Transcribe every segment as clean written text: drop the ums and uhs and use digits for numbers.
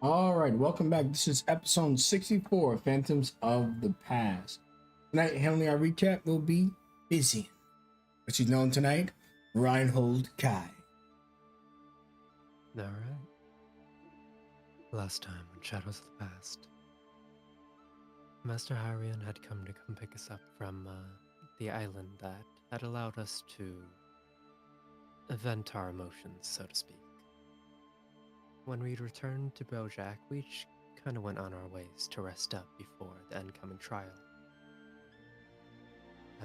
All right, welcome back. This is episode 64, Phantoms of the Past. Tonight, handling our recap will be Busy. But she's known tonight, Reinhold Kai. Alright. Last time on Shadows of the Past, Master Harian had come pick us up from the island that had allowed us to vent our emotions, so to speak. When we returned to Bojack, we each kind of went on our ways to rest up before the incoming trial. Uh,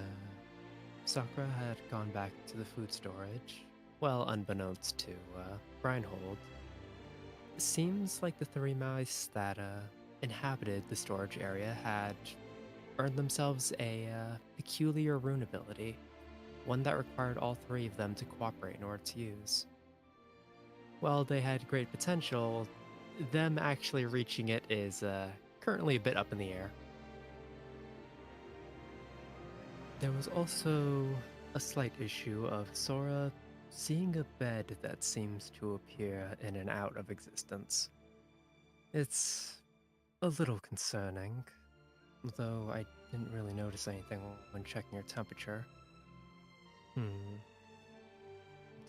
Sakura had gone back to the food storage, well, unbeknownst to Reinhold. It seems like the three mice that inhabited the storage area had earned themselves a peculiar rune ability, one that required all three of them to cooperate in order to use. While they had great potential, them actually reaching it is currently a bit up in the air. There was also a slight issue of Sora seeing a bed that seems to appear in and out of existence. It's a little concerning, though I didn't really notice anything when checking your temperature. It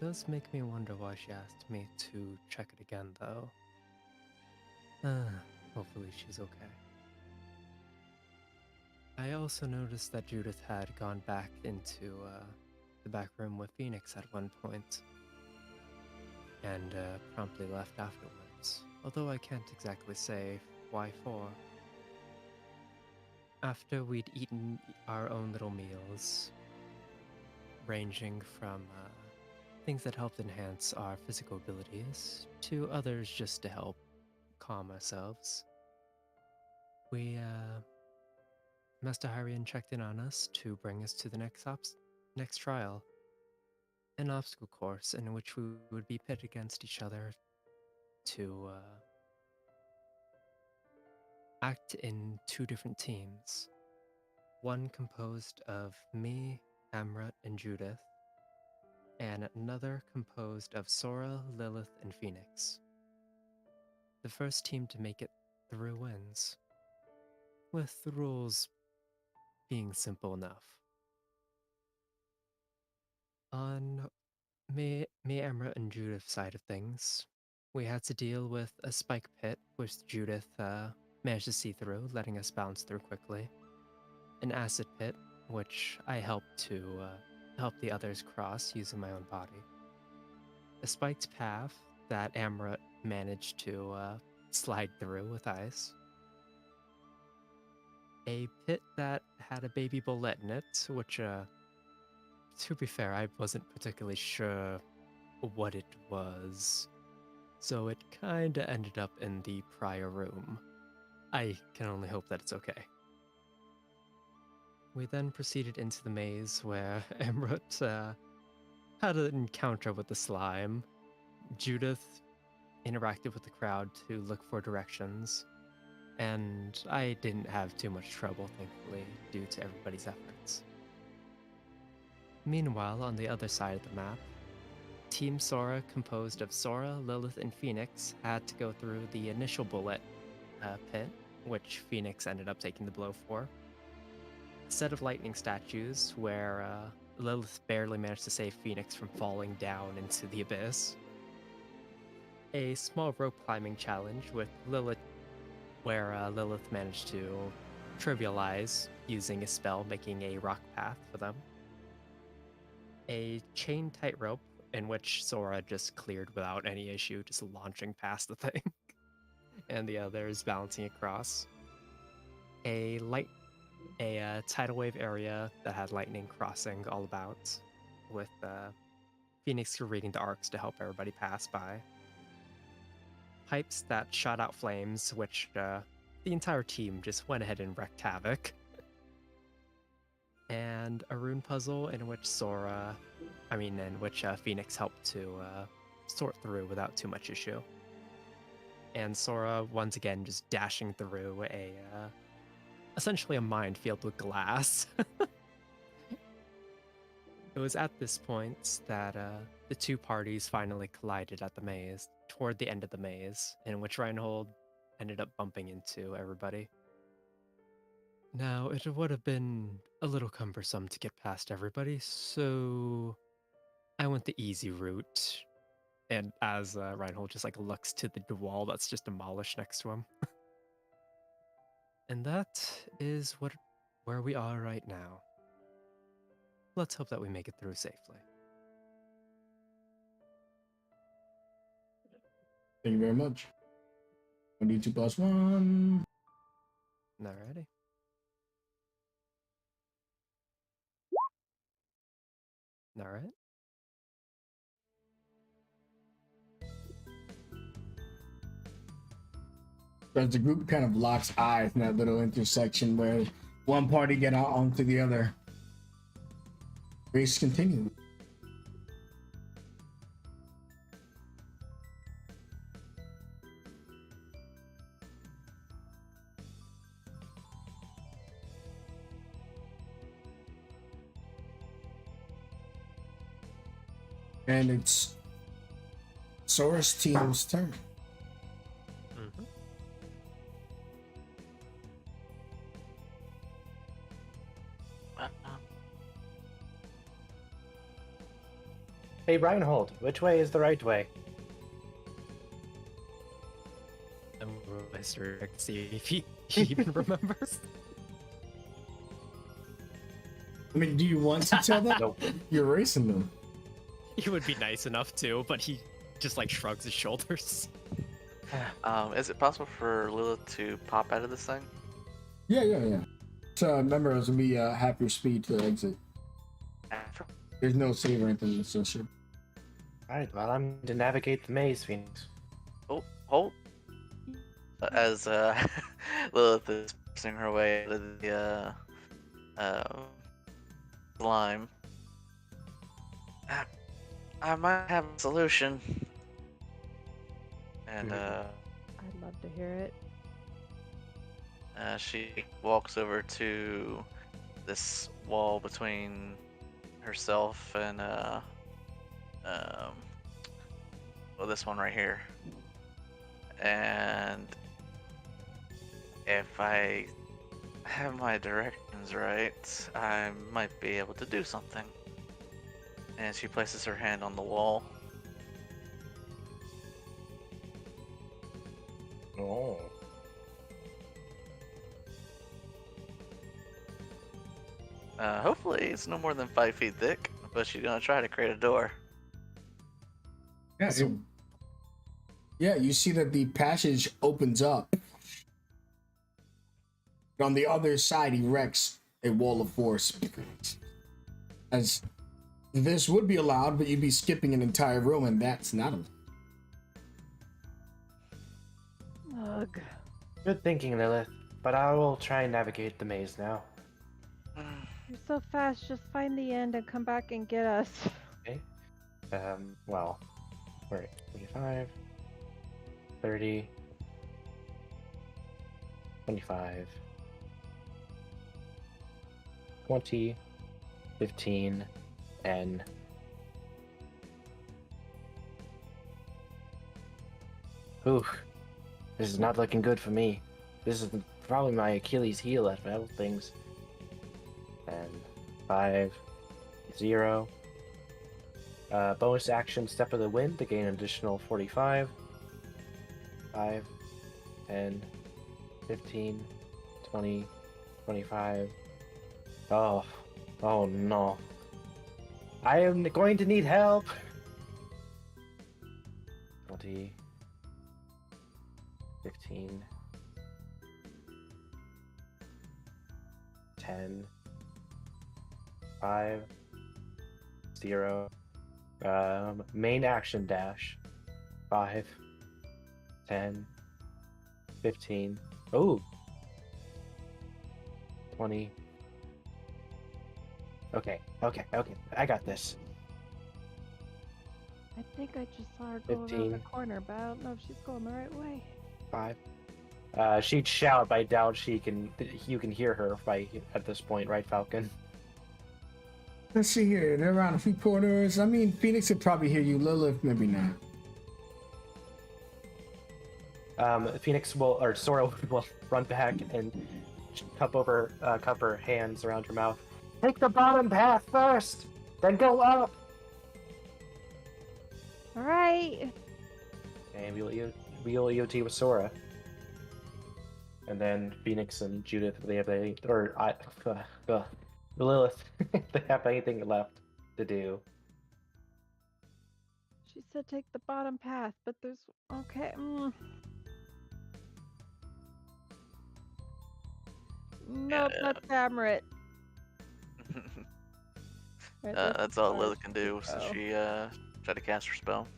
does make me wonder why she asked me to check it again, though. Hopefully she's okay. I also noticed that Judith had gone back into the back room with Phoenix at one point, and promptly left afterwards, although I can't exactly say why for. After we'd eaten our own little meals, ranging from things that helped enhance our physical abilities to others just to help calm ourselves, Master Harian checked in on us to bring us to the next trial, an obstacle course in which we would be pitted against each other to act in two different teams, one composed of me, Amrut, and Judith, and another composed of Sora, Lilith, and Phoenix. The first team to make it through wins, with the rules being simple enough. On Amrut, and Judith's side of things, we had to deal with a spike pit, which Judith managed to see through, letting us bounce through quickly. An acid pit, which I helped to help the others cross using my own body. A spiked path that Amrut managed to slide through with ice. A pit that had a baby bullet in it, which, to be fair, I wasn't particularly sure what it was, so it kinda ended up in the prior room. I can only hope that it's okay. We then proceeded into the maze where Amrut had an encounter with the slime. Judith interacted with the crowd to look for directions, and I didn't have too much trouble, thankfully, due to everybody's efforts. Meanwhile, on the other side of the map, Team Sora, composed of Sora, Lilith, and Phoenix, had to go through the initial bullet pit, which Phoenix ended up taking the blow for. A set of lightning statues where Lilith barely managed to save Phoenix from falling down into the abyss. A small rope climbing challenge with Lilith, where Lilith managed to trivialize using a spell, making a rock path for them. A chain tightrope in which Sora just cleared without any issue, just launching past the thing, and the others balancing across. A tidal wave area that had lightning crossing all about, with Phoenix creating the arcs to help everybody pass by. Pipes that shot out flames, which the entire team just went ahead and wreaked havoc. And a rune puzzle in which Phoenix helped to sort through without too much issue. And Sora, once again, just dashing through essentially a minefield with glass. It was at this point that the two parties finally collided at the maze toward the end of the maze, in which Reinhold ended up bumping into everybody. Now, it would have been a little cumbersome to get past everybody, so I went the easy route. And as Reinhold just like looks to the wall that's just demolished next to him. And that is where we are right now. Let's hope that we make it through safely. Thank you very much. 22 plus 1. Alrighty. Alright. As the group kind of locks eyes in that little intersection where one party get out onto the other. Race continue. And it's Sora's team's turn. Mm-hmm. Hey, Reinhold, which way is the right way? I'm Mr. Rick to see if he even remembers. I mean, do you want to tell them? Nope. You're racing them. He would be nice enough to, but he just like shrugs his shoulders. Is it possible for Lilith to pop out of this thing? Yeah. So remember, it's gonna be half your speed to exit. There's no save or anything associated. Alright, well, I'm going to navigate the maze, Phoenix. Oh, hold. As Lilith is pressing her way out of the slime, I might have a solution. And I'd love to hear it. she walks over to this wall between herself and well, this one right here. And if I have my directions right, I might be able to do something. And she places her hand on the wall. Oh. Hopefully it's no more than 5 feet thick, but she's gonna try to create a door. Yeah. Yeah, you see that the passage opens up. On the other side erects a wall of force. As this would be allowed, but you'd be skipping an entire room, and that's not allowed. Ugh. Good thinking, Lilith, but I will try and navigate the maze now. You're so fast, just find the end and come back and get us. Okay. Well, we're at 25, 30, 25, 20, 15, and ooh, this is not looking good for me. This is probably my Achilles heel at all things. And 5, 0. Bonus action, Step of the Wind to gain an additional 45. 5, 10, 15, 20, 25. Oh no. I am going to need help. 20, 15, 10, 5, 0. Main action dash. 5, 10, 15. Oh. 20. Okay. I got this. I think I just saw her go around the 15. corner, but I don't know if she's going the right way. 5. She'd shout, but I doubt you can hear her at this point, right, Falcon? Let's see here. They're around a few corners. I mean, Phoenix would probably hear you. Lilith, maybe not. Phoenix will, or Sora will run back and cup her hands around her mouth. Take the bottom path first, then go up. All right. And we'll EOT with Sora. And then Phoenix and Judith, Lilith, if they have anything left to do. She said take the bottom path, but there's okay. Nope, Yeah. that's Amaret. Right, there's That's the all fire Lilith can do since spell. she tried to cast her spell.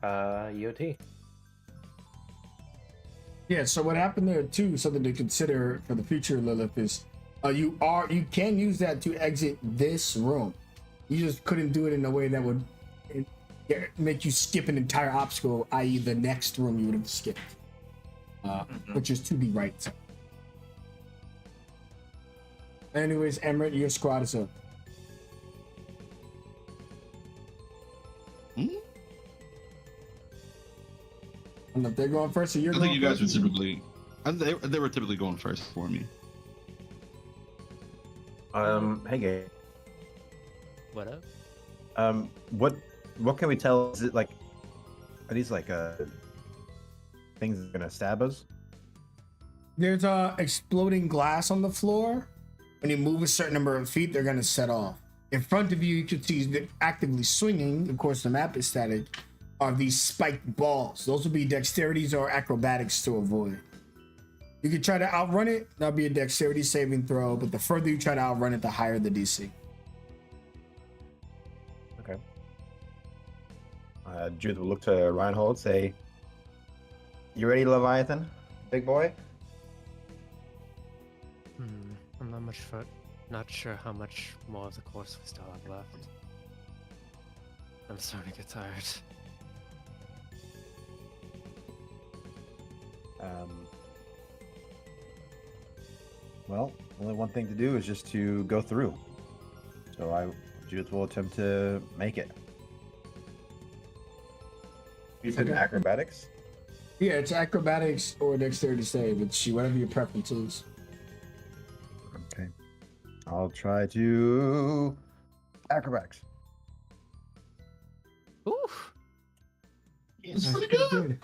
EOT. Yeah, so what happened there too, something to consider for the future, Lilith, is you can use that to exit this room. You just couldn't do it in a way that would make you skip an entire obstacle, i.e. the next room you would have skipped. Which is to the right side. Anyways, Emmerich, your squad is up. I don't know if they're going first or you're I going think you guys first. were typically. They were typically going first for me. Hey, Gabe. What up? What can we tell? Is it like, are these like things that are gonna stab us? There's exploding glass on the floor. When you move a certain number of feet, they're gonna set off. In front of you, you can see that actively swinging. Of course, the map is static. Are these spiked balls? Those will be dexterities or acrobatics to avoid. You can try to outrun it. That'll be a dexterity saving throw. But the further you try to outrun it, the higher the DC. Okay. Judith will look to Reinhold, say, "You ready, Leviathan, big boy?" I'm not sure how much more of the course we still have left. I'm starting to get tired. Well, only one thing to do is just to go through. So Judith will attempt to make it. You said Okay. acrobatics? Yeah, it's acrobatics or dexterity save. It's whatever your preference is. Okay. I'll try to acrobatics. Oof. It's That's pretty pretty good.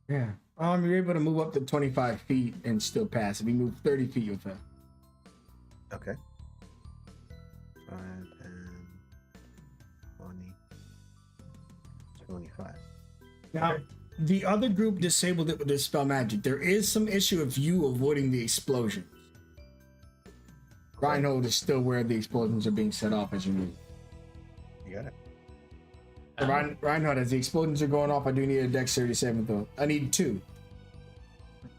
Yeah. You're able to move up to 25 feet and still pass. If you move 30 feet, you'll fail. Okay. 5, 10, 20, 25. Now, the other group disabled it with their spell magic. There is some issue of you avoiding the explosions. Reinhold is still where the explosions are being set off as you move. You got it. So Reinhold, as the explosions are going off, I do need a dexterity saving throw. I need 2.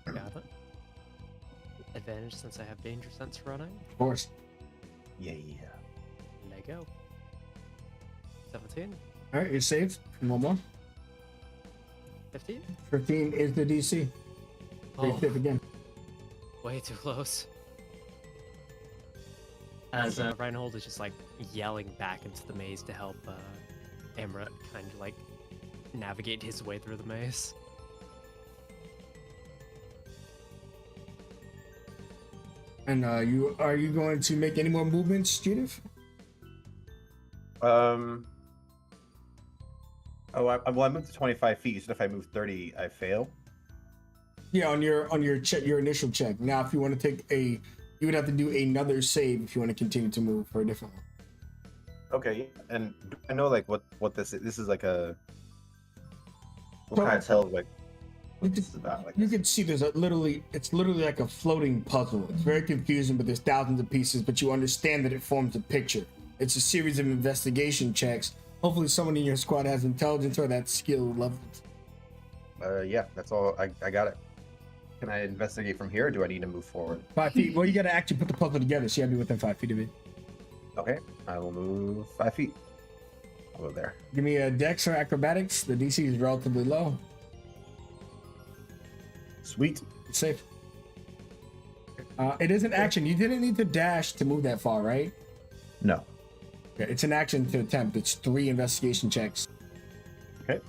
Got it. Advantage since I have danger sense running. Of course. Yeah. Let go. 17. All right, you're saved. One more. 15. 15 is the DC. Oh, Save again. way too close. As Reinhold is just like yelling back into the maze to help Amrit kind of like navigate his way through the maze. And are you going to make any more movements, Judith? Oh, I moved to 25 feet. You said if I move 30, I fail. Yeah, on your check, your initial check. Now, if you want to take you would have to do another save if you want to continue to move for a different one. Okay, and do I know like what this is? This is like a. What So- kind of tell like You what could, this is about? Like you can see it's literally like a floating puzzle. It's very confusing, but there's thousands of pieces, but you understand that it forms a picture. It's a series of investigation checks. Hopefully someone in your squad has intelligence or that skill level. Yeah, that's all. I got it. Can I investigate from here, or do I need to move forward? 5 feet. Well, you got to actually put the puzzle together, so you got to be within 5 feet of it. Okay, I will move 5 feet. I'll go there. Give me a dex or acrobatics. The DC is relatively low. Sweet. It's safe. It is an action. You didn't need to dash to move that far, right? No. Yeah, it's an action to attempt. It's 3 investigation checks. Okay.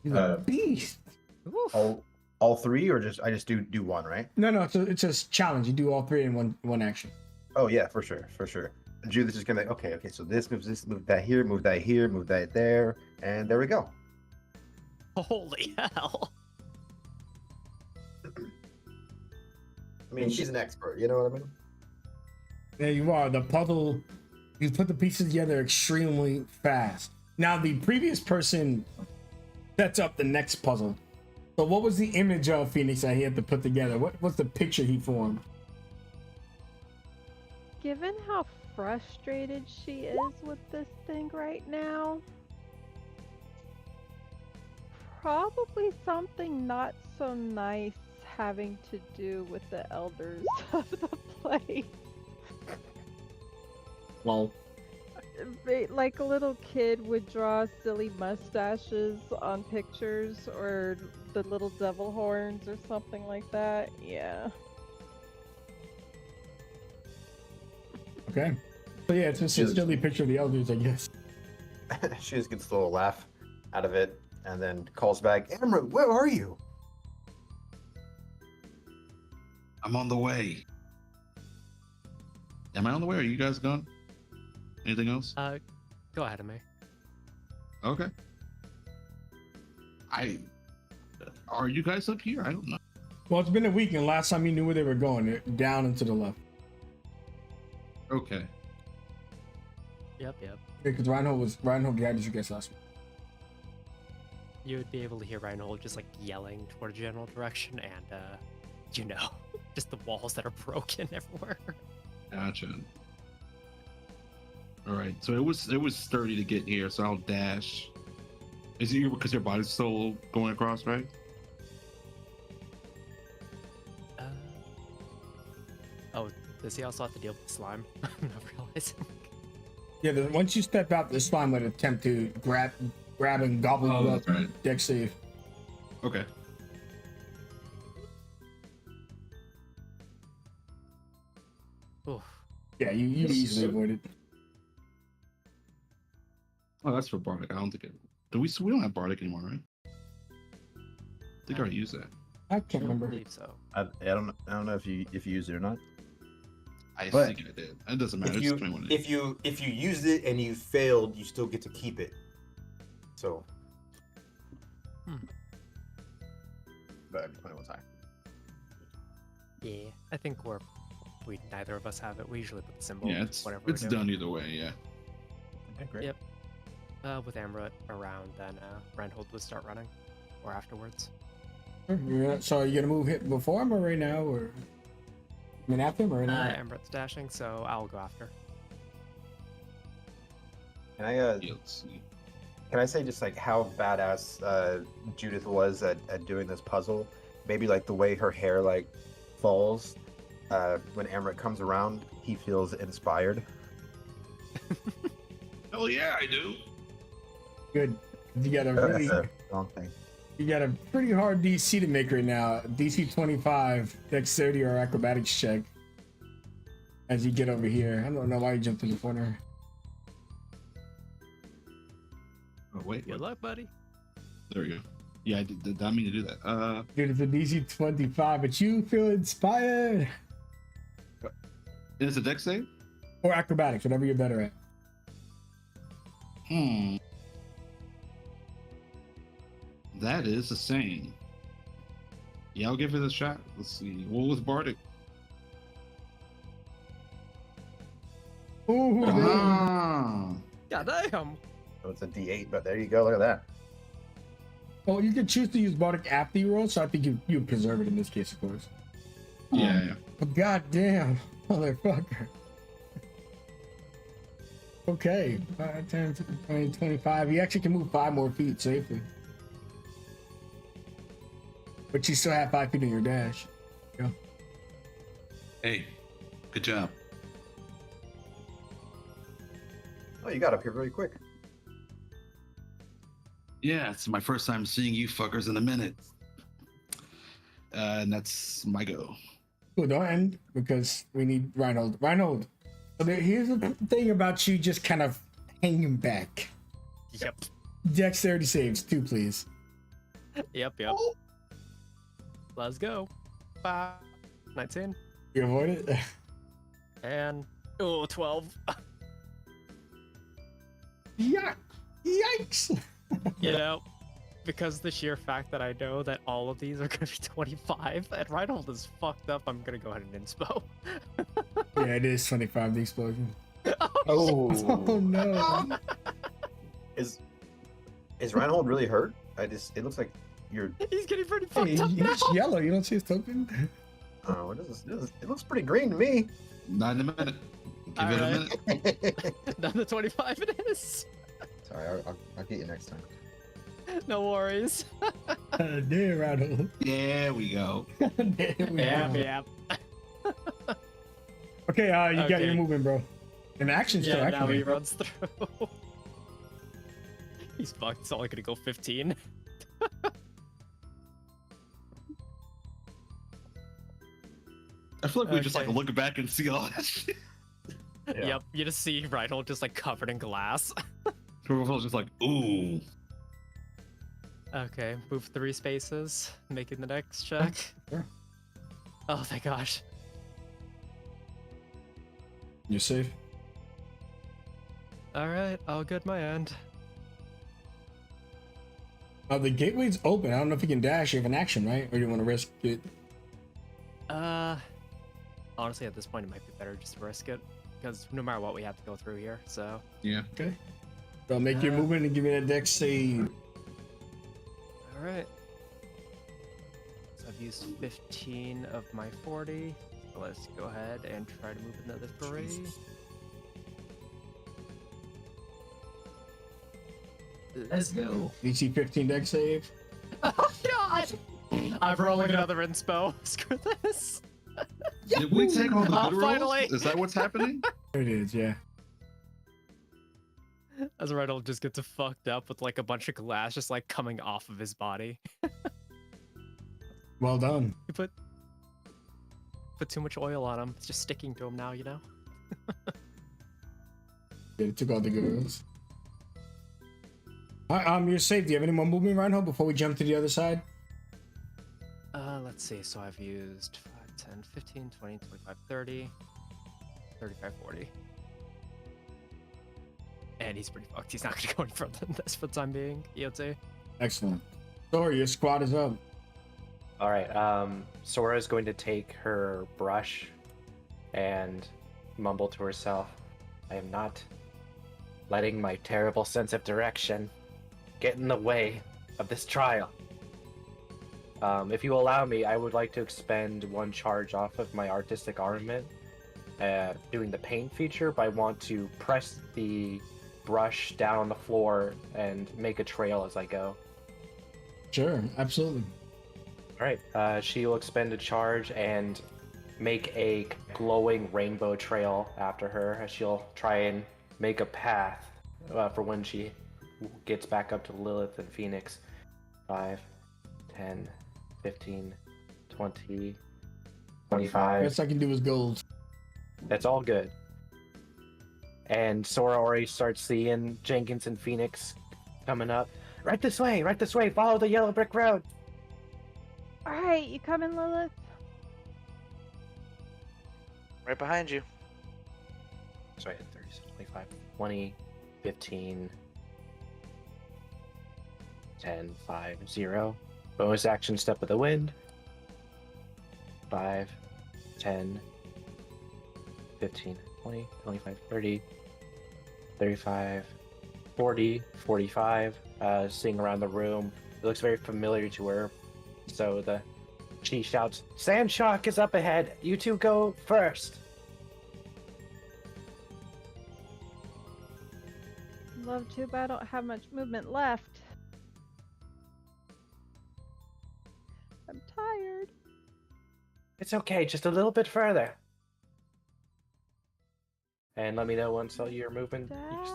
He's a beast. Oof. All 3, or I just do 1, right? No, it's just challenge. You do all 3 in one action. Oh yeah, for sure. Judith is gonna okay. So this, move that here, move that there, and there we go. Holy hell. I mean, she's an expert. You know what I mean? There you are. The puzzle. You put the pieces together extremely fast. Now the previous person sets up the next puzzle. So what was the image of Phoenix that he had to put together? What's the picture he formed? Given how frustrated she is with this thing right now, probably something not so nice having to do with the elders of the place. Well, Like a little kid would draw silly mustaches on pictures, or the little devil horns or something like that. Yeah. Okay. So yeah, it's just a silly picture of the elders, I guess. She just gets a little laugh out of it, and then calls back, Emerald, where are you? I'm on the way. Am I on the way? Are you guys gone? Anything else? Go ahead, Amay. Okay. Are you guys up here? I don't know. Well, it's been a week, and last time you knew where they were going, they're down and to the left. Okay. Yep. Because Reinhold guided you guys last week. You would be able to hear Reinhold just like yelling toward a general direction, and just the walls that are broken everywhere. Gotcha. All right. So it was sturdy to get here, so I'll dash. Is it because your body's still going across, right? Oh, does he also have to deal with the slime? I'm not realizing. Yeah, once you step out, the slime would attempt to grab and gobble you up. That's right. Dex save. Okay. Oof. Yeah, you easily avoid it. Oh, that's for Bardic. I don't think it. We don't have Bardic anymore, right? I think I already used that. I can't I remember. believe so. I don't know if you used it or not. I But think I did. It doesn't matter. If It's you 21 if you used it and you failed, you still get to keep it. So. But 21 time. Yeah, I think we neither of us have it. We usually put the symbol. Yeah, it's whatever we're doing. done either way. Yeah. Okay, great. Yep. With Amrut around, then Reinhold would start running, or afterwards. Yeah, so are you gonna move hit before him or right now, or I mean after him or right now? Amrut's dashing, so I'll go after. Can I Yeah, let's see. Can I say just like how badass Judith was at doing this puzzle? Maybe like the way her hair like falls when Amrit comes around, he feels inspired. Hell yeah, I do. Good. You got a really, That's a wrong thing. you got a pretty hard DC to make right now. DC 25, dexterity or acrobatics check. As you get over here, I don't know why you jumped in the corner. Oh wait. Good luck, buddy. There we go. Yeah, I did not mean to do that. Dude, it's a DC 25, but you feel inspired. Is it a dex save? Or acrobatics, whatever you're better at. That is the same. Yeah, I'll give it a shot. Let's see. What was Bardic? Ooh, Ah. Goddamn. So it's a D8, but there you go. Look at that. well, you can choose to use Bardic after you roll, so I think you preserve it in this case, of course. Yeah. But goddamn, motherfucker. Okay, 5, 10, 20, 25. You actually can move 5 more feet safely. But you still have 5 feet in your dash. Yeah. Hey, good job. Oh, you got up here really quick. Yeah, it's my first time seeing you fuckers in a minute. And that's my go. Cool, don't end because we need Reinhold. Reinhold, so here's the thing about you just kind of hanging back. Yep. Dexterity saves, 2, please. Yep. Let's go. 19. You avoid it? And 12. Yeah. Yikes. You know, because the sheer fact that I know that all of these are gonna be 25 and Reinhold is fucked up, I'm gonna go ahead and inspo. Yeah, it is 25, the explosion. Oh, Oh no. is Reinhold really hurt? It looks like you're. He's getting pretty Hey, fucked up now. he's yellow. You don't see his token? Oh, it looks pretty green to me. Not in a minute. Give it a Alright. minute. Another 25 it is. Sorry, I'll get you next time. No worries. There, Reinhold. There we go. There we go. Yep. Okay, you got Okay. your movement, bro. And action's still Yeah, now he activated. runs through. He's fucked. It's only gonna go 15. I feel like we just like Okay. look back and see all that shit. Yeah. Yep, you just see Reinhold just like covered in glass. Everyone's just like, ooh. Okay, move 3 spaces, making the next check. Sure. Oh, thank gosh. You're safe. Alright, all good my end. The gateway's open. I don't know if you can dash. You have an action, right? Or do you want to risk it? Honestly, at this point, it might be better just to risk it. Because no matter what, we have to go through here, so. Yeah. Okay. So make your movement and give me that dex save. Alright. So I've used 15 of my 40. So let's go ahead and try to move another 3. Let's go. DC 15 dex save. Oh god! I'm rolling another inspo. Screw this. Did we take all the Oh, good rolls? finally. Is that what's happening? There it is, yeah. As Reinhold just gets fucked up with like a bunch of glass just like coming off of his body. Well done. You put too much oil on him. It's just sticking to him now, you know? Yeah, it took all the good ones. Alright, you're safe. Do you have any more movement, Reinhold, before we jump to the other side? Let's see. So I've used 5, 10, 15, 20, 25, 30, 35, 40. And he's pretty fucked. He's not going to go any further than this for the time being. EOT. Excellent. Sorry, your squad is up. All right. Sora is going to take her brush and mumble to herself, "I am not letting my terrible sense of direction get in the way of this trial. If you allow me, I would like to expend 1 charge off of my artistic armament, doing the paint feature, but I want to press the brush down on the floor and make a trail as I go." Sure, absolutely. All right. She will expend a charge and make a glowing rainbow trail after her, as she'll try and make a path for when she gets back up to Lilith and Phoenix. 5, 10, 15, 20, 25. Best I can do is gold. That's all good. And Sora already starts seeing Jenkins and Phoenix coming up. Right this way, follow the yellow brick road. Alright, you coming, Lilith? Right behind you. Sorry, 30, 25, 20, 15, 10, 5, 0. Bonus action, Step of the Wind. 5, 10, 15, 20, 25, 30, 35, 40, 45. Seeing around the room. It looks very familiar to her. So she shouts, "Sandshock is up ahead. You two go first." Love to, but I don't have much movement left. I'm tired. It's okay, just a little bit further. And let me know once all you're moving. Dash.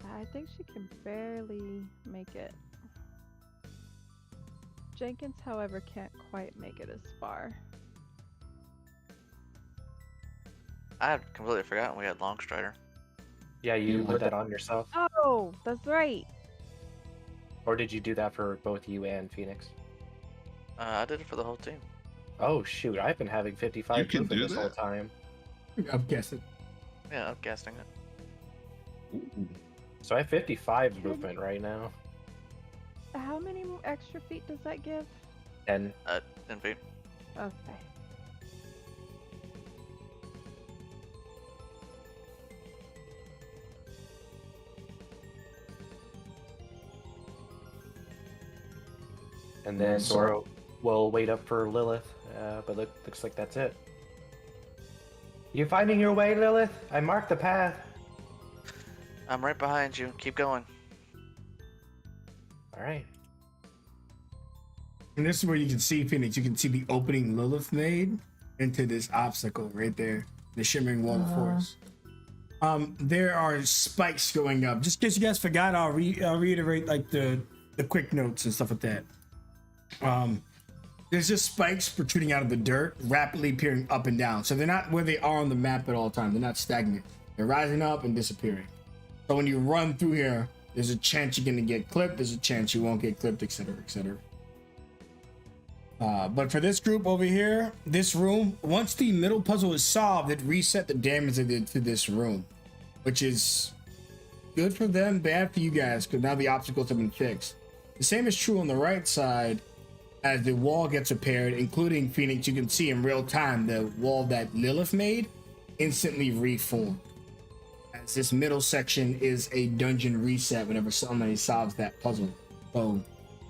I think she can barely make it. Jenkins, however, can't quite make it as far. I had completely forgotten we had Longstrider. Yeah, you Yeah. put that on yourself, Oh, that's right. or did you do that for both you and Phoenix? I did it for the whole team. Oh shoot, I've been having 55 You can movement do this whole that? time. I'm guessing. Yeah, I'm casting it. Ooh. So I have 55 movement right now. How many extra feet does that give? And 10 feet. Okay. then Sora will wait up for Lilith, but looks like that's it. You finding your way, Lilith? I marked the path. I'm right behind you. Keep going. All right. And this is where you can see, Phoenix, you can see the opening Lilith made into this obstacle right there, the shimmering wall of force. There are spikes going up. Just in case you guys forgot, I'll reiterate like the quick notes and stuff like that. There's just spikes protruding out of the dirt, rapidly peering up and down. So they're not where they are on the map at all times. They're not stagnant. They're rising up and disappearing. So when you run through here, there's a chance you're gonna get clipped. There's a chance you won't get clipped, etc., etc. But for this group over here, this room, once the middle puzzle is solved, it reset the damage they did to this room, which is good for them, bad for you guys, because now the obstacles have been fixed. The same is true on the right side. As the wall gets repaired, including Phoenix, you can see in real time the wall that Lilith made instantly reformed. As this middle section is a dungeon reset whenever somebody solves that puzzle. So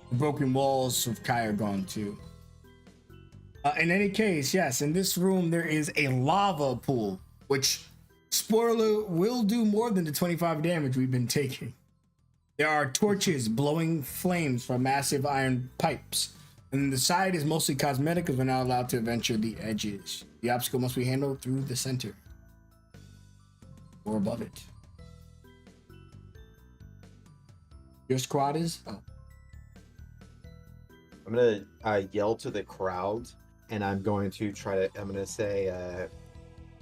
the broken walls of Kai are gone too. In any case, yes, in this room there is a lava pool, which, spoiler, will do more than the 25 damage we've been taking. There are torches blowing flames from massive iron pipes. And the side is mostly cosmetic because we're not allowed to venture the edges. The obstacle must be handled through the center or above it. Your squad is? Oh. I'm gonna yell to the crowd, and I'm going to I'm gonna say,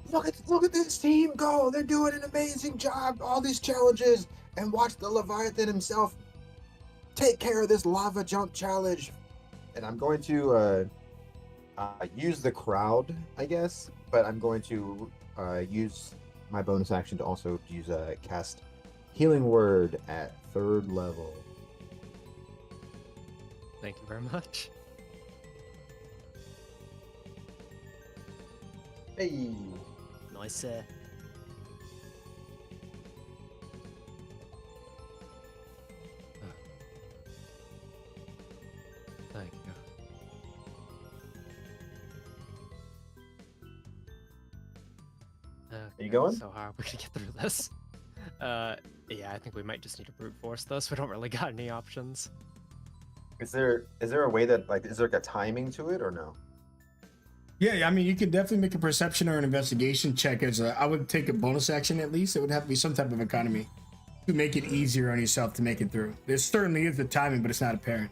look at this team go! They're doing an amazing job. All these challenges, and watch the Leviathan himself take care of this lava jump challenge. And I'm going to use the crowd, I guess, but I'm going to use my bonus action to also use cast Healing Word at 3rd level. Thank you very much. Hey, Nice. Thank you. you going? So how are we gonna get through this? Yeah, I think we might just need to brute force this. We don't really got any options. is there a way that is there like a timing to it or no? Yeah, I mean, you could definitely make a perception or an investigation check as I would take a bonus action at least. It would have to be some type of economy to make it easier on yourself to make it through. There certainly is the timing, but it's not apparent.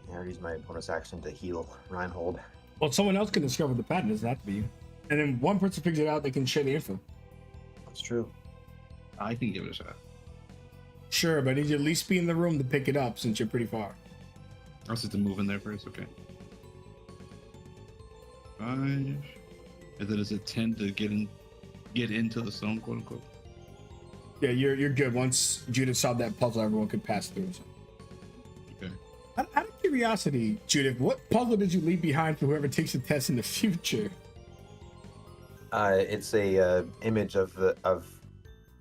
Yeah, I'll use my bonus action to heal Reinhold. Well, someone else can discover the pattern. It doesn't have to be you. And then one person figures it out, they can share the info. That's true. I can give it a shot. Sure, but I need you to at least be in the room to pick it up since you're pretty far. I'll just have to move in there first. Okay. 5. And then is it 10 to get into the zone, quote unquote? Yeah, you're good. Once Judith solved that puzzle, everyone could pass through. So. Okay. Out of curiosity, Judith, what puzzle did you leave behind for whoever takes the test in the future? It's a image of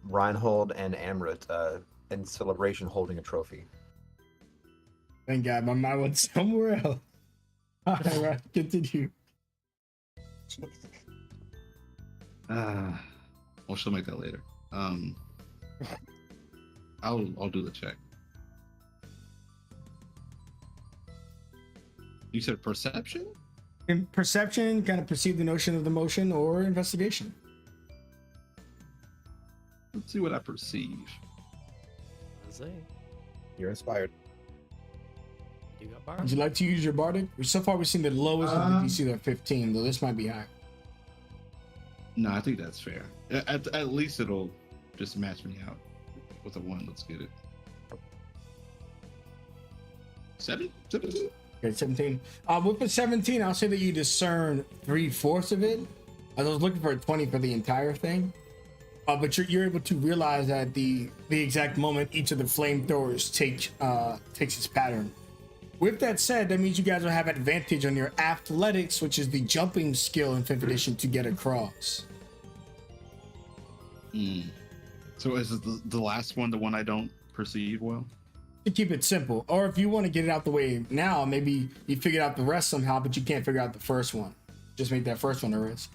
Reinhold and Amrit in celebration holding a trophy. Thank God, my mind went somewhere else. All right, continue. Well, she'll make that later. I'll do the check. You said perception? In perception, kind of perceive the notion of the motion, or investigation. Let's see what I perceive. Jose. You're inspired. You got bar. Would you like to use your bardic? So far, we've seen the lowest of the DC at 15, though this might be high. No, I think that's fair. At least it'll just match me out with a 1. Let's get it. 7? Okay, 17. With the 17, I'll say that you discern 3/4 of it. I was looking for a 20 for the entire thing. But you're able to realize that the exact moment each of the flamethrowers takes its pattern. With that said, that means you guys will have advantage on your athletics, which is the jumping skill in 5th edition to get across. So is it the last one the one I don't perceive well? To keep it simple. Or if you want to get it out the way now, maybe you figured out the rest somehow, but you can't figure out the first one. Just make that first one a risk.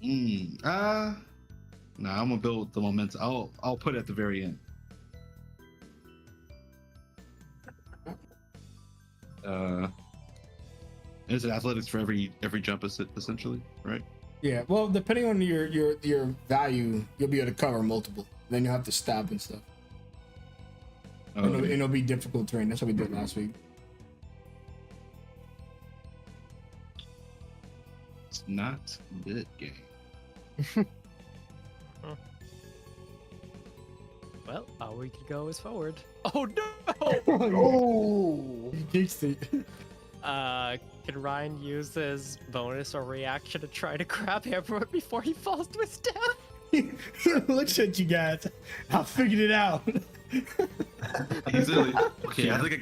No, I'm gonna build the momentum. I'll put it at the very end. Is it athletics for every jump essentially, right? Yeah, well, depending on your value, you'll be able to cover multiple. Then you'll have to stab and stuff. And it'll be difficult terrain. That's what we did last week. It's not good game. Well, all we could go is forward. Oh no! Oh, you jinxed it. Can Ryan use his bonus or reaction to try to grab Hammer before he falls to his death? He looks at you guys. I figured it out. Easily. Okay, I think I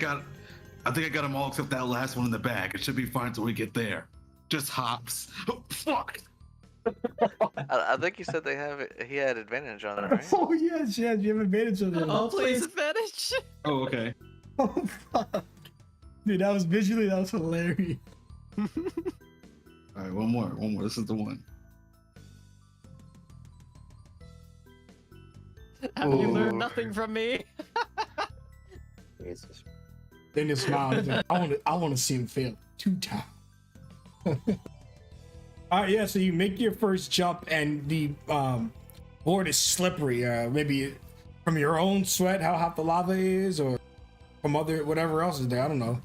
got them all except that last one in the bag. It should be fine until we get there. Just hops. Oh, fuck. I think you said he had advantage on it, right? Oh yes, you have advantage on them. Oh, please, advantage! Oh, okay. Oh fuck. Dude, that was hilarious. All right, one more. This is the one. Have you learned nothing from me? Jesus. Then he smiled. He's like, I want to see him fail 2 times. All right, yeah. So you make your first jump, and the board is slippery. Maybe from your own sweat, how hot the lava is, or from whatever else is there. I don't know.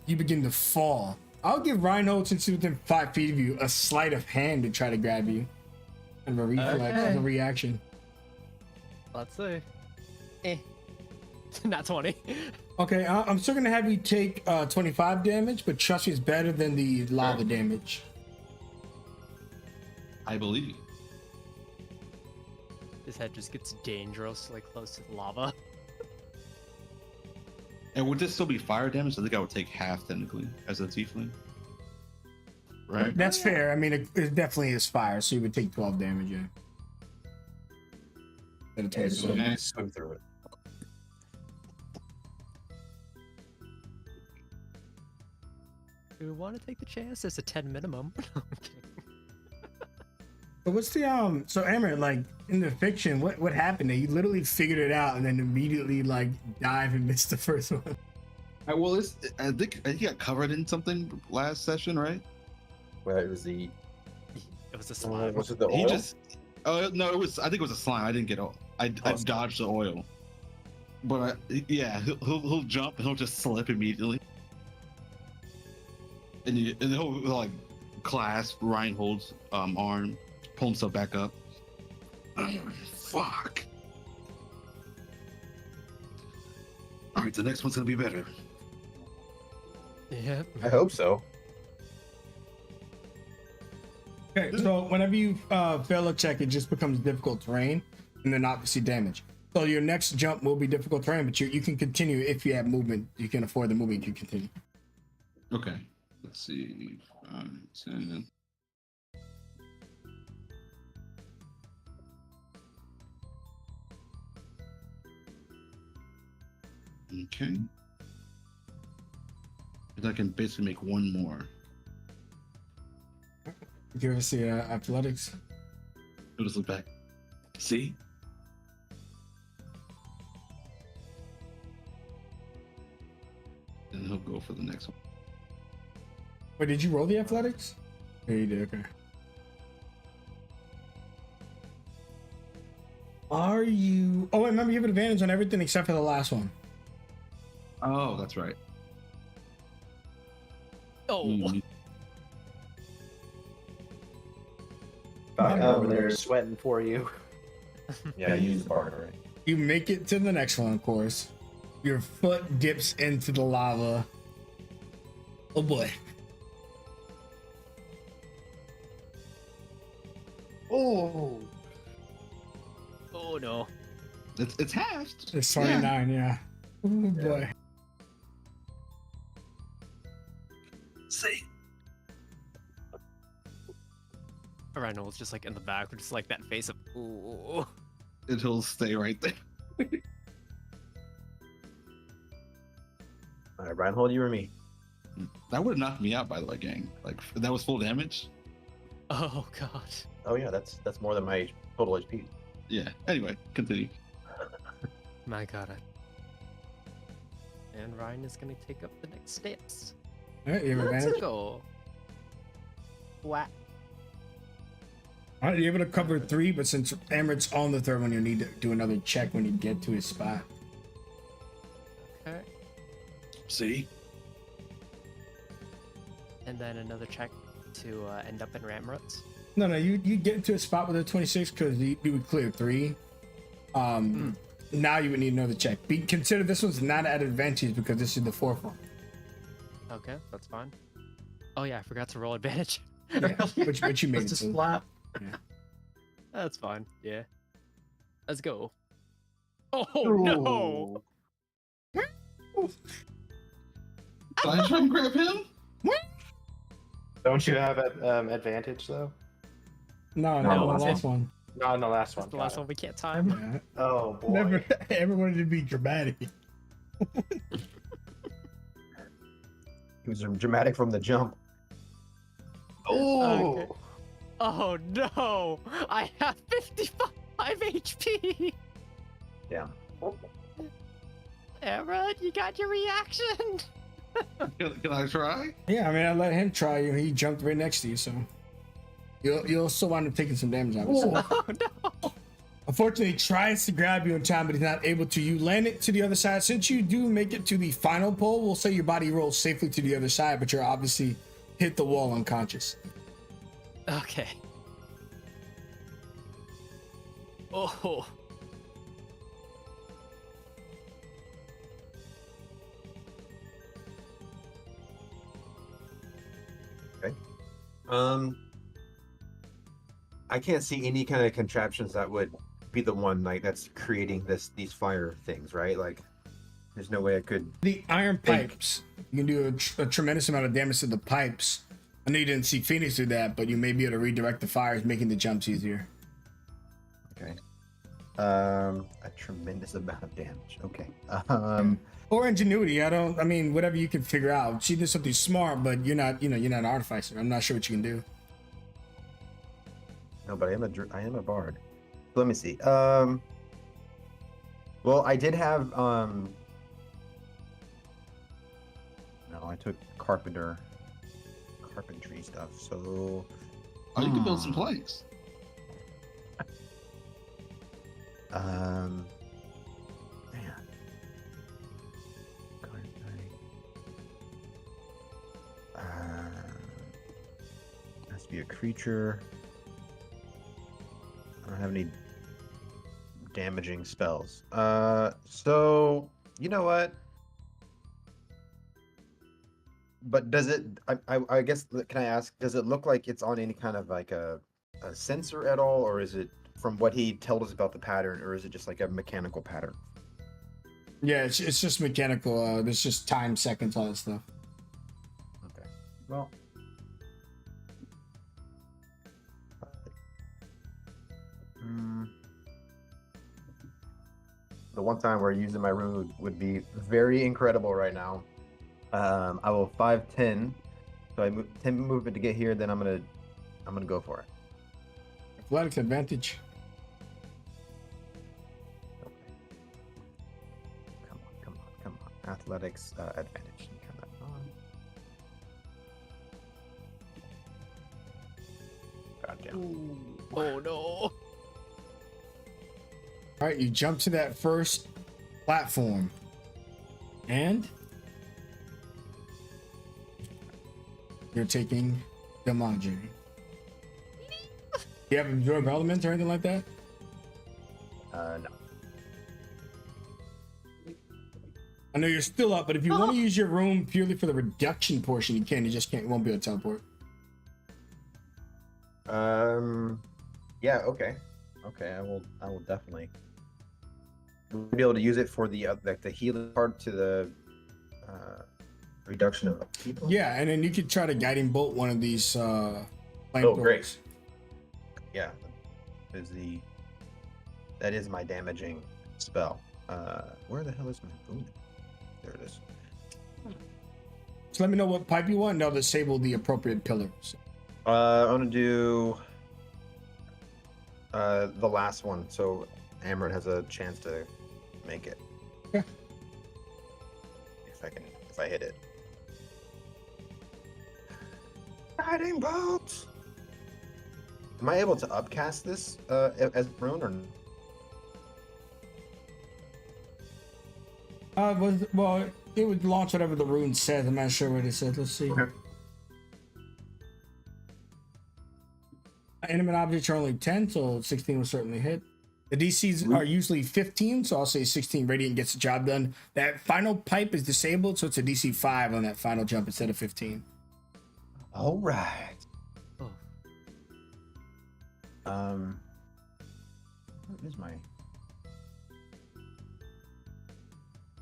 You begin to fall. I'll give Reinhold, since he's within 5 feet of you, a sleight of hand to try to grab you. Kind of a reflex, Okay. a reaction. Let's see. Not 20. Okay, I'm still gonna have you take 25 damage, but trust me, it's better than the lava damage. I believe you. His head just gets dangerously close to the lava. And would this still be fire damage? I think I would take half technically as a tiefling. Right? That's fair. I mean, it definitely is fire, so you would take 12 damage. Yeah. Instead of Yeah, 27. Okay. swim through it. Do we want to take the chance? It's a 10 minimum. But what's the so Amber, like in the fiction, what happened there? You literally figured it out and then immediately like dive and missed the first one. Well, I think he got covered in something last session, right? Well, it was the. It was a slime. Was it the He oil? just. Oh no, it was. I think it was a slime. I didn't get oil. I dodged the oil. But yeah, he'll jump and he'll just slip immediately. And he'll like clasp Reinhold's arm, pull himself back up. Fuck. All right, the next one's gonna be better. Yep. I hope so. Okay, so whenever you fail a check, it just becomes difficult terrain, and then obviously damage. So your next jump will be difficult terrain, but you can continue if you have movement. You can afford the movement. You can continue. Okay. Let's see. 5, 10. Okay. And I can basically make one more. Give us the athletics. I'll just look back. See? And he'll go for the next one. Wait, did you roll the athletics? Yeah, you did. Okay. Are you? Oh, remember you have advantage on everything except for the last one. Oh, that's right. Oh, Mm. Back Over over there there. sweating for you. Yeah, you use the bark, right? You make it to the next one, of course. Your foot dips into the lava. Oh boy. Oh. oh no. It's halved. It's 29, yeah. Oh boy. See. Randall's just like in the back with just like that face of ooh. It'll stay right there. All right, Reinhold, you or me? That would have knocked me out, by the way, gang. Like if that was full damage. Oh god. Oh yeah, that's more than my total HP. Yeah. Anyway, continue. My god. And Ryan is gonna take up the next steps. All right, you have Let's advantage. go. What? All right, you're able to cover 3, but since Emmert's on the third one, you'll need to do another check when you get to his spot. Okay. See. And then another check to end up in Ramrots. No, you get to a spot with a 26 because you would clear 3. Now you would need another check. Consider this one's not at advantage because this is the 4th one. Okay, that's fine. Oh yeah, I forgot to roll advantage. Yeah, which you made it Just to. flap. That's fine. Yeah. Let's go. Oh no! Did I try and grab him? Don't you have advantage though? No, No, the that's last one. No, in the last That's one. the got last it. one we can't time. Yeah. Oh boy. Never ever wanted to be dramatic. He was dramatic from the jump. Oh. Okay. Oh no! I have 55 HP! Damn. Aaron, you got your reaction! Can I try? Yeah, I mean, I let him try you. He jumped right next to you, so you'll still wind up taking some damage, obviously. Oh no! Unfortunately, he tries to grab you in time, but he's not able to. You land it to the other side. Since you do make it to the final pole, we'll say your body rolls safely to the other side, but you're obviously hit the wall unconscious. Okay. Oh. I can't see any kind of contraptions that would be the one like that's creating these fire things, right? Like, there's no way I could. The iron pipes, you can do a tremendous amount of damage to the pipes. I know you didn't see Phoenix do that, but you may be able to redirect the fires, making the jumps easier. Okay. A tremendous amount of damage. Okay. Or ingenuity. I mean, whatever you can figure out. She did something smart, but you're not an artificer. I'm not sure what you can do. No, but I am a bard. Let me see. Well, I did have no, I took carpentry stuff. So Oh, you can build some planks. man. Has to be a creature. I don't have any damaging spells. So you know what? But does it? I guess. Can I ask? Does it look like it's on any kind of like a sensor at all, or is it from what he told us about the pattern, or is it just like a mechanical pattern? Yeah, it's just mechanical. There's just time, seconds, all that stuff. Okay. Well. The one time where using my rune would be very incredible right now. I will 5-10. So I move 10 movement to get here, then I'm gonna go for it. Athletics advantage. Okay. Come on. Athletics advantage. Turn that on. Goddamn. Oh no! All right, you jump to that first platform, and You're taking damage. Do you have absorb elements or anything like that? No. I know you're still up, but if you want to use your room purely for the reduction portion, you can. You just can't. You won't be able to teleport. Yeah. Okay. Okay. I will definitely be able to use it for the like the healing part to the reduction of people. Yeah, and then you could try to guiding bolt one of these. Oh, flamethrowers. great. Yeah. That is my damaging spell. Where the hell is my boom? There it is. So let me know what pipe you want, and I'll disable the appropriate pillars. I'm gonna do the last one, so Amaret has a chance to make it. Okay. If I hit it. Guiding bolt. Am I able to upcast this as rune or? Well, it would launch whatever the rune says. I'm not sure what it says. Let's see. Okay. Animate objects are only 10, so 16 will certainly hit. The DCs are usually 15, so I'll say 16 radiant gets the job done. That final pipe is disabled, so it's a DC 5 on that final jump instead of 15. All right. Oh. What is my?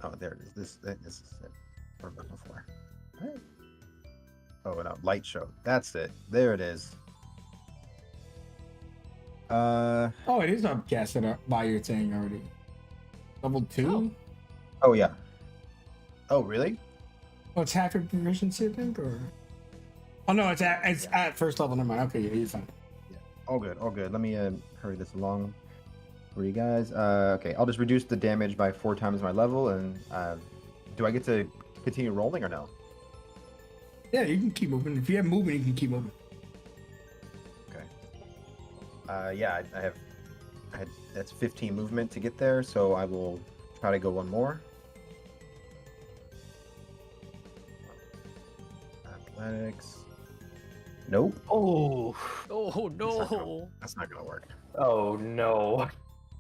Oh, there it is. This is it. What am I looking for? What? Oh no, light show. That's it. There it is. Oh, it is upcasted by your thing already. Level 2? Oh yeah. Oh really? Oh, it's half your proficiency, I think, or? Oh no, it's at first level. Never mind. Okay, yeah, you're fine. Yeah. All good. All good. Let me hurry this along for you guys. Okay, I'll just reduce the damage by 4 times my level, and do I get to continue rolling or no? Yeah, you can keep moving. If you have movement, you can keep moving. Yeah, I had that's 15 movement to get there, so I will try to go one more. Athletics. Nope. Oh no! That's not gonna work. Oh no.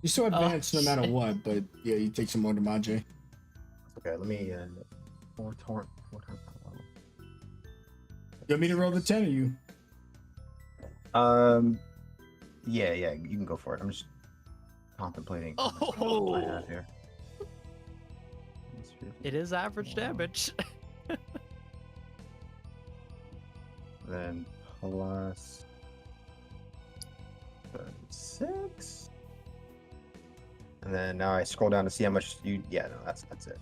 You still advance no matter what, but yeah, you take some more damage. Okay, let me 4 times. You want me to roll the 10 or you? Yeah, you can go for it. I'm just contemplating. How much I have here. It is average damage. Then plus 6. And then now I scroll down to see how much you. Yeah, no, that's it.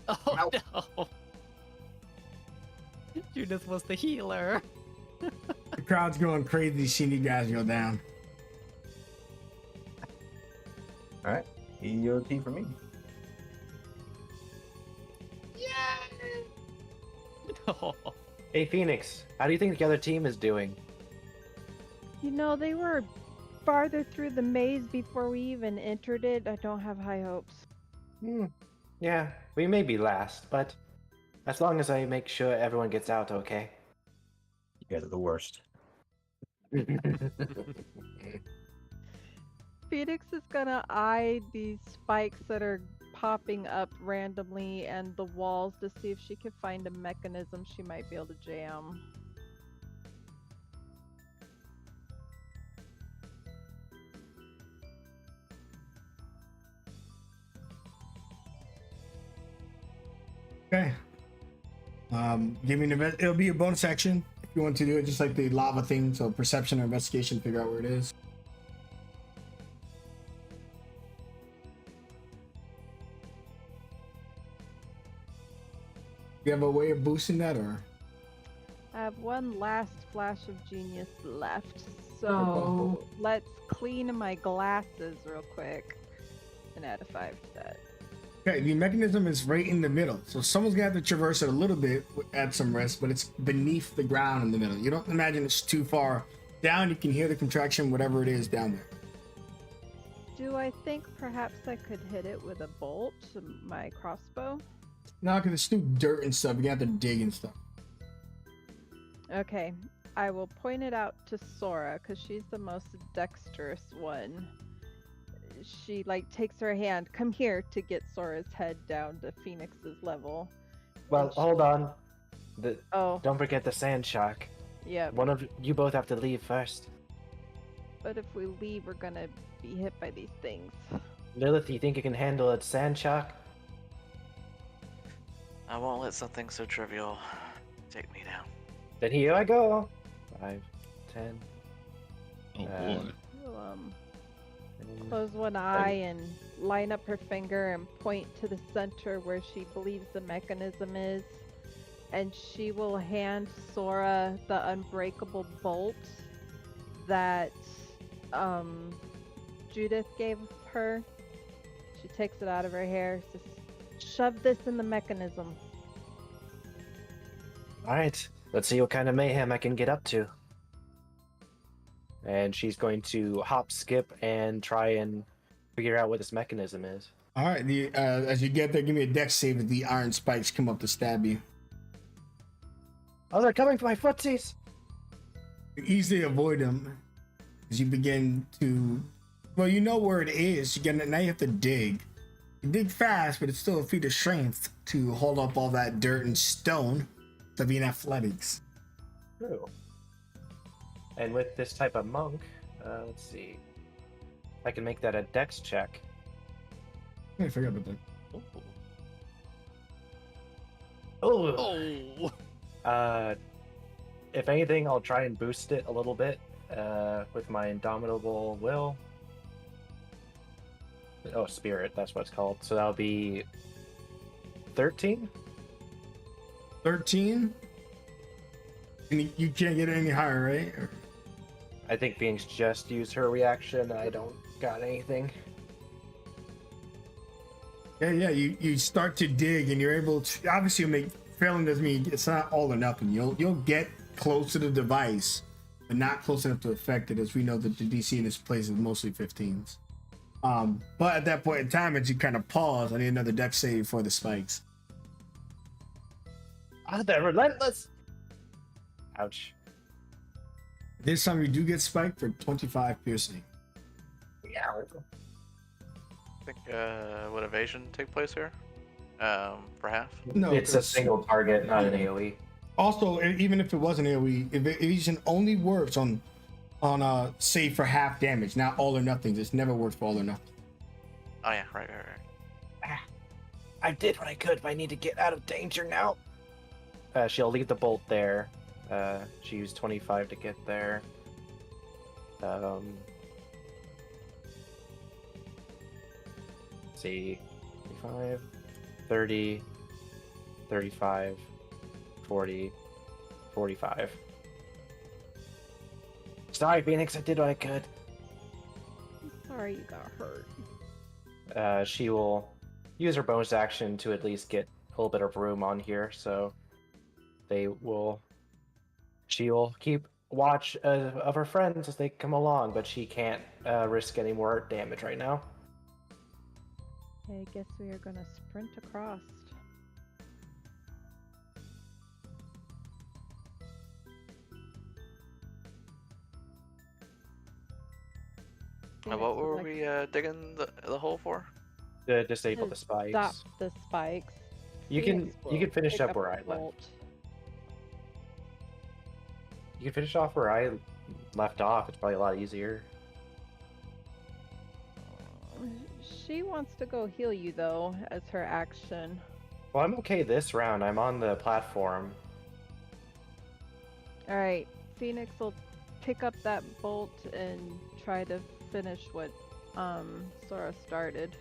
Oh no! Judith was the healer. The crowd's going crazy seeing you guys go down. All right, EOT for me. No. Hey Phoenix, how do you think the other team is doing? You know, they were farther through the maze before we even entered it. I don't have high hopes. Yeah, we may be last, but as long as I make sure everyone gets out okay. You guys are the worst. Phoenix is gonna eye these spikes that are popping up randomly and the walls to see if she can find a mechanism she might be able to jam. Okay. Give me an it'll be a bonus action if you want to do it, just like the lava thing. So perception or investigation, figure out where it is. You have a way of boosting that, or? I have one last flash of genius left, so let's clean my glasses real quick and add a 5 to that. Okay, the mechanism is right in the middle, so someone's gonna have to traverse it a little bit, add some rest, but it's beneath the ground in the middle. You don't imagine it's too far down. You can hear the contraction, whatever it is down there. Do I think perhaps I could hit it with a bolt, my crossbow? No, because it's too dirt and stuff. You have to dig and stuff. Okay, I will point it out to Sora because she's the most dexterous one. She like takes her hand, come here, to get Sora's head down to Phoenix's level. Well, And she- hold on. Oh, Don't forget the sand shark. yeah. One of you both have to leave first. But if we leave, we're gonna be hit by these things. Lilith, you think you can handle a sand shark? I won't let something so trivial take me down. Then here I go. 5, 10. Oh Uh, boy. We'll, 15. close one eye and line up her finger and point to the center where she believes the mechanism is. And she will hand Sora the unbreakable bolt that Judith gave her. She takes it out of her hair, says, shove this in the mechanism. Alright, let's see what kind of mayhem I can get up to. And she's going to hop, skip, and try and figure out what this mechanism is. All right. As you get there, give me a dex save as the iron spikes come up to stab you. Oh, they're coming for my footsies! You easily avoid them as you begin to. Well, you know where it is. Now you have to dig. You dig fast, but it's still a feat of strength to hold up all that dirt and stone to be in athletics. True. And with this type of monk, let's see. I can make that a dex check. I forgot about that. Oh! If anything, I'll try and boost it a little bit with my indomitable will. Oh, spirit, that's what it's called. So that'll be 13? 13? And you can't get any higher, right? I think Phoenix just used her reaction. I don't got anything. Yeah. You start to dig, and you're able to. Obviously, failing doesn't mean it's not all or nothing. You'll get close to the device, but not close enough to affect it, as we know that the DC in this place is mostly 15s. But at that point in time, as you kind of pause, I need another dex save for the spikes. Ah, they're relentless! Ouch. This time you do get spiked for 25 piercing. Yeah. I think would evasion take place here? For half? No, It's a single target, not an AoE. Also, even if it wasn't AoE, evasion only works on save for half damage, not all or nothing. It's never worked for all or nothing. Oh yeah, right. I did what I could, but I need to get out of danger now. She'll leave the bolt there. She used 25 to get there. Let's see, 25, 30, 35, 40, 45. Sorry, Phoenix, I did what I could. Sorry you got hurt. She will use her bonus action to at least get a little bit of room on here, so she will keep watch of her friends as they come along, but she can't risk any more damage right now. Okay, I guess we are gonna sprint across. What were we digging the hole for? To disable To the spikes. Stop the spikes. You can finish Pick up where I the left. bolt. You can finish off where I left off. It's probably a lot easier. She wants to go heal you though, as her action. Well, I'm okay this round. I'm on the platform. Alright, Phoenix will pick up that bolt and try to finish what Sora started.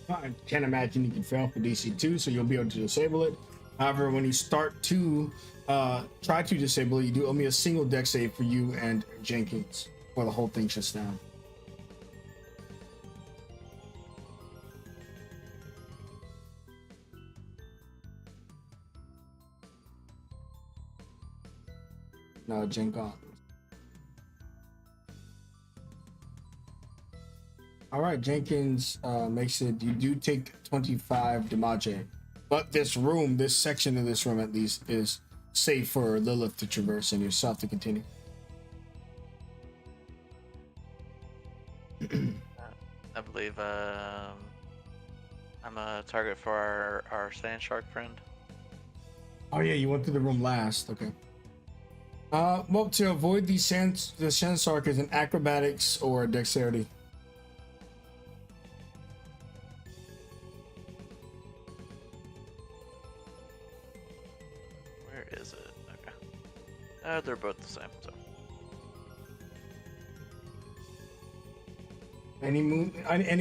I can't imagine you can fail for DC2, so you'll be able to disable it. However, when you start to try to disable it, you do only a single dex save for you and Jenkins, or the whole thing shuts down. No, Jenkins. All right, Jenkins makes it. You do take 25 damage, but this section of this room at least is safe for Lilith to traverse and yourself to continue. I believe I'm a target for our sand shark friend. Oh yeah, you went through the room last. Okay. Well, to avoid the sand shark is an acrobatics or dexterity. Where is it? Okay. They're both the same. So Any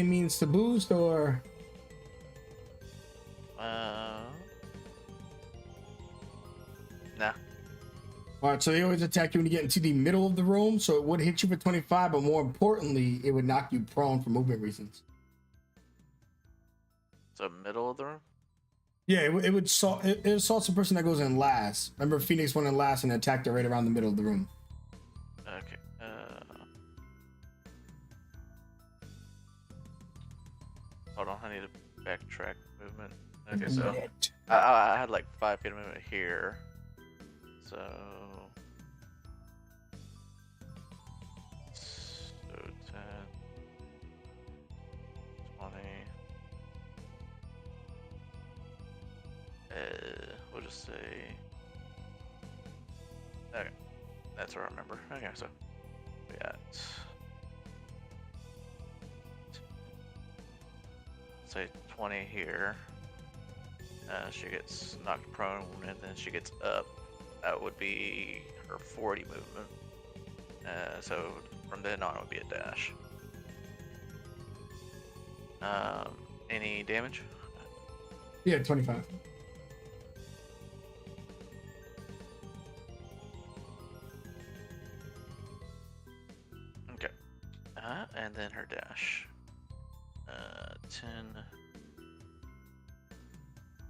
means to boost or nah. all right. So they always attack you when you get into the middle of the room. So it would hit you for 25, but more importantly, it would knock you prone for movement reasons. So middle of the room. Yeah, it would it assaults the person that goes in last. Remember, Phoenix went in last and attacked her right around the middle of the room. Okay. Hold on, I need to backtrack movement. Okay, so I had like 5 feet of movement here. So 10, 20. We'll just say. Okay, that's what I remember. Okay, so we got. Say 20 here. She gets knocked prone and then she gets up. That would be her 40 movement. So from then on it would be a dash. Any damage? Yeah, 25. Okay. And then her dash. 10,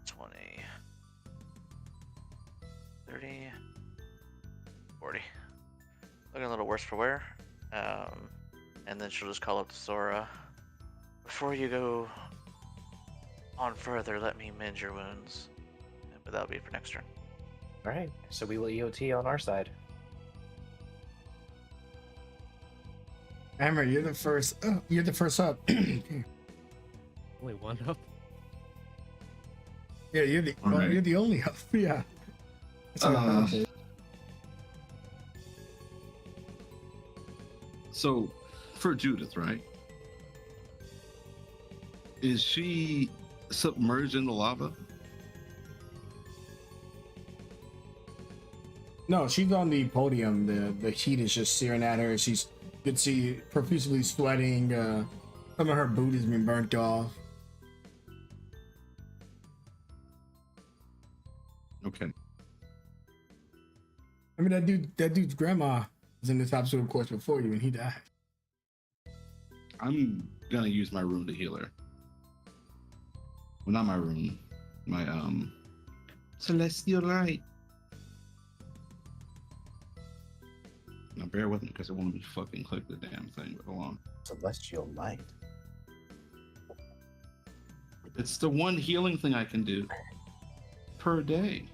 20, 30, 40. Looking a little worse for wear. And then she'll just call up to Sora. Before you go on further, let me mend your wounds. But that'll be for next turn. All right, so we will EOT on our side. Amber, you're the first. You're the first up. Only one up. Yeah, you're the All right. you're the only up. Yeah. That's what I'm saying. So, for Judith, right? Is she submerged in the lava? No, she's on the podium. The heat is just searing at her. You can see profusely sweating. Some of her boot has been burnt off. Okay. I mean, that dude's grandma was in this obstacle course before you, and he died. I'm gonna use my rune to heal her. Well, not my rune. My celestial light. Now bear with me because I want to be fucking click the damn thing. But hold on. Celestial light. It's the one healing thing I can do per day.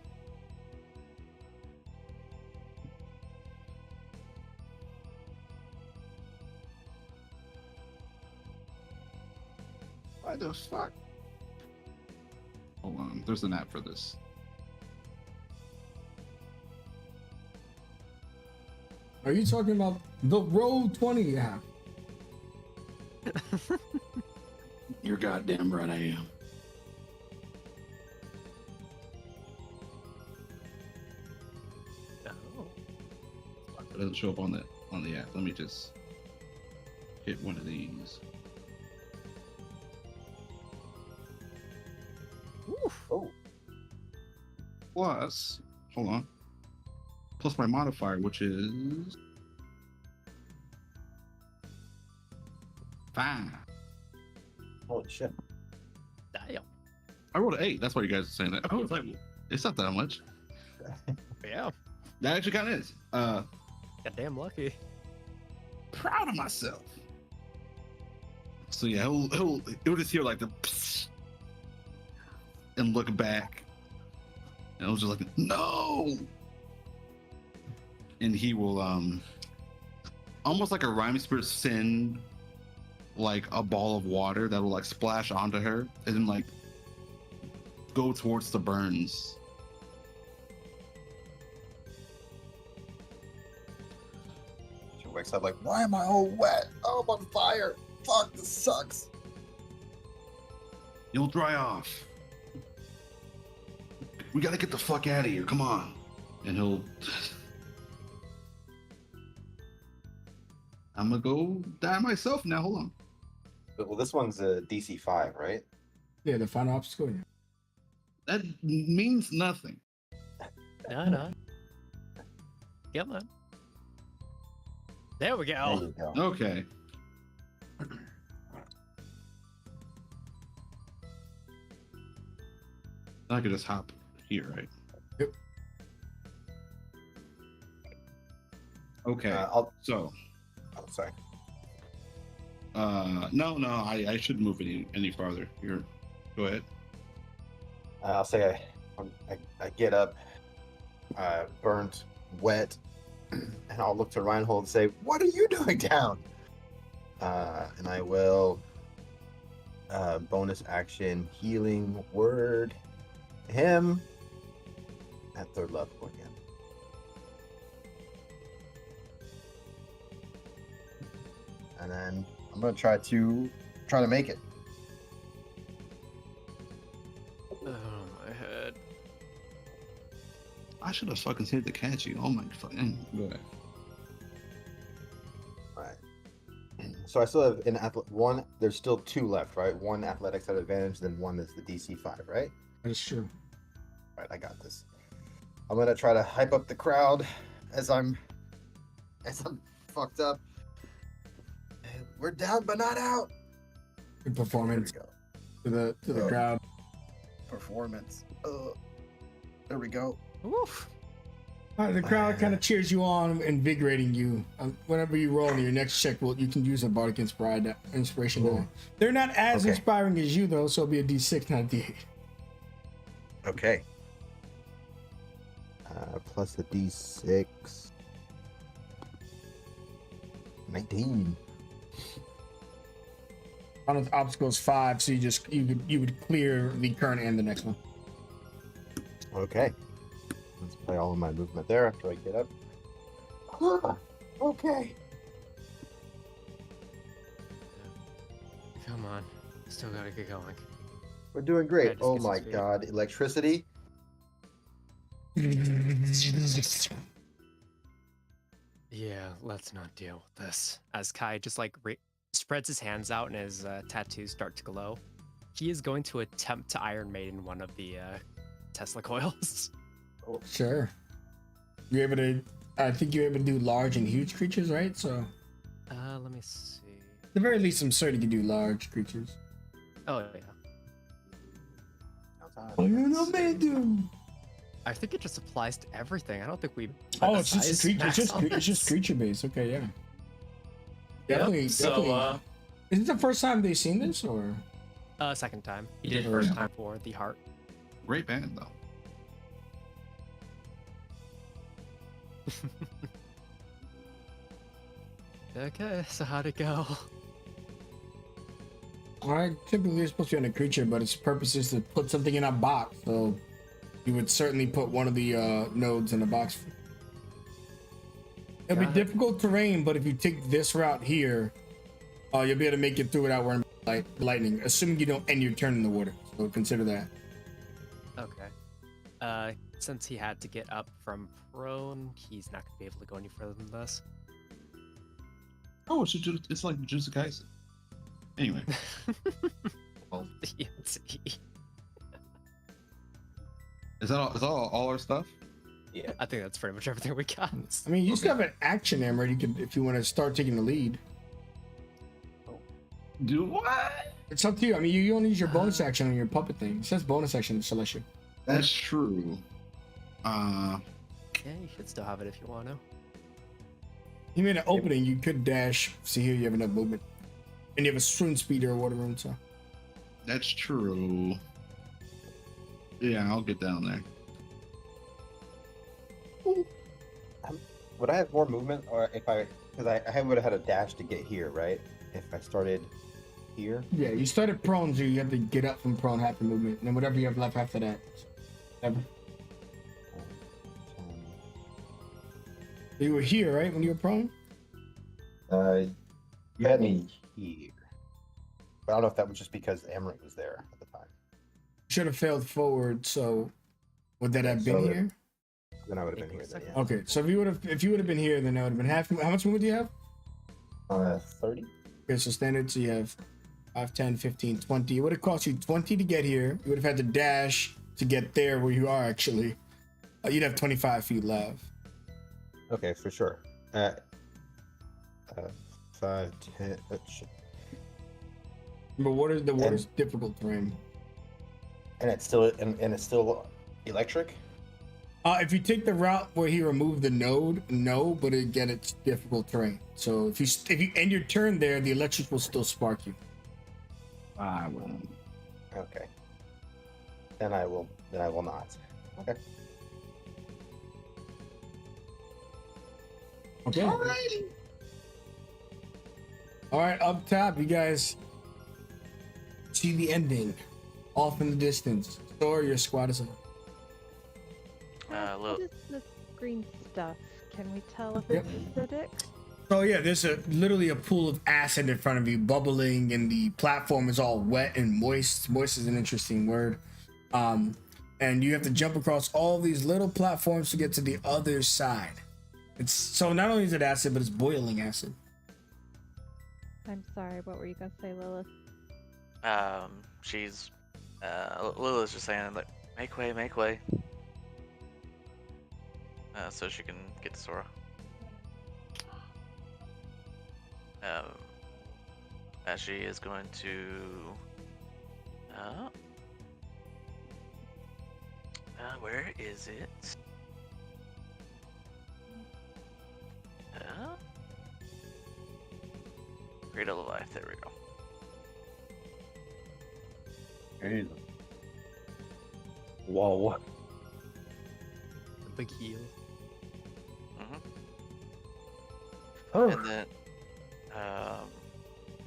Why the fuck? Hold on, there's an app for this. Are you talking about the Road 20 app? You're goddamn right I am. Oh. It doesn't show up on the app. Let me just hit one of these. Oh, Plus, hold on. Plus my modifier, which is 5. holy shit. Damn. I rolled an 8. That's why you guys are saying that. I was like, it's not that much. Yeah. That actually kind of is. Goddamn lucky. Proud of myself. So yeah, he'll just hear like the psst, and look back, and it was just like, no. and he will almost like a rhyme spirit send like a ball of water that will like splash onto her and then like go towards the burns. She wakes up like, why am I all wet? Oh, I'm on fire. Fuck, this sucks. You'll dry off. We gotta get the fuck out of here. Come on. And he'll. I'm gonna go die myself now. Hold on. Well, this one's a DC 5, right? Yeah, the final obstacle. Yeah. That means nothing. No. Come on. There we There go. you go. Okay. I could just hop here, right? Yep. Okay. I'll. So, Oh, sorry. no, I shouldn't move any farther. Here, go ahead. I'll say I get up, burnt, wet, and I'll look to Reinhold and say, "What are you doing down?" And I will bonus action healing word him at third level again. And then I'm gonna try to make it. Oh, my head. I should have fucking saved the catchy. Oh my fucking. Go ahead. Right. So I still have one. There's still two left, right? One athletics at advantage, then one is the DC 5, right? That's true. All right, I got this. I'm gonna try to hype up the crowd as I'm fucked up. We're down but not out. Good There we performance go. to the crowd. Performance. There we go. Oof. The crowd kind of cheers you on, invigorating you. Whenever you roll on your next check, you can use a bardic inspiration. Ooh. Die. They're not as Okay. inspiring as you though, so it'll be a D6, not a D8. Okay. Plus the D6. 19. Final obstacle is 5, so you would clear the current and the next one. Okay. Let's play all of my movement there after I get up. Okay. Come on. Still gotta get going. We're doing great. Yeah, just Oh get some my speed. god. Electricity. Yeah, let's not deal with this. As Kai just like spreads his hands out and his tattoos start to glow, he is going to attempt to Iron Maiden one of the Tesla coils. Sure. You're able to. I think you're able to do large and huge creatures, right? So Let me see. at the very least, I'm certain you can do large creatures. Oh yeah. I think it just applies to everything. I don't think we. Oh, it's just size creature. max on It's just this. creature based. Okay, yeah. Yep, Definitely. so, Is it the first time they've seen this, or? Second time. He Yeah. did first time for the heart. Great band though. Okay, so how'd it go? Alright, typically it's supposed to be on a creature, but its purpose is to put something in a box. So you would certainly put one of the nodes in a box. It'll Got be it. difficult terrain, but if you take this route here, you'll be able to make it through without worrying about lightning, assuming you don't end your turn in the water. So consider that. Okay. Since he had to get up from prone, he's not gonna be able to go any further than this. Oh, it's like Jujutsu Kaisen. Anyway, TNT. is that all our stuff? Yeah. I think that's pretty much everything we got. I mean, you still have an action, Emerald. You could, if you want to start taking the lead. Do what? It's up to you. I mean, you only use your bonus action on your puppet thing. It says bonus action, Celestia. That's true. Yeah, you should still have it if you want to. You made an opening. You could dash. See here, you have enough movement, and you have a swim speeder or whatever. So That's true. Yeah, I'll get down there. would I have more movement, or if because I would have had a dash to get here, right? If I started here. Yeah, you started prone, so you have to get up from prone, half the movement, and then whatever you have left after that. Whatever. You were here, right, when you were prone? You had me here, but I don't know if that was just because Amaranth was there at the time. Should have failed forward, so would that have been So- here? Then I would have been here. Then, yeah. Okay, so if you would have been here, then that would have been half. How much movement do you have? 30. Okay, so standard, so you have 5, 10, 15, 20. It would have cost you 20 to get here. You would have had to dash to get there where you are actually. You'd have 25 feet left. Okay, for sure. 5, 10. Shit. But the water's difficult terrain. And it's still electric. If you take the route where he removed the node, no, but again, it's difficult terrain. So if you end your turn there, the electric will still spark you. Okay. Then I will not. Okay. Okay. All right, up top, you guys see the ending off in the distance. Thor, your squad is up. What is this green stuff? Can we tell if Yep. it's acidic? Oh yeah, there's literally a pool of acid in front of you, bubbling, and the platform is all wet and moist. Moist is an interesting word. And you have to jump across all these little platforms to get to the other side. It's so not only is it acid, but it's boiling acid. I'm sorry, what were you gonna say, Lilith? She's Lilith's just saying like, make way, so she can get to Sora. As she is going to, where is it? Cradle of Life, there we go. Whoa. The big heal. Oh.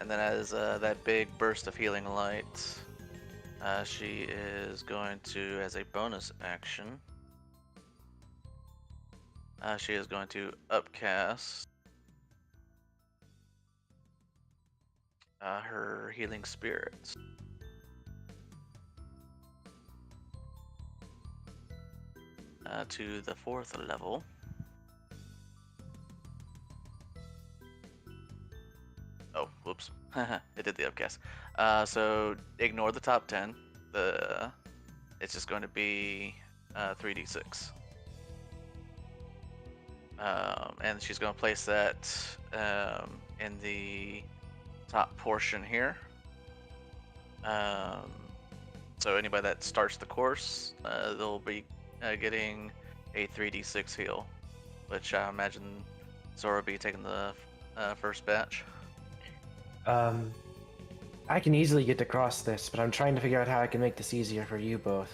And then as that big burst of healing light, she is going to, as a bonus action, she is going to upcast her healing spirits. To the 4th level. Oh, whoops. It did the upcast. So ignore the top 10. It's just going to be 3d6. And she's going to place that in the top portion here. So anybody that starts the course, they'll be getting a 3d6 heal, which I imagine Zora will be taking the first batch. I can easily get across this, but I'm trying to figure out how I can make this easier for you both.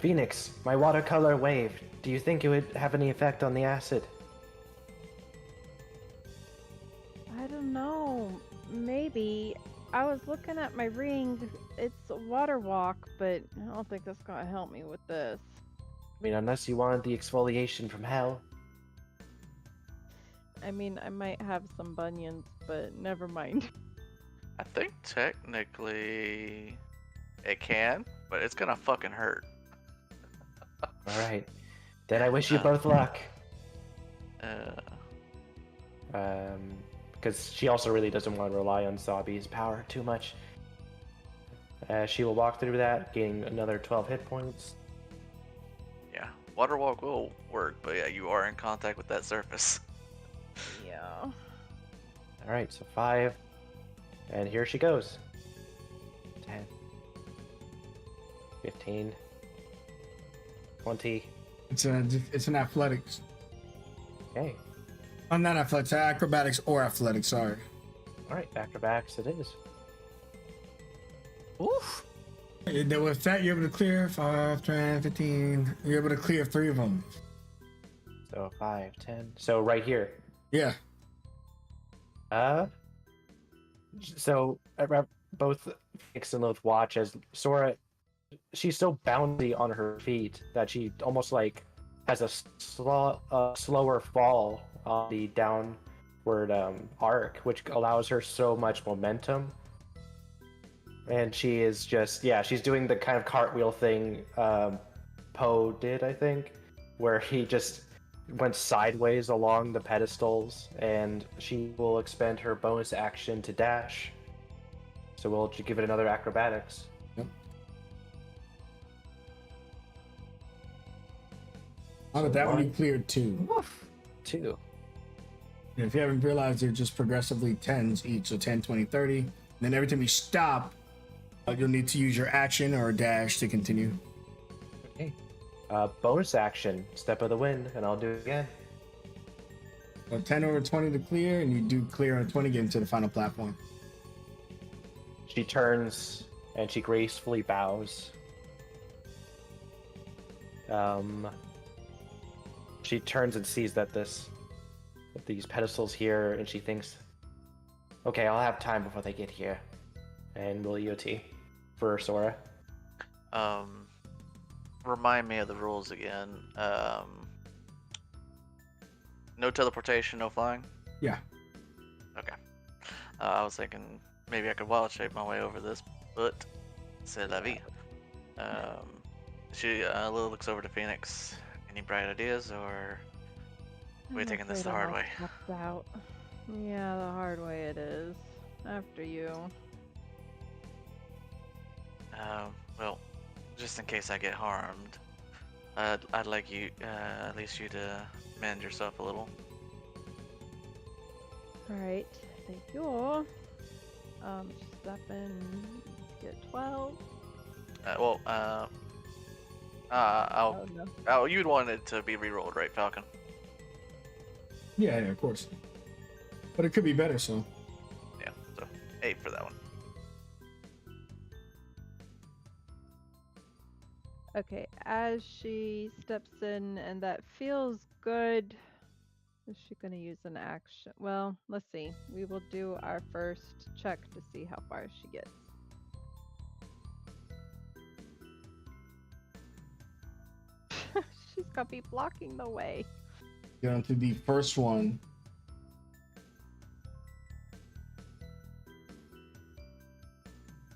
Phoenix, my watercolor wave, do you think it would have any effect on the acid? I don't know. Maybe. I was looking at my ring. It's a water walk, but I don't think that's gonna help me with this. I mean, unless you wanted the exfoliation from hell. I mean, I might have some bunions, but never mind. I think technically it can, but it's gonna fucking hurt. Alright. Then I wish you both luck. Because she also really doesn't want to rely on Sabi's power too much. She will walk through that, gaining another 12 hit points. Yeah, water walk will work, but yeah, you are in contact with that surface. Yeah. Alright, so 5. And here she goes. 10. 15. 20. It's an athletics. Okay. I'm not athletics, acrobatics or athletics. Sorry. Alright, acrobatics it is. Oof. With that, you're able to clear 5, 10, 15. You're able to clear 3 of them. So 5, 10. So right here. Yeah. So both Phoenix and Lilith watch as Sora. She's so bouncy on her feet that she almost like has a slower fall on the downward arc, which allows her so much momentum. And she is just, yeah, she's doing the kind of cartwheel thing Poe did, I think, where he just went sideways along the pedestals, and she will expend her bonus action to dash. So we'll give it another acrobatics. Yep. How about that one? You cleared 2. 2. And if you haven't realized, they're just progressively 10s each, so 10, 20, 30. And then every time you stop, you'll need to use your action or a dash to continue. Okay. Bonus action, Step of the Wind, and I'll do it again. So 10 over 20 to clear, and you do clear on 20, get into the final platform. She turns and she gracefully bows. She turns and sees that these pedestals here, and she thinks, okay, I'll have time before they get here. And we'll EOT for Sora. Remind me of the rules again. No teleportation, no flying? Yeah. Okay. I was thinking maybe I could wild shape my way over this, but c'est la vie. Lily looks over to Phoenix. Any bright ideas, or we're taking this the hard way? Out. Yeah, the hard way it is. After you. Well, just in case I get harmed, I'd like you, at least you to mend yourself a little. Alright, thank you. Step in, get 12. Oh no. Oh, you'd want it to be rerolled, right, Falcon? Yeah, of course. But it could be better, so. Yeah, so 8 for that one. Okay, as she steps in and that feels good, is she going to use an action? Well, let's see. We will do our first check to see how far she gets. She's going to be blocking the way. Get on to the first one.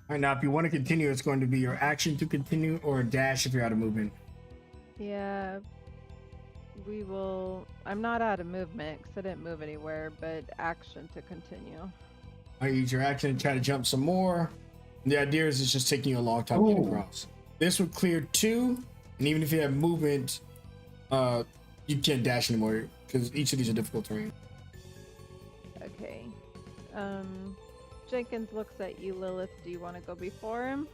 All right, now if you want to continue, it's going to be your action to continue or a dash if you're out of movement. Yeah, we will. I'm not out of movement because I didn't move anywhere, but action to continue. I use your action to try to jump some more. The idea is it's just taking you a long time to get across. This would clear 2, and even if you have movement, you can't dash anymore because each of these are difficult terrain. Okay. Jenkins looks at you, Lilith. Do you want to go before him?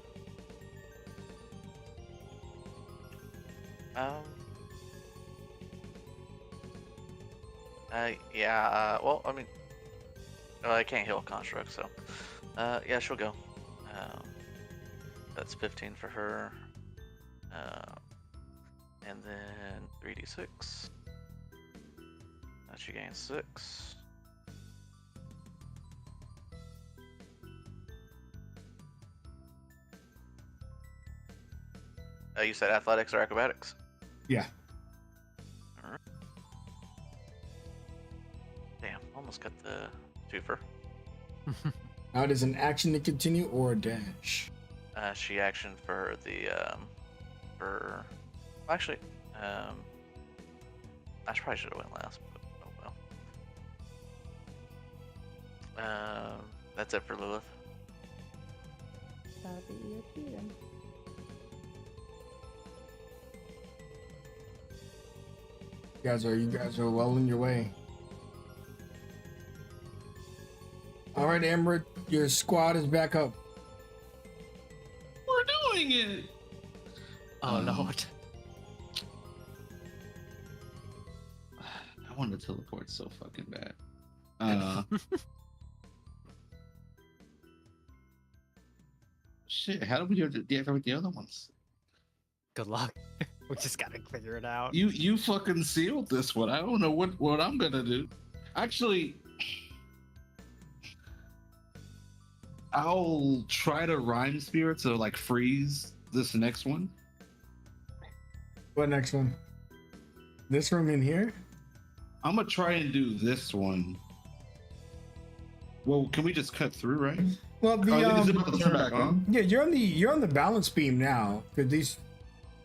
Yeah, well, I mean, I can't heal construct, so, yeah, she'll go. That's 15 for her. And then 3d6. She gains 6. You said athletics or acrobatics? Yeah. Alright. Damn, almost got the twofer. Now it is an action to continue or a dash. She actioned for the, actually, I probably should have went last, but oh well. That's it for Lilith. That'll be EOT then. You guys are well on your way. All right, Amber, your squad is back up. We're doing it. Oh Lord. I want to teleport so fucking bad. Shit, how do we deactivate the other ones? Good luck. We just gotta figure it out. You fucking sealed this one. I don't know what I'm gonna do. Actually, I'll try to rhyme spirit to like freeze this next one. What next one? This room in here? I'm gonna try and do this one. Well, can we just cut through, right? Well, the Is it about to turn back on? yeah, you're on the balance beam now because these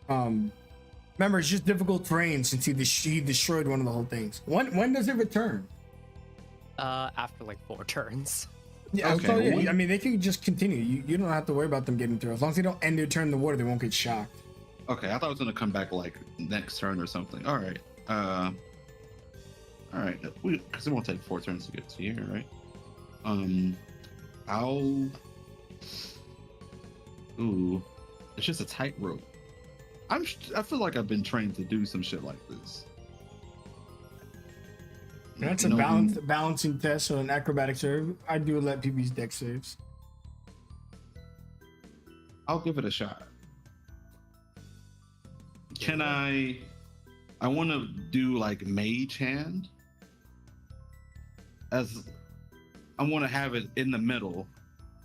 remember it's just difficult terrain since he destroyed one of the whole things. When does it return? After like 4 turns. Yeah, Okay, so, yeah, well, I mean they can just continue. You don't have to worry about them getting through. As long as they don't end their turn in the water, they won't get shocked. Okay, I thought it was gonna come back like next turn or something. All right, because it won't take 4 turns to get to here, right? Ooh, it's just a tightrope. I feel like I've been trained to do some shit like this. That's a balancing test or an acrobatic serve. I do let people use dex saves. I'll give it a shot. Can I want to do like mage hand, as I want to have it in the middle,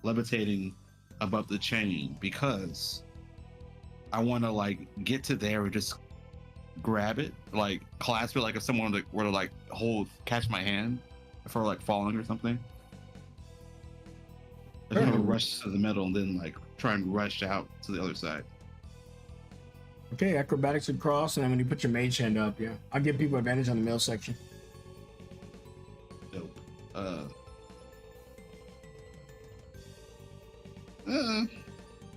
levitating above the chain, because I want to like get to there and just grab it, like clasp it, like if someone were to like catch my hand for like falling or something. I'm gonna rush to the middle and then like try and rush out to the other side. Okay, acrobatics across, and then when you put your mage hand up, yeah, I'll give people advantage on the male section. Dope.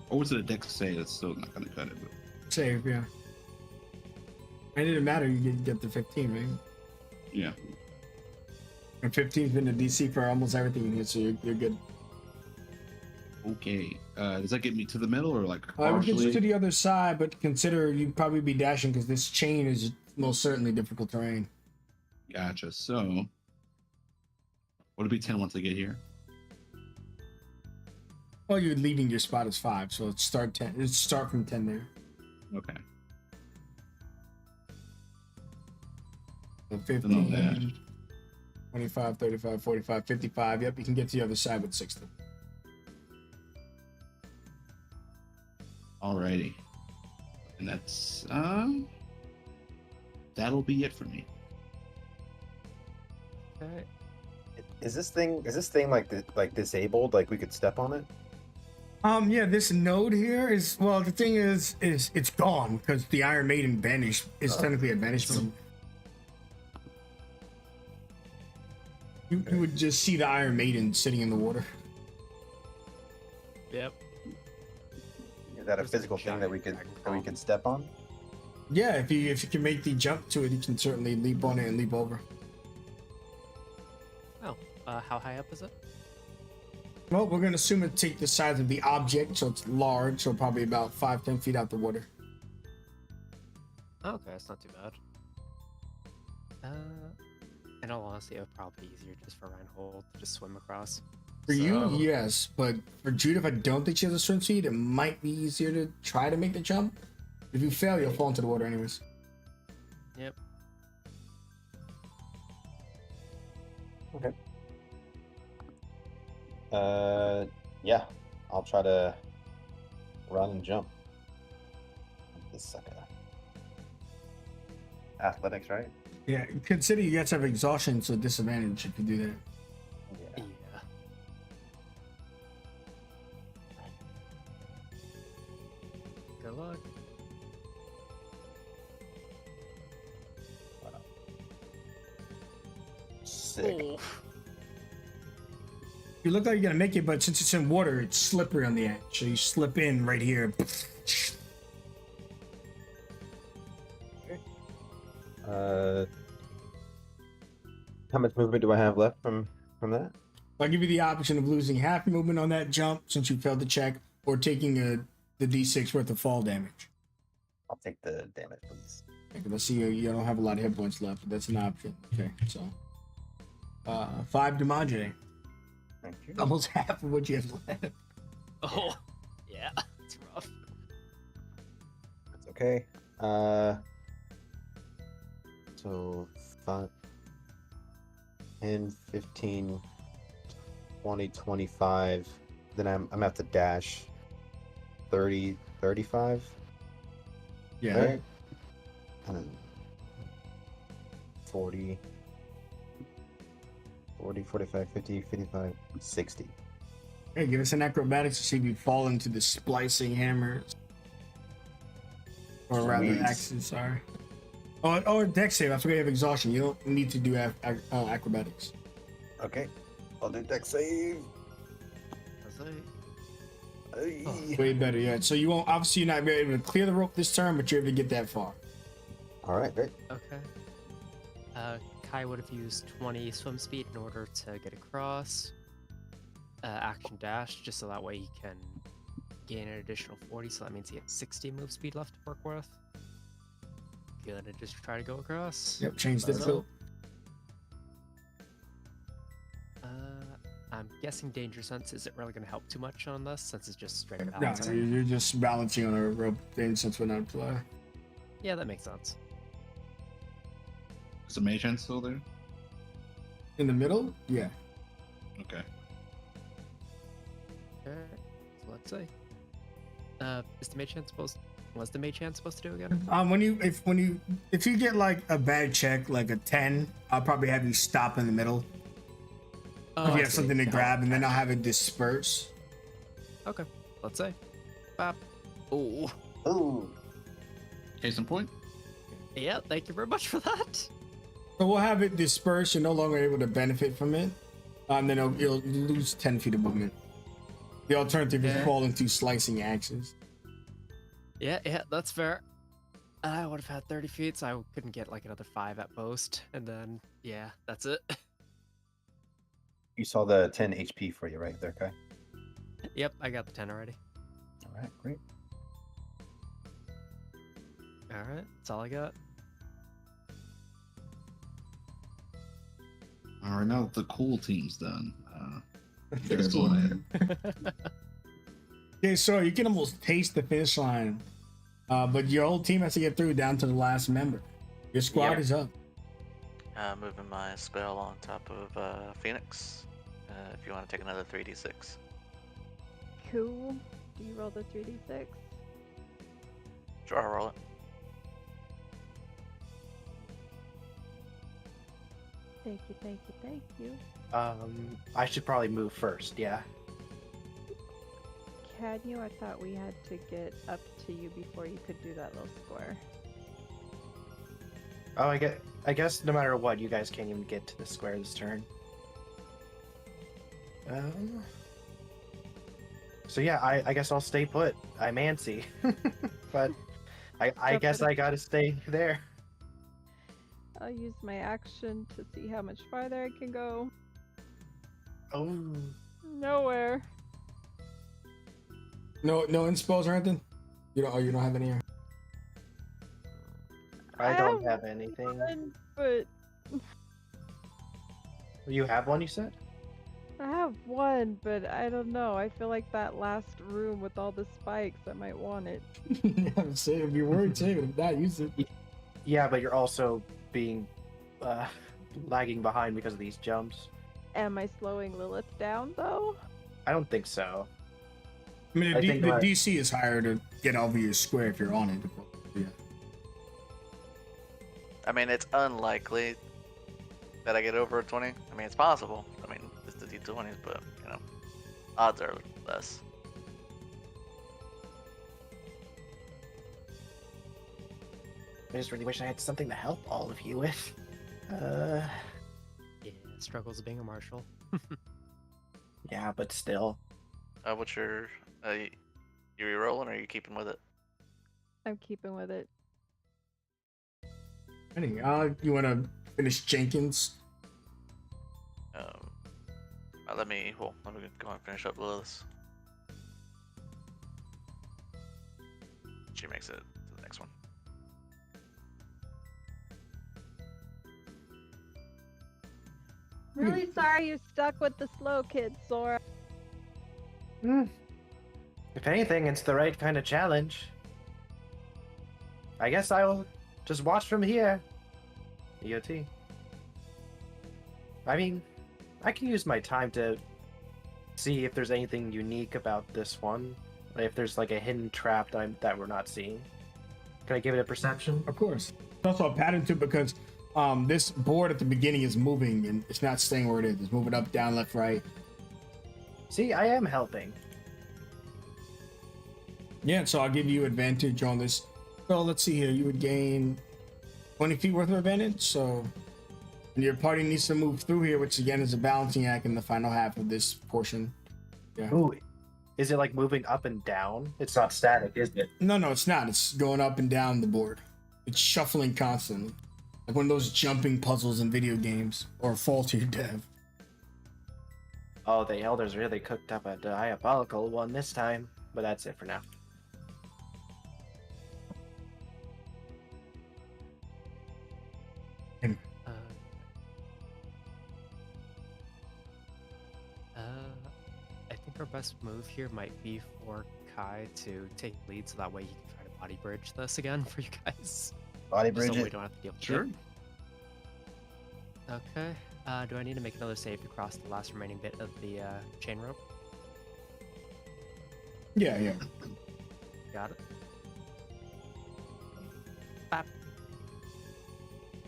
Or was it a dex save? That's still not gonna cut it. But... Save, yeah. It didn't matter. You get the 15, right? Yeah. And 15's been the DC for almost everything in here, so you're good. Okay. Does that get me to the middle or like I would get you partially? to the other side, but consider you'd probably be dashing because this chain is most certainly difficult terrain. Gotcha. So, would it be 10 once I get here? Well, you're leaving your spot as 5, so let's start 10. Let's start from 10 there. Okay. So Then I'll 15, 25, 35, 45, 55. Yep, you can get to the other side with 60. Alrighty. And that's that'll be it for me. Okay. Is this thing like disabled? Like we could step on it? Yeah, this node here is, well, the thing is it's gone because the Iron Maiden banished is technically a banishment. You would just see the Iron Maiden sitting in the water. Yep. Is that a There's physical a thing that we could giant step on? Yeah, if you can make the jump to it, you can certainly leap on it and leap over. Oh, how high up is it? Well, we're gonna assume it take the size of the object, so it's large, so probably about 5-10 feet out the water. Okay, it's not too bad. In all honesty, it would probably be easier just for Reinhold to just swim across. For you, So- yes, but for Judith, I don't think she has a swim speed. It might be easier to try to make the jump. If you fail, you'll fall into the water anyways. Yep. Okay. Yeah. I'll try to run and jump. This sucker. Athletics, right? Yeah, consider you guys have exhaustion, so disadvantage if you do that. Yeah. Yeah. Good luck. Sick. Oh. You look like you're gonna make it, but since it's in water, it's slippery on the edge. So you slip in right here. How much movement do I have left from that? I'll give you the option of losing half movement on that jump since you failed the check, or taking the D6 worth of fall damage. I'll take the damage, please. Okay, let's see, you don't have a lot of hit points left, but that's an option. Okay, so 5 damage, Thank you. almost half of what you have left. Oh. Yeah. Okay. So 5, 10, 15, 20, 25. Then I'm gonna have to dash 30, 35. Yeah. Right? And then 40, 40, 45, 50, 55, 60. Hey, give us an acrobatics to see if you fall into the splicing hammers. Or rather, Sweet. axes, sorry. Or dex save. I forget you have exhaustion. You don't need to do acrobatics. Okay. I'll do deck save. That's it. Ay. Way better, yeah. So you won't, obviously, you're not able to clear the rope this turn, but you're able to get that far. All right, great. Okay. Kai would have used 20 swim speed in order to get across. Action dash, just so that way he can gain an additional 40, so that means he has 60 move speed left to work with. Gonna just try to go across. Yep, change the That's build. I'm guessing danger sense isn't really going to help too much on this, since it's just straight up No, balancing. you're just balancing on a rope thing since we're not apply. Yeah, that makes sense. Is the mage hand still there? In the middle? Yeah. Okay. Okay, so let's see. Is the mage hand supposed? Was the mage hand supposed to do again? If you get like a bad check, like a 10, I'll probably have you stop in the middle. Oh, If I you have see. something to Oh, grab, and then I'll gotcha. have it disperse. Okay, let's see. Bop. Oh, Ooh. Case in point. yeah. Thank you very much for that. So we'll have it disperse. You're no longer able to benefit from it. Then you'll lose 10 feet of movement. The alternative is Yeah. fall into slicing axes. Yeah, that's fair. I would have had 30 feet, so I couldn't get like another 5 at most, and then yeah, that's it. You saw the 10 HP for you right there, Kai. Yep, I got the 10 already. All right, great. All right, that's all I got. All right, now that the cool team's done, let's go ahead. Okay, so you can almost taste the finish line, but your whole team has to get through down to the last member. Your squad Yeah. is up. Moving my spell on top of Phoenix. If you want to take another 3d6. Cool. Do you roll the 3d6? Sure, I'll roll it. Thank you, thank you, thank you. I should probably move first. Yeah. Can you? I thought we had to get up to you before you could do that little square. Oh, I guess no matter what, you guys can't even get to the square this turn. So yeah, I guess I'll stay put. I'm antsy, but I Jump guess in. I gotta stay there. I'll use my action to see how much farther I can go. Oh, Nowhere. No inspos or anything. You don't have any. I don't have anything. One, but You have one, you said? I have one, but I don't know. I feel like that last room with all the spikes, I might want it. Say if you're worried, save it. If not, use it. Yeah, but you're also being lagging behind because of these jumps. Am I slowing Lilith down though? I don't think so. I mean, I the think the that- DC is higher to get over your square if you're on it. Yeah. I mean, it's unlikely that I get over a 20. I mean, it's possible. I mean, it's the D20s, but, you know, odds are less. I just really wish I had something to help all of you with. Yeah, struggles of being a marshal. Yeah, but still. What's your, you re-rolling or are you keeping with it? I'm keeping with it. You want to finish Jenkins? Let me go and finish up Lilith. She makes it to the next one. Really sorry you're stuck with the slow kids, Sora. If anything, it's the right kind of challenge. I guess I'll just watch from here. EOT. I mean, I can use my time to see if there's anything unique about this one. If there's like a hidden trap that we're not seeing. Can I give it a perception? Of course. There's also a pattern to it because this board at the beginning is moving and it's not staying where it is. It's moving up, down, left, right. See, I am helping. Yeah, so I'll give you advantage on this. So let's see here. You would gain 20 feet worth of advantage. So and your party needs to move through here, which again is a balancing act in the final half of this portion. Yeah. Ooh, is it like moving up and down? It's not static, is it? No, it's not. It's going up and down the board. It's shuffling constantly. Like one of those jumping puzzles in video games or Fall to Your Dev. Oh, the elders really cooked up a diabolical one this time. But that's it for now. I think our best move here might be for Kai to take lead, so that way he can try to body bridge this again for you guys. Body Just so bridge we it. don't have to deal with Sure. it. Okay. Do I need to make another save to cross the last remaining bit of the chain rope? Yeah. Got it. Bap.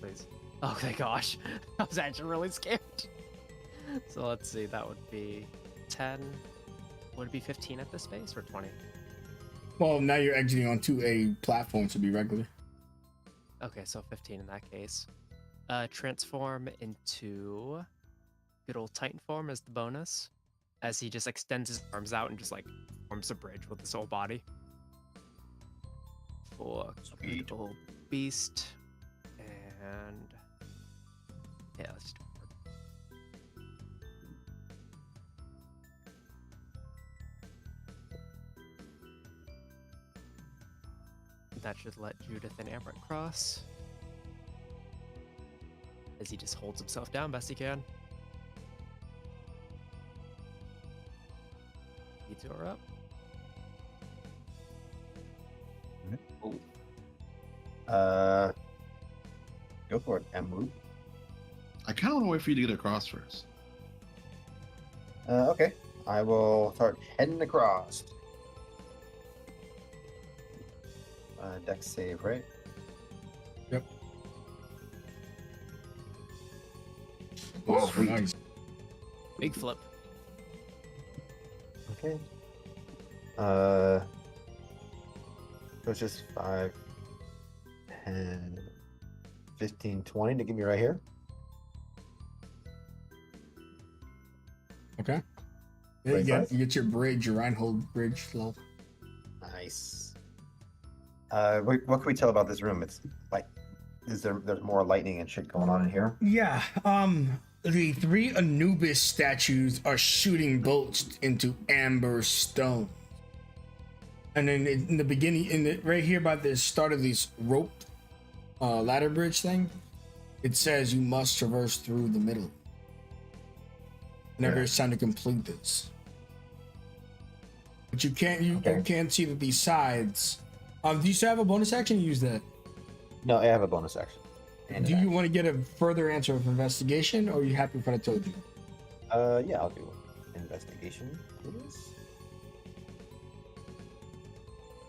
Please. Oh my gosh. I was actually really scared. So let's see, that would be 10. Would it be 15 at this space or 20? Well, now you're exiting onto a platform to be regular. Okay, so 15 in that case. Transform into good old Titan form as the bonus, as he just extends his arms out and just like forms a bridge with his whole body. For Sweet. good old beast, and yeah, let's just. That should let Judith and Amrit cross. As he just holds himself down best he can. You two are up. Go for it, Emu. I kind of want to wait for you to get across first. Okay. I will start heading across. Dex save, right? Yep. Wow, Sweet. nice. Big flip. Okay. So it's just 5, 10, 15, 20 to give me right here. Okay. Yeah, Wait, five? you get your bridge, your Reinhold bridge flow. Nice. What can we tell about this room? It's like, there's more lightning and shit going on in here? Yeah. The 3 Anubis statues are shooting bolts into amber stone. And then in the beginning, right here by the start of this rope ladder bridge thing, it says you must traverse through the middle. Whenever it's time to complete this. But you can't see that these sides. Do you still have a bonus action to use that? No, I have a bonus action. Do you want to get a further answer of investigation, or are you happy with what I told you? Yeah, I'll do investigation, please.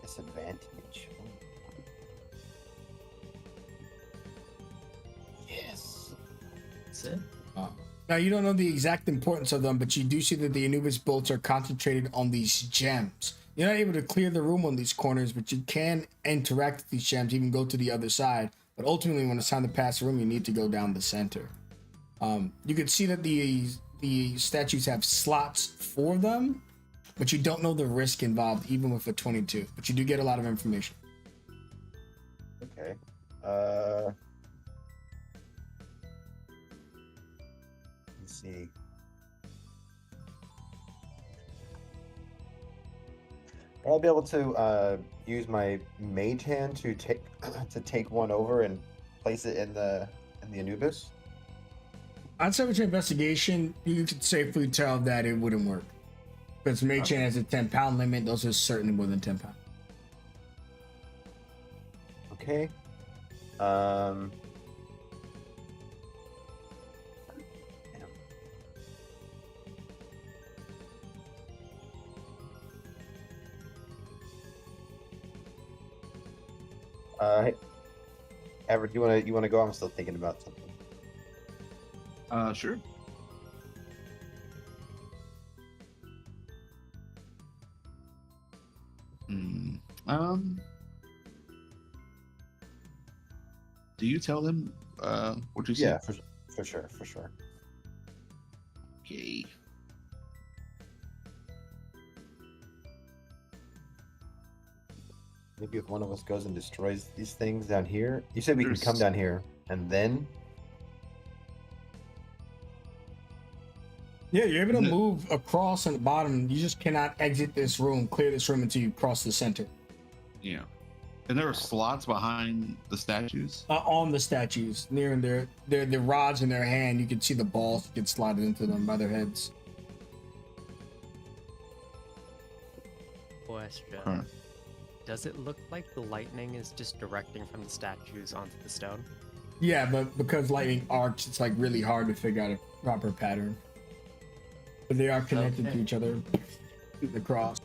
Disadvantage. Yes. That's it. Now, you don't know the exact importance of them, but you do see that the Anubis bolts are concentrated on these gems. You're not able to clear the room on these corners, but you can interact with these gems, even go to the other side. But ultimately, when it's time to pass the room, you need to go down the center. You can see that the statues have slots for them, but you don't know the risk involved, even with a 22. But you do get a lot of information. Okay. Let's see. I'll be able to use my mage hand to take one over and place it in the Anubis. I'd say with your investigation, you could safely tell that it wouldn't work. Because mage hand has a 10-pound limit. Those are certainly more than 10 pounds. Okay. Okay. Damn. Hey, Everett, you wanna go? I'm still thinking about something. Sure. Hmm. Do you tell them what you Yeah, said? for sure. Okay. Maybe if one of us goes and destroys these things down here. You said we can come There's- down here and then. Yeah, you're able to No. move across on the bottom. You just cannot exit this room, clear this room until you cross the center. Yeah. And there are slots behind the statues. On the statues, near their rods in their hand, you can see the balls get slotted into them by their heads. Question. Huh. Does it look like the lightning is just directing from the statues onto the stone? Yeah, but because lightning arcs, it's like really hard to figure out a proper pattern. But they are connected to Okay. each other through the cross.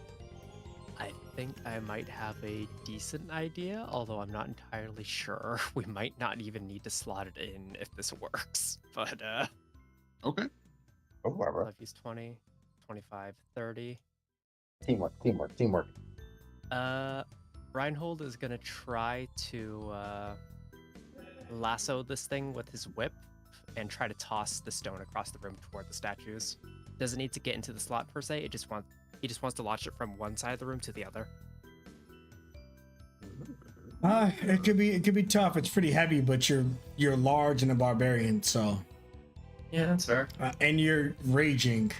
I think I might have a decent idea, although I'm not entirely sure. We might not even need to slot it in if this works. But Okay. Oh, Barbara. I've used 20, 25, 30. Teamwork. Reinhold is gonna try to lasso this thing with his whip and try to toss the stone across the room toward the statues. Doesn't need to get into the slot per se. He just wants to launch it from one side of the room to the other. It could be tough. It's pretty heavy, but you're large and a barbarian, so Yeah, that's fair. and you're raging.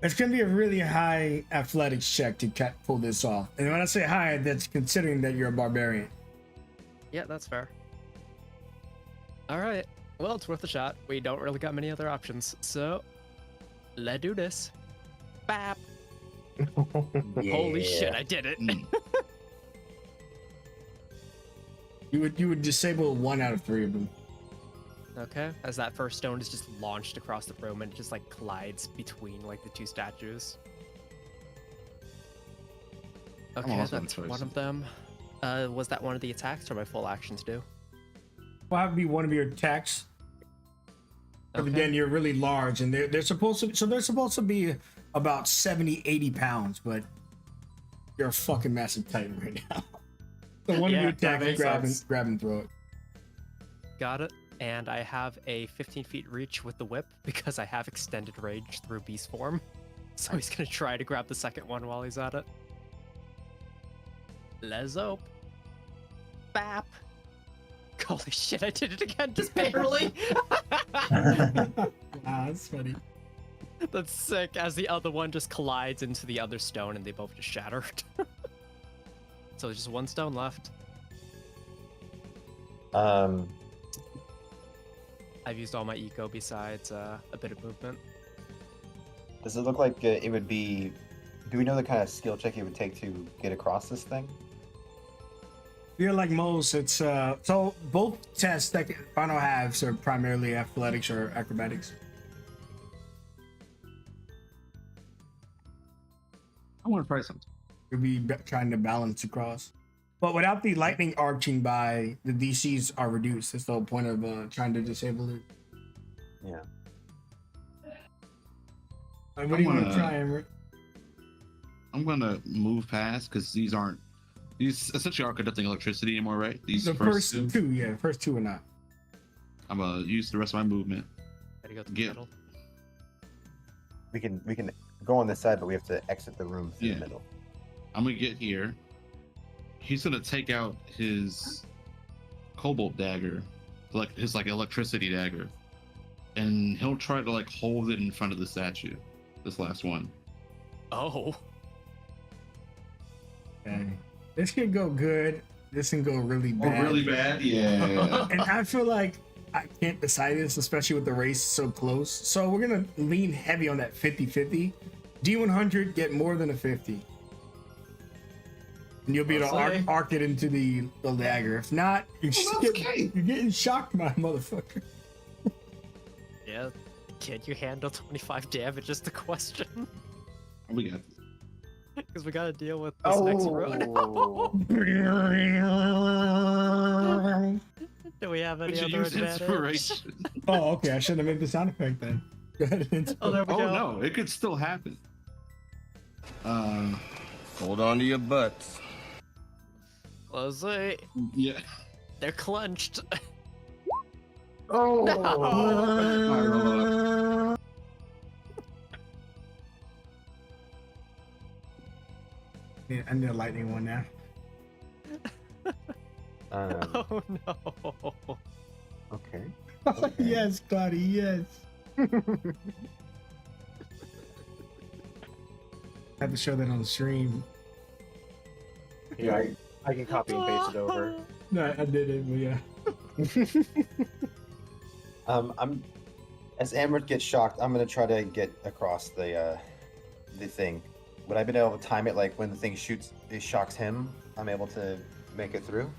It's gonna be a really high athletics check to pull this off. And when I say high, that's considering that you're a barbarian. Yeah, that's fair. All right. Well, it's worth a shot. We don't really got many other options, so let's do this. Bap! Holy shit! I did it. Mm. You would disable 1 out of 3 of them. Okay, as that first stone is just launched across the room and it just like collides between like the two statues. Okay, lost my that's choice. one of them. Was that one of the attacks or my full action to do? Will have to be one of your attacks. But Okay. again, you're really large, and they're supposed to be about 70, 80 pounds, but you're a fucking massive titan right now. So one of Yeah, your that attacks, makes sense. grab and throw it. Got it. And I have a 15 feet reach with the whip because I have extended range through beast form. So he's gonna try to grab the second one while he's at it. Let's hope. Bap! Holy shit, I did it again, just barely! That's funny. That's sick, as the other one just collides into the other stone and they both just shattered. So there's just one stone left. I've used all my eco besides a bit of movement. Does it look like it would be? Do we know the kind of skill check it would take to get across this thing? You're like most. It's so both tests that final halves are primarily athletics or acrobatics. I want to try something. You'll be trying to balance across. But without the lightning arching by, the DCs are reduced. That's the whole point of trying to disable it. Yeah. What do you want to wanna- try, Emmerich? I'm gonna move past because these essentially aren't conducting electricity anymore, right? These The first two, yeah, first two are not. I'm gonna use the rest of my movement. Gotta go to the Get- middle. We can go on this side, but we have to exit the room through Yeah. the middle. I'm gonna get here. He's gonna take out his cobalt dagger, like his electricity dagger, and he'll try to hold it in front of the statue. This last one. Oh. Okay. This can go good. This can go really bad. bad? Yeah. And I feel like I can't decide this, especially with the race so close. So we're gonna lean heavy on that 50-50. D100 get more than a 50. And you'll be able to Honestly. arc it into the dagger. If not, you're, Well, just that's getting, okay. you're getting shocked by a motherfucker. Yeah. Can you handle 25 damage is the question. We got Because we gotta deal with this next round. Do we have any Would you other use advantage? inspiration? Oh, okay. I shouldn't have made the sound effect then. Go ahead and Oh, there we Oh go. no, it could still happen. Hold on to your butts. Let's see. Yeah. They're clenched. Oh, Yeah, I need a lightning one now. Oh no. Okay. Yes, Cloudy, yes. I have to show that on the stream. Yeah, I can copy and paste it over. No, I did it, but yeah. I'm as Amrit gets shocked, I'm gonna try to get across the thing. Would I been able to time it like when the thing shoots, it shocks him? I'm able to make it through.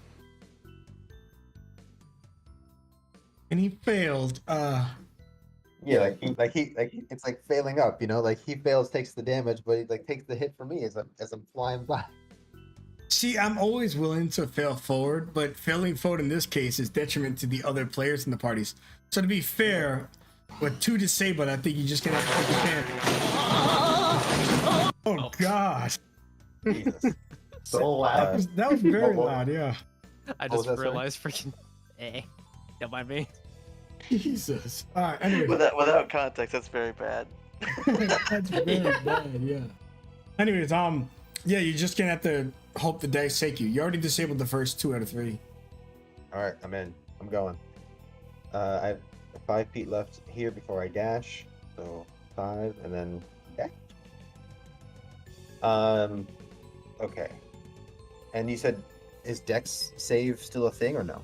And he failed. Yeah, it's like failing up, you know, like he fails, takes the damage, but he like takes the hit for me as I'm flying by. See, I'm always willing to fail forward, but failing forward in this case is detriment to the other players in the parties. So to be fair, with 2 disabled, I think you just gonna have to take a chance. Oh God, Jesus. So that loud. was very What- loud. Yeah, I What was just that, sorry? realized freaking. Don't mind me. Jesus. All right. Anyway, Without context, that's very bad. that's very bad. Yeah. Anyways, yeah, you're just gonna have to hope the dice take you. You already disabled the first 2 out of 3. All right, I'm in. I'm going. I have 5 feet left here before I dash. So 5 and then dash. Okay. And you said, is Dex save still a thing or no?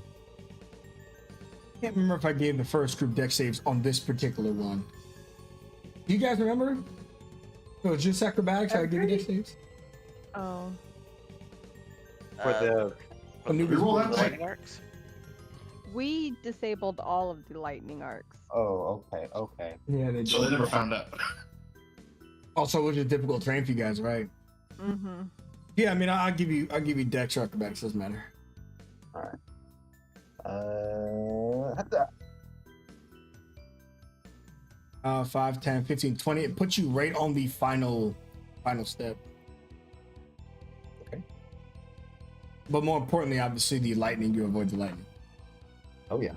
I can't remember if I gave the first group deck saves on this particular one. Do you guys remember? So it's just acrobatics. I give you deck saves. Oh. For the A new roll that lightning back. arcs? We disabled all of the lightning arcs. Oh, okay. Yeah, they So they never found out. Also, it was a difficult terrain for you guys, right? Mm-hmm. Yeah, I mean, I'll give you dex or acrobatics. Doesn't matter. Alright. 5, 10, 15, 20. It puts you right on the final step. Okay. But more importantly, obviously, the lightning. You avoid the lightning. Oh yeah.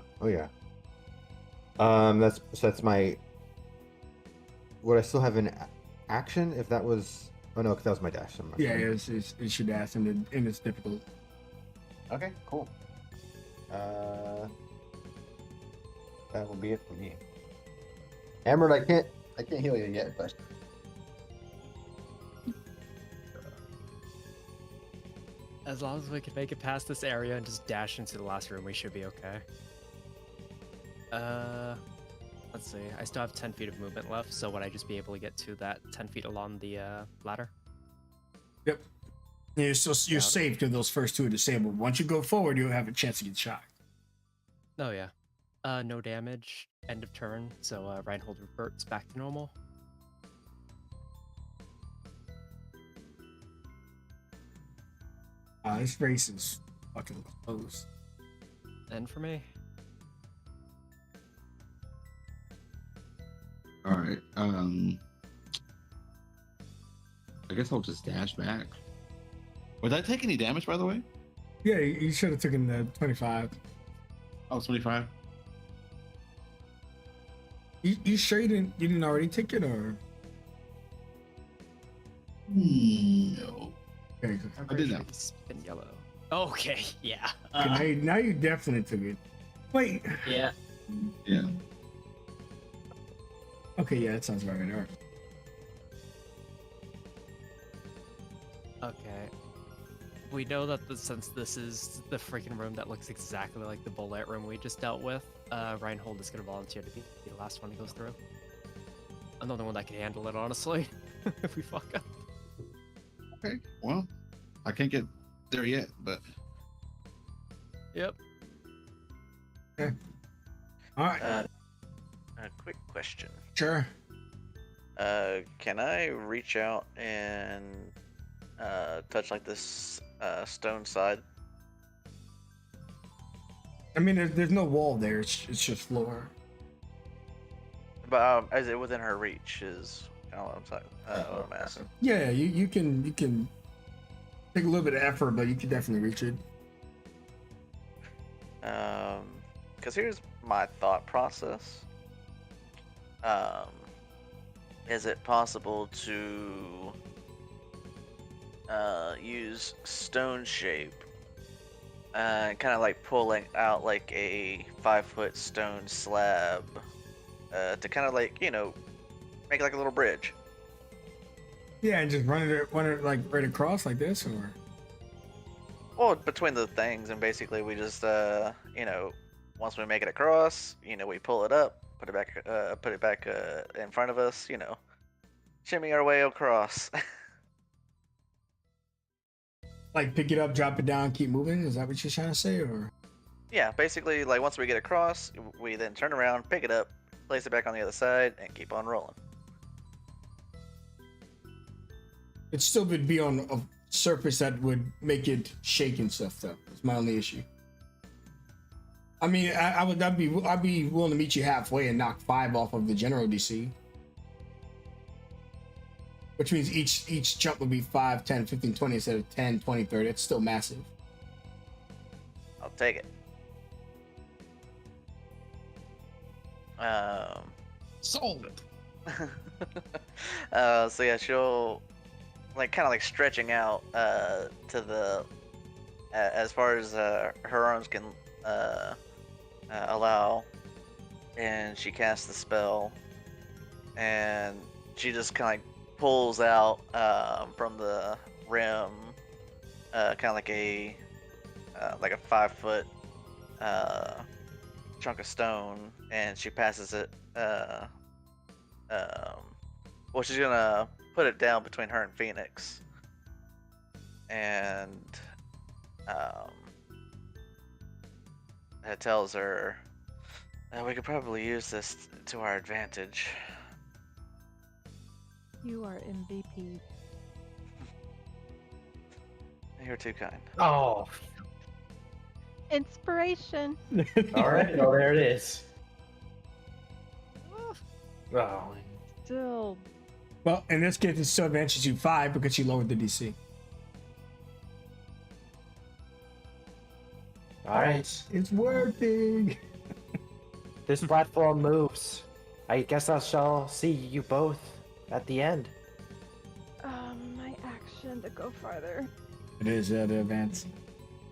That's my. Would I still have an action if that was? Oh no, 'cause that was my dash. I'm not Yeah, sure. it's your dash, and it's difficult. Okay, cool. That will be it for me. Emerald, I can't heal you yet, but As long as we can make it past this area and just dash into the last room, we should be okay. Let's see. I still have 10 feet of movement left, so would I just be able to get to that 10 feet along the ladder? Yep. You're Yeah. safe because those first 2 are disabled. Once you go forward, you'll have a chance to get shot. Oh yeah. No damage. End of turn. So Reinhold reverts back to normal. This race is fucking close. End for me. All right. I guess I'll just dash back. Would I take any damage, by the way? Yeah, you should have taken the 25. Oh, 25. You sure you didn't already take it, or? No. Okay, good. I'm I pretty did sure that. he's been yellow. Okay, yeah. Okay, now you definitely took it. Wait. Yeah. Yeah. Okay, yeah, that sounds about right. All right. Okay. We know that since this is the freaking room that looks exactly like the bullet room we just dealt with, Reinhold is going to volunteer to be the last one who goes through. I'm the only one that can handle it, honestly. If we fuck up. Okay. Well, I can't get there yet, but Yep. All right. A quick question. Sure. Can I reach out and touch like this stone side? I mean, there's no wall there. It's just floor. But is it within her reach? Is kind of what I'm talking. What I'm asking. Yeah, you can take a little bit of effort, but you can definitely reach it. Because here's my thought process. Is it possible to use stone shape, kind of like pulling out like a 5-foot stone slab, to kind of like make like a little bridge? Yeah, and just run it like right across like this, or Well, between the things, and basically we just once we make it across, we pull it up, put it back in front of us, shimmy our way across. like pick it up, drop it down, keep moving. Is that what you're trying to say, or? Yeah, basically, like once we get across, we then turn around, pick it up, place it back on the other side, and keep on rolling. It still would be on a surface that would make it shake and stuff, though. That's my only issue. I mean, I'd be willing to meet you halfway and knock 5 off of the general DC. Which means each jump would be 5, 10, 15, 20 instead of 10, 20, 30. It's still massive. I'll take it. sold. So yeah, she'll kind of stretching out to the as far as her arms can allow, and she casts the spell, and she just kind of pulls out from the rim kind of like a 5-foot chunk of stone, and she passes it. Well, she's gonna put it down between her and Phoenix, and it tells her we could probably use this to our advantage. You are MVP. You're too kind. Oh, Inspiration. all right. Well, there it is. Oh, Still, Well, in this case, it still advances you 5 because she lowered the DC. all right. It's working. This platform moves. I guess I shall see you both at the end. my action to go farther. It is the advance.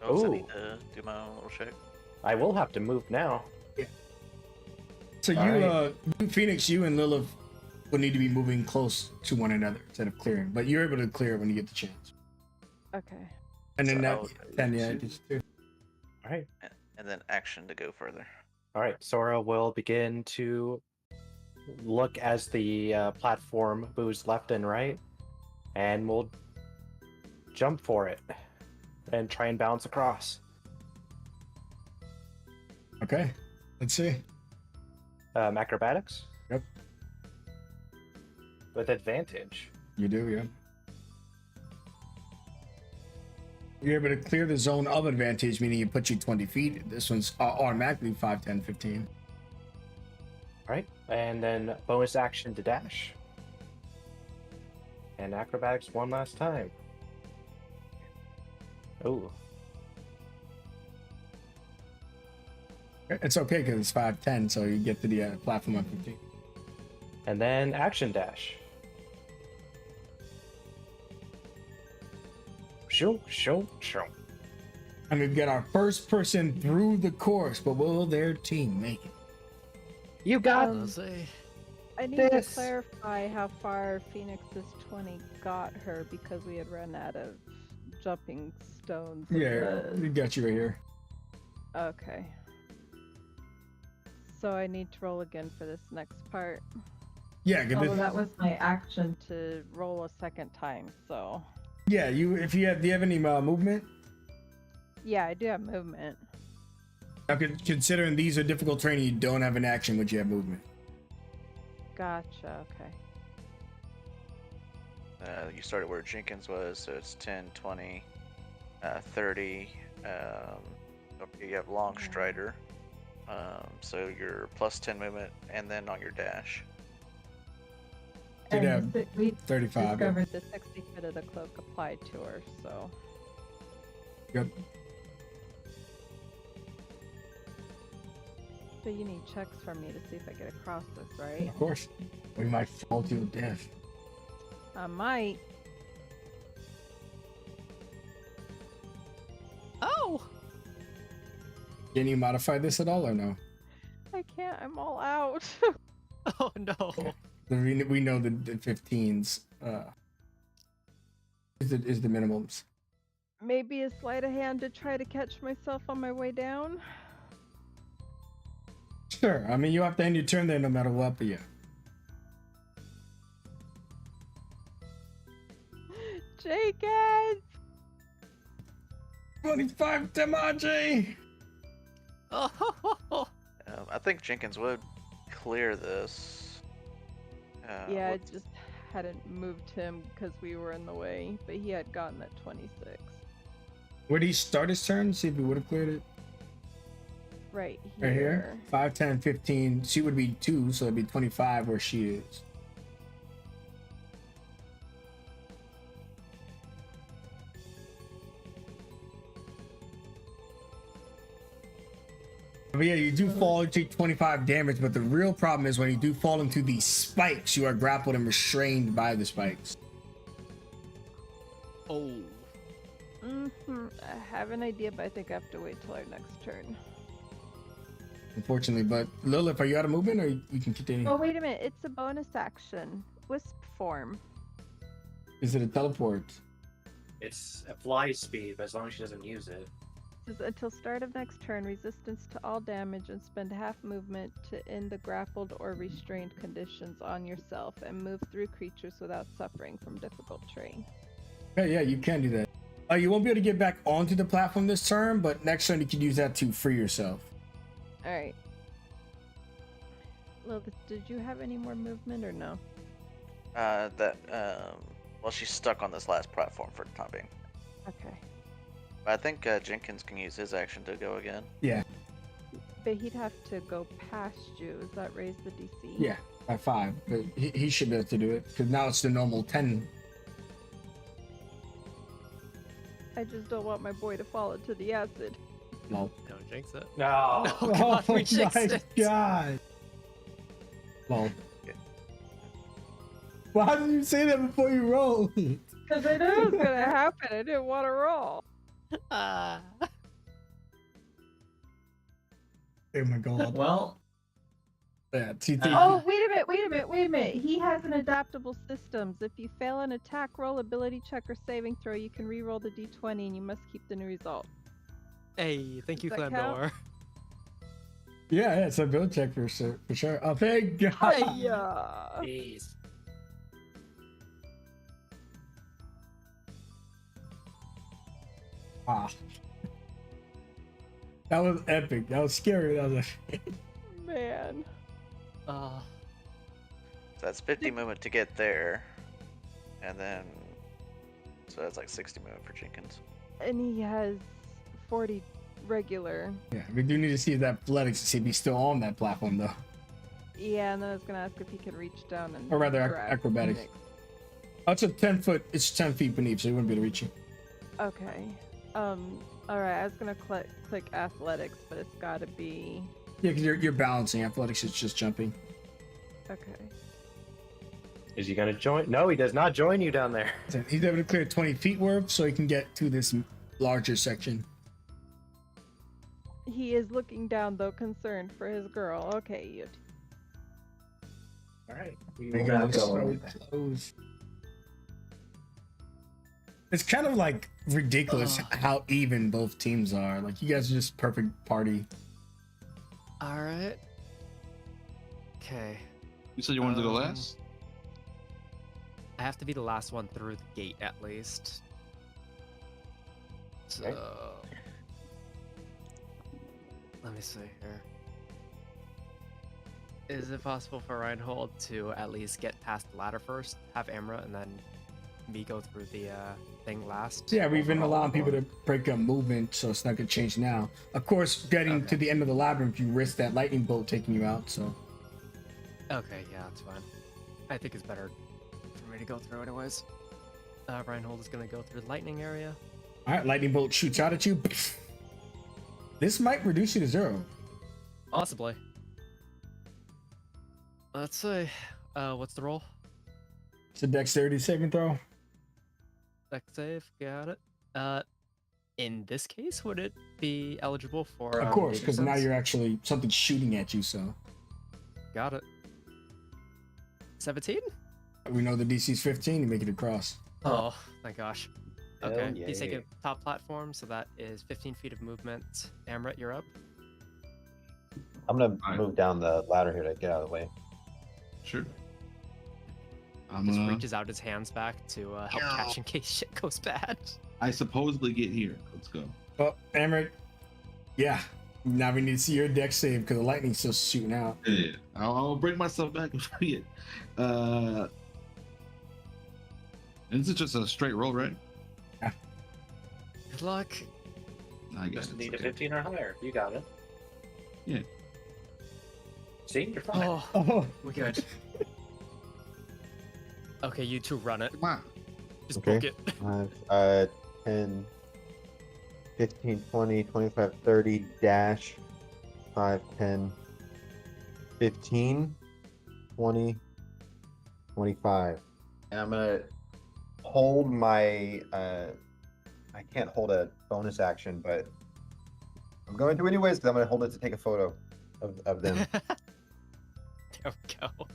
Oh, so I Ooh. need to do my own little check. I will have to move now. So Alright. you, Phoenix, you and Lilith will need to be moving close to one another instead of clearing. But you're able to clear when you get the chance. Okay. And then So that, I'll- then yeah, it's too. All right. And then action to go further. All right. Sora will begin to look as the platform moves left and right, and we'll jump for it and try and bounce across. Okay, let's see. Acrobatics Yep, with advantage. you do, yeah. You're able to clear the zone of advantage, meaning it puts you 20 feet. This one's automatically 5, 10, 15. All right. And then bonus action to dash. And acrobatics one last time. Oh, It's okay because it's 5, 10, so you get to the platform at 15. and then action dash. Shoo, shoo, shoo. And we've got our first person through the course, but will their team make it? You got Jose. I need This- to clarify how far Phoenix's 20 got her because we had run out of jumping stones. with Yeah, the- we got you right here. Okay. So I need to roll again for this next part. Yeah, get Although this. that was my action to roll a second time, so. Yeah, do you have any movement? Yeah, I do have movement. Now, considering these are difficult terrain, you don't have an action, but you have movement. Gotcha. Okay. You started where Jenkins was, so it's 10, 20, 30. You have Long Strider. So you're plus 10 movement, and then on your dash. You'd have And we 35. Yeah. discovered the 60 foot of the cloak applied to her, so. Yep. So you need checks from me to see if I get across this, right? Of course. We might fall to your death. I might. Oh! Can you modify this at all or no? I can't. I'm all out. Oh no! We know the 15s is the minimums. Maybe a sleight of hand to try to catch myself on my way down. Sure. I mean, you have to end your turn there no matter what, but yeah. Jenkins! 25 Tamaji! Oh! I think Jenkins would clear this. Yeah, I what- just hadn't moved him because we were in the way, but he had gotten at 26. Where did he start his turn? See if he would have cleared it. Right here. Right here. 5, 10, 15. She would be 2, so it'd be 25 where she is. But yeah, you do fall and take 25 damage, but the real problem is when you do fall into these spikes, you are grappled and restrained by the spikes. Oh. I have an idea, but I think I have to wait till our next turn. Unfortunately, but Lilith, are you out of movement or you can continue? Oh, wait a minute. It's a bonus action. Wisp form. Is it a teleport? It's a fly speed, but as long as she doesn't use it. Says until start of next turn, resistance to all damage and spend half movement to end the grappled or restrained conditions on yourself and move through creatures without suffering from difficult terrain. Yeah, you can do that. You won't be able to get back onto the platform this turn, but next turn you can use that to free yourself. Alright. Lilith, did you have any more movement or no? Well, she's stuck on this last platform for the time being. Okay. But I think Jenkins can use his action to go again. Yeah, But he'd have to go past you. Does that raise the DC? yeah, by 5. But he should be able to do it, because now it's the normal 10. I just don't want my boy to fall into the acid. Lol. Don't jinx it. No. Oh god, we jinxed my it. god! Lol. Why did you say that before you rolled? Because I knew it was gonna happen. I didn't want to roll. Ah. Oh my god. Well, Yeah, TT. Oh, wait a minute. He has an adaptable systems. If you fail an attack roll, ability check, or saving throw, you can re-roll the d20 and you must keep the new result. Hey, thank you, Does that count? Flamdor. Yeah, it's a build check for sure. Oh, thank god. Yeah. Jeez. Ah. That was epic. That was scary. That was like, Man. Uh, So that's 50 movement to get there. And then. So that's like 60 movement for Jenkins. And he has 40 regular. yeah, we do need to see that athletics to see if he's still on that platform though. Yeah, and then I was gonna ask if he could reach down and. Or rather, grab acrobatics. Phoenix. Oh, it's a 10 foot. It's 10 feet beneath, so he wouldn't be able to reach you. Okay. Alright, I was gonna click athletics, but it's gotta be. Yeah, because you're balancing. Athletics is just jumping. Okay. Is he gonna join? No, he does not join you down there. So he's able to clear 20 feet worth, so he can get to this larger section. He is looking down, though, concerned for his girl. Okay, you. All right. will not go over that. Close. It's kind of like ridiculous how even both teams are. Like you guys are just perfect party. alright. Okay. You said you wanted to go Um, last? I have to be the last one through the gate at least. So. Let me see here. Is it possible for Reinhold to at least get past the ladder first, have Amra, and then me go through the thing last? Yeah, we've been overall, allowing people or- to break up movement, so it's not gonna change now. Of course, getting Okay. to the end of the labyrinth, you risk that lightning bolt taking you out. So Okay, yeah, that's fine. I think it's better for me to go through anyways. Reinhold is gonna go through the lightning area. all right, lightning bolt shoots out at you. This might reduce you to 0. Possibly. Let's see. What's the roll? It's a dexterity saving throw. Dex save, got it. In this case, would it be eligible for? Of course, because now resistance? you're actually something shooting at you. So Got it. 17? we know the DC's 15. You make it across. Oh, my gosh. Hell Okay, he's taking yeah. top platform, so that is 15 feet of movement. Amrit, you're up. I'm gonna Alright. move down the ladder here to get out of the way. Sure. I'm Just gonna. reaches out his hands back to help catch in case shit goes bad. I supposedly get here. Let's go. Oh, Emmerich. Yeah. Now we need to see your dex save because the lightning's still shooting out. Yeah. I'll bring myself back. Yeah. And this is just a straight roll, right? Good luck. I guess. Just it's need a okay. 15 or higher. You got it. Yeah. See, you're fine. Oh, Oh, we're good. Okay, you two run it. Come on. Just Okay. book it. 10, 15, 20, 25, 30, dash, 5, 10, 15, 20, 25. And I'm gonna hold my, I can't hold a bonus action, but I'm going to anyways because I'm gonna hold it to take a photo of them. There we go.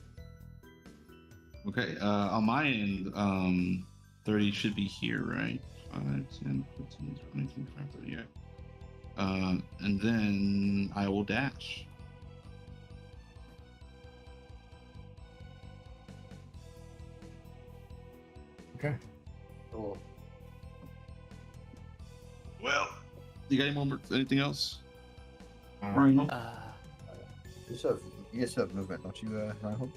Okay. On my end, 30 should be here, right? 5, 10, 15, 20, 25, 30. Yeah. And then I will dash. okay. Cool. Well, you got any more? Anything else? Uh, Ryan? You just have movement, don't you, Reinhold?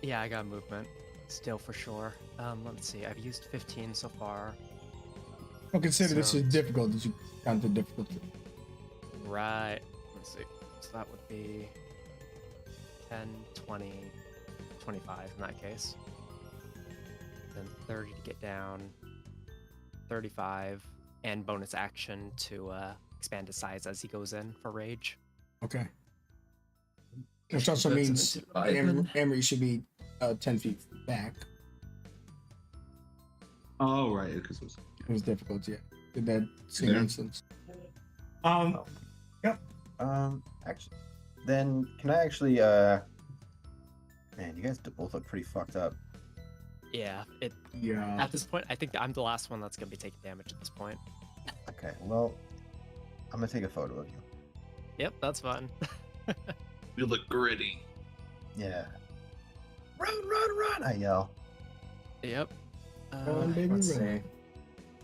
Yeah, I got movement. Still for sure. Let's see. I've used 15 so far. Well, consider this So- is difficult. Did you count the difficulty? Right. Let's see. So that would be 10, 20, 25 in that case. Then 30 to get down. 35. And bonus action to expand his size as he goes in for rage. Okay. Which also That's an means advisement. Emery should be 10 feet back. Oh, right. Because it was. It was difficult, yeah. Did that same There. instance. Actually, then can I actually, man, you guys both look pretty fucked up. Yeah. Yeah. At this point, I think I'm the last one that's gonna be taking damage at this point. Okay, well, I'm gonna take a photo of you. Yep, that's fine. You look gritty. Yeah. Run! I yell. Yep. Run, baby, Let's run. see.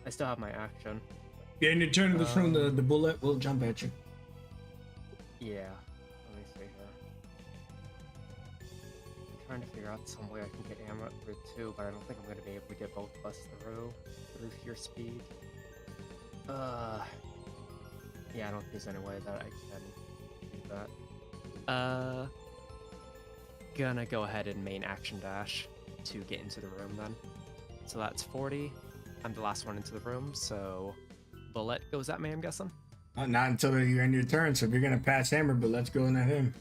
I still have my action. Yeah, in the turn of this room, the bullet will jump at you. Yeah. Let me see here. I'm trying to figure out some way I can get Amrit through too, but I don't think I'm gonna be able to get both of us through sheer speed. Yeah, I don't think there's any way that I can do that. Gonna go ahead and main action dash to get into the room then. So that's 40. I'm the last one into the room, so bullet goes at me, I'm guessing. Not until you end your turn. So if you're gonna pass Hammer, but let's go in at him.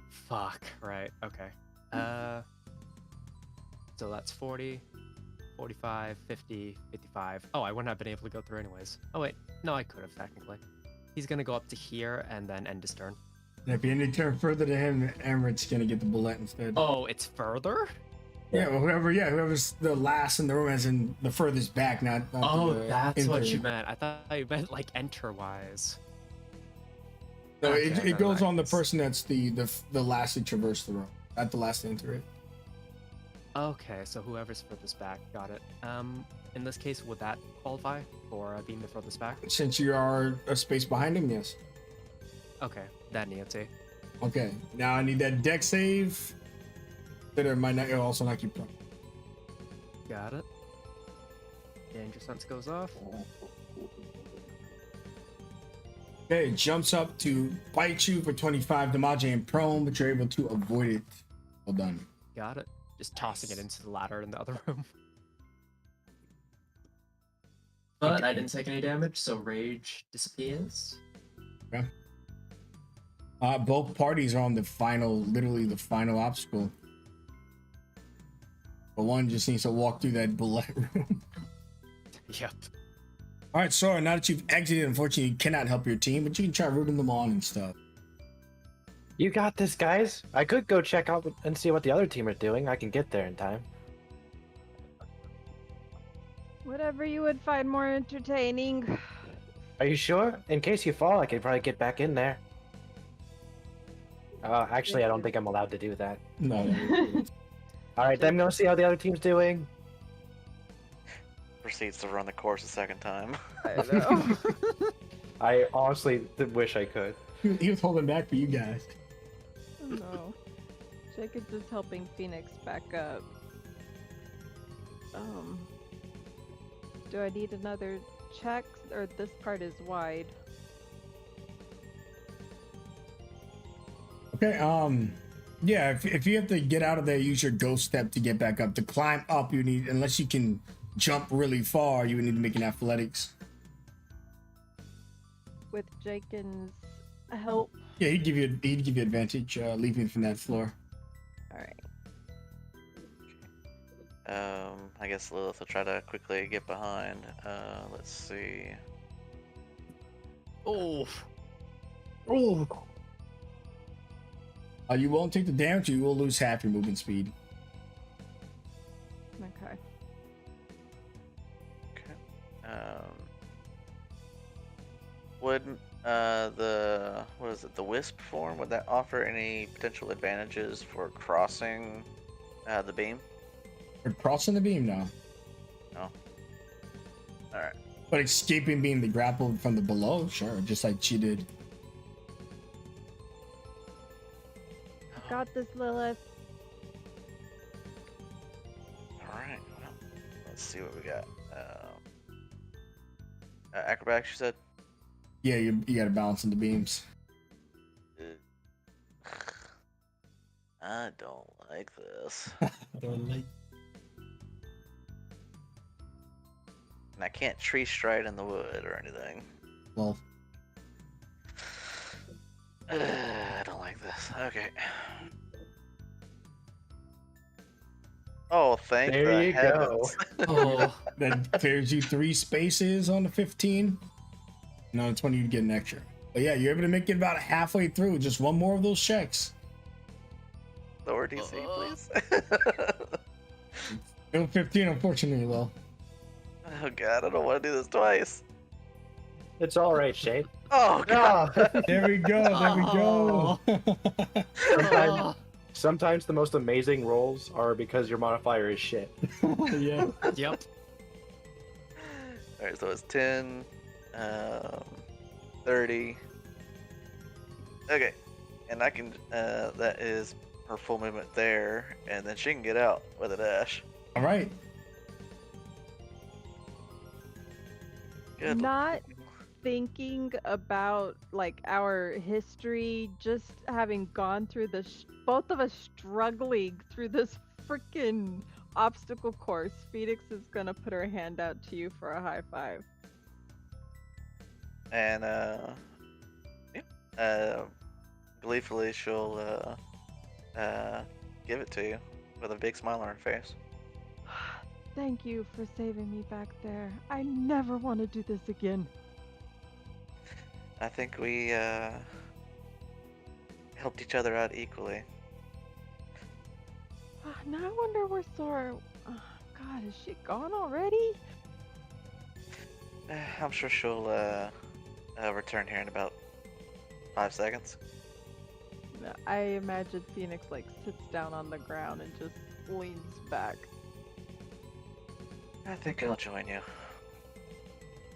Fuck, right, okay. So that's 40, 45, 50, 55. Oh, I wouldn't have been able to go through anyways. Oh wait, no, I could have technically. He's gonna go up to here and then end his turn. And if you end your turn further to him, Emmerich gonna get the bullet instead. Oh, it's further? Yeah, well, whoever's the last in the room, as in the furthest back, not Oh, the that's what enter. you meant. I thought you meant like enter-wise. No, Okay, it never goes on the mind. person that's the last to traverse the room, not the last to enter it. Okay, so whoever's furthest back, got it. In this case, would that qualify for being the furthest back? Since you are a space behind him, yes. Okay, that Nancy. Okay, now I need that deck save. That might not also knock you prone. Got it. Danger sense goes off. Okay, it jumps up to bite you for 25 damage and prone, but you're able to avoid it. Well done. Got it. Just tossing it into the ladder in the other room. But I didn't take any damage, so rage disappears. Okay. Both parties are on the final, literally the final obstacle. But one just needs to walk through that bullet room. Yep. All right, Sora, now that you've exited, unfortunately, you cannot help your team, but you can try rooting them on and stuff. You got this, guys. I could go check out and see what the other team are doing. I can get there in time. Whatever you would find more entertaining. Are you sure? In case you fall, I could probably get back in there. Actually, I don't think I'm allowed to do that. No. All right, then go see how the other team's doing. Proceeds to run the course a second time. I know. I honestly wish I could. He was holding back for you guys. No. Jake is just helping Phoenix back up. Do I need another check, or this part is wide? Okay, yeah, if you have to get out of there, use your ghost step to get back up. To climb up, you need, unless you can jump really far, you would need to make an athletics. With Jenkins' help. Yeah, he'd give you advantage, leaving from that floor. Alright. I guess Lilith will try to quickly get behind. Let's see. Oh. Oh. You won't take the damage, you will lose half your movement speed. Okay. Would the wisp form, would that offer any potential advantages for crossing the beam? For crossing the beam now. No. Alright. But escaping being the grapple from the below, sure, just like she did. Got this, Lilith. Alright, well, let's see what we got. Acrobatics, you said? Yeah, you gotta balance in the beams. I don't like this. Don't And I can't tree stride in the wood or anything. Well, I don't like this. Okay. Oh, thank There the you heavens. Oh. that clears you 3 spaces on the 15. And on the 20, you get an extra. But yeah, you're able to make it about halfway through. Just one more of those checks. Lower DC, please. Still 15, unfortunately, though. Oh god, I don't want to do this twice. It's all right, Shane. Oh god. There we go. There we go. Sometimes the most amazing rolls are because your modifier is shit. Yeah. Yep. Alright, so it's 10, 30. Okay, and I can, that is her full movement there, and then she can get out with a dash. All right. Good. Not thinking about like our history, just having gone through this, both of us struggling through this freaking obstacle course. Phoenix is gonna put her hand out to you for a high five. And, gleefully she'll, give it to you with a big smile on her face. Thank you for saving me back there. I never want to do this again. I think we, helped each other out equally. Now I wonder where Sora. God, is she gone already? I'm sure she'll, return here in about 5 seconds. I imagine Phoenix like sits down on the ground and just leans back. I think I'll join you.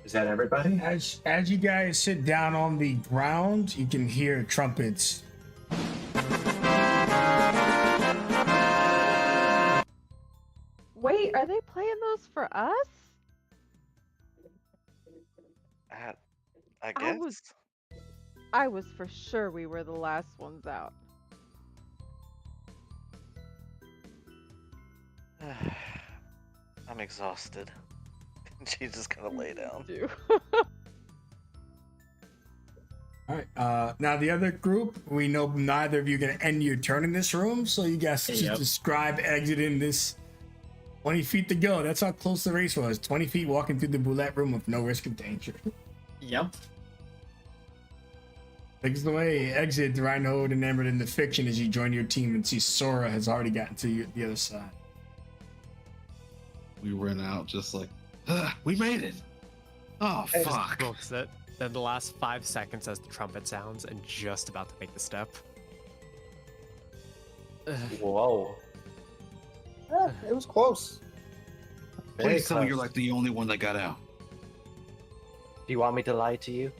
Is that everybody? As you guys sit down on the ground, you can hear trumpets. Wait, are they playing those for us? I guess. I was for sure we were the last ones out. I'm exhausted. She's just gonna lay down. Do. All right. Now the other group, we know neither of you are gonna end your turn in this room, so you guys just describe exiting this. 20 feet to go. That's how close the race was. 20 feet walking through the boulette room with no risk of danger. Yep. Takes the way. Exit Reinhold and Emerald in the fiction as you join your team and see Sora has already gotten to the other side. We ran out just like, we made it. Oh, Just fuck. books it. Then the last 5 seconds as the trumpet sounds and just about to make the step. Whoa. It was close. Very Please tell me close. you're like the only one that got out. Do you want me to lie to you?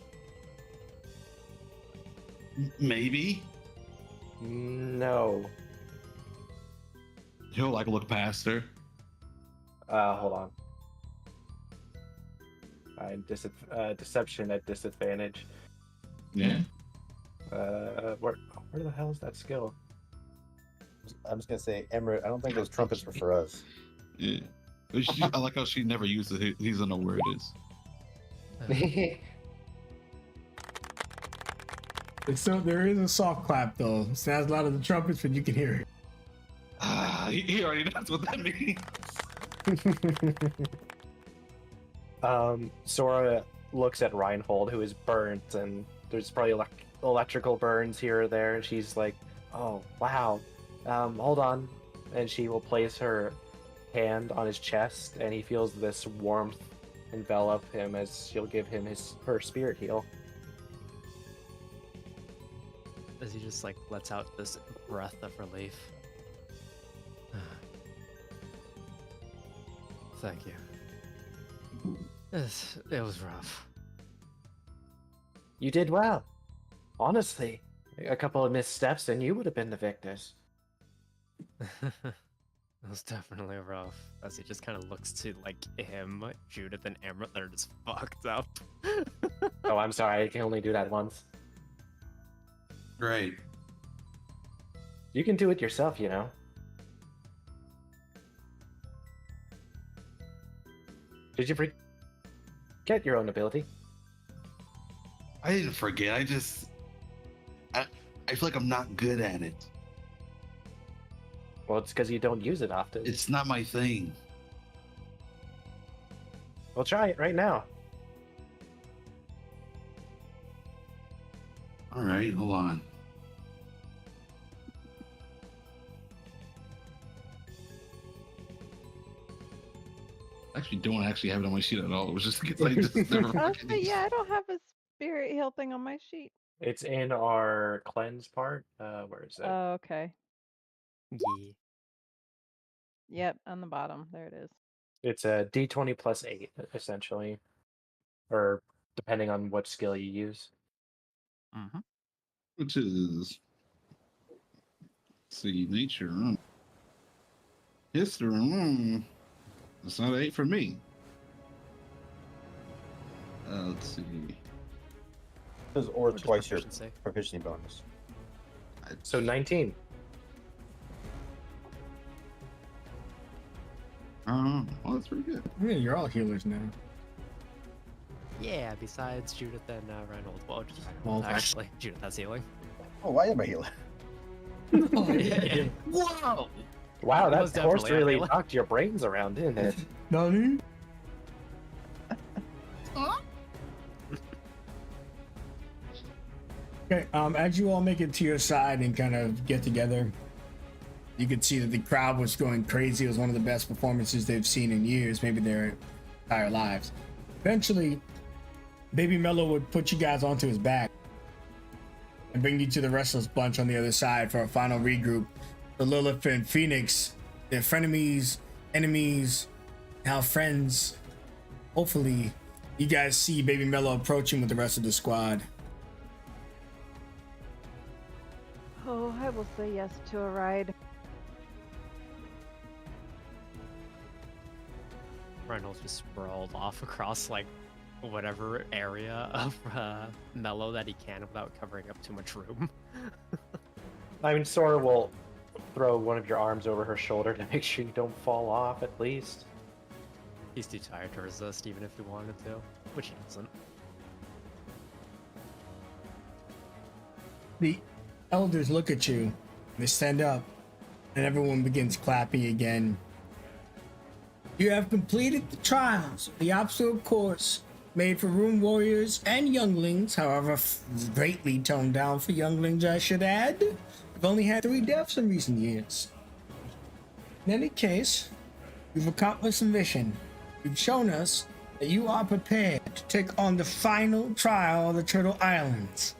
Maybe. No. He'll like look past her. Hold on. Deception at disadvantage. Yeah. Where the hell is that skill? I'm just gonna say, Emerald, I don't think those trumpets were for us. Yeah. I like how she never uses it. He doesn't know where it is. So there is a soft clap though. Sounds a lot of the trumpets, but you can hear it. He already knows what that means. Sora looks at Reinhold, who is burnt, and there's probably electrical burns here or there, and she's like, "Oh, wow. Hold on." And she will place her hand on his chest, and he feels this warmth envelop him as she'll give him her spirit heal. As he just like lets out this breath of relief. Thank you. It was rough. You did well. Honestly, a couple of missteps and you would have been the victors. It was definitely rough. As he just kind of looks to like him, Judith, and Emerald, they're just fucked up. Oh, I'm sorry, I can only do that once. Great. You can do it yourself, you know. Did you forget your own ability? I didn't forget. I feel like I'm not good at it. Well, it's because you don't use it often. It's not my thing. Well, try it right now. All right, hold on. Actually, don't actually have it on my sheet at all. It was just because I just never fucking But yeah, I don't have a spirit heal thing on my sheet. It's in our cleanse part. Where is it? Oh, okay. Yeah. Yep, on the bottom. There it is. It's a D20 plus 8, essentially. Or depending on what skill you use. Mm-hmm. Which is, let's see, nature, history. It's not 8 for me. Let's see. Or just twice your proficiency. proficiency bonus. So 19. Well, that's pretty good. Yeah, you're all healers now. Yeah, besides Judith and Reinhold. Well, just Well, actually, Judith has healing. Oh, I am a healer. Yeah. Whoa! Wow, It that was course definitely really healing. knocked your brains around, didn't it? Nani? Okay, as you all make it to your side and kind of get together, you could see that the crowd was going crazy. It was one of the best performances they've seen in years, maybe their entire lives. Eventually, Baby Mello would put you guys onto his back and bring you to the Restless Bunch on the other side for a final regroup. The Lilith and Phoenix, their frenemies, enemies, now friends, hopefully You guys see Baby Mello approaching with the rest of the squad. Oh, I will say yes to a ride. Reynolds just sprawled off across like whatever area of Mellow that he can without covering up too much room. I mean, Sora will throw one of your arms over her shoulder to make sure you don't fall off at least. He's too tired to resist, even if he wanted to, which he doesn't. The elders look at you, they stand up, and everyone begins clapping again. You have completed the trials, the obstacle course made for rune warriors and younglings, however greatly toned down for younglings, I should add. We've only had 3 deaths in recent years. In any case, you've accomplished the mission. You've shown us that you are prepared to take on the final trial of the Turtle Islands.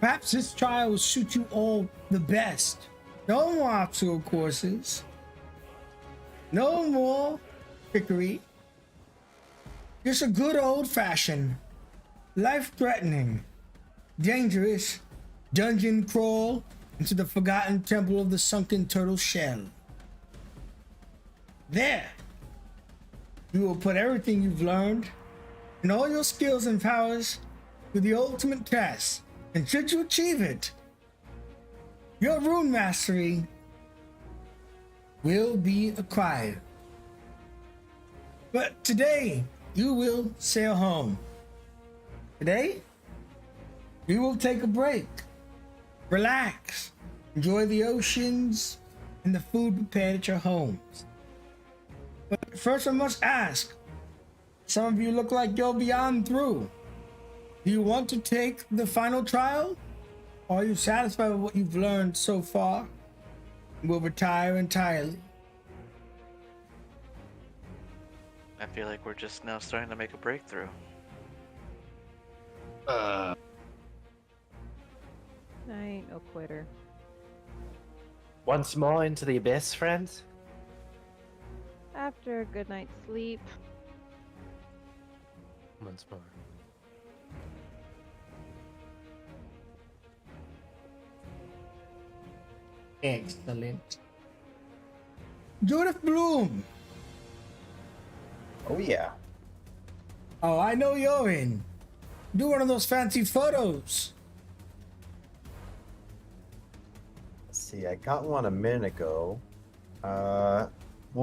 Perhaps this trial will suit you all the best. No more obstacle courses. No more trickery. Just a good old-fashioned, life-threatening, dangerous dungeon crawl into the forgotten temple of the sunken turtle shell. There, you will put everything you've learned and all your skills and powers to the ultimate test. And should you achieve it, your rune mastery will be acquired. But today, you will sail home. Today, you will take a break, relax, enjoy the oceans and the food prepared at your homes. But first I must ask, some of you look like you're beyond through. Do you want to take the final trial? Or are you satisfied with what you've learned so far and will retire entirely? I feel like we're just now starting to make a breakthrough. I ain't no quitter. Once more into the abyss, friends? After a good night's sleep, Once more. Excellent. Judith Bloom. Oh yeah. Oh, I know you're in. Do one of those fancy photos. Let's see, I got one a minute ago. Well,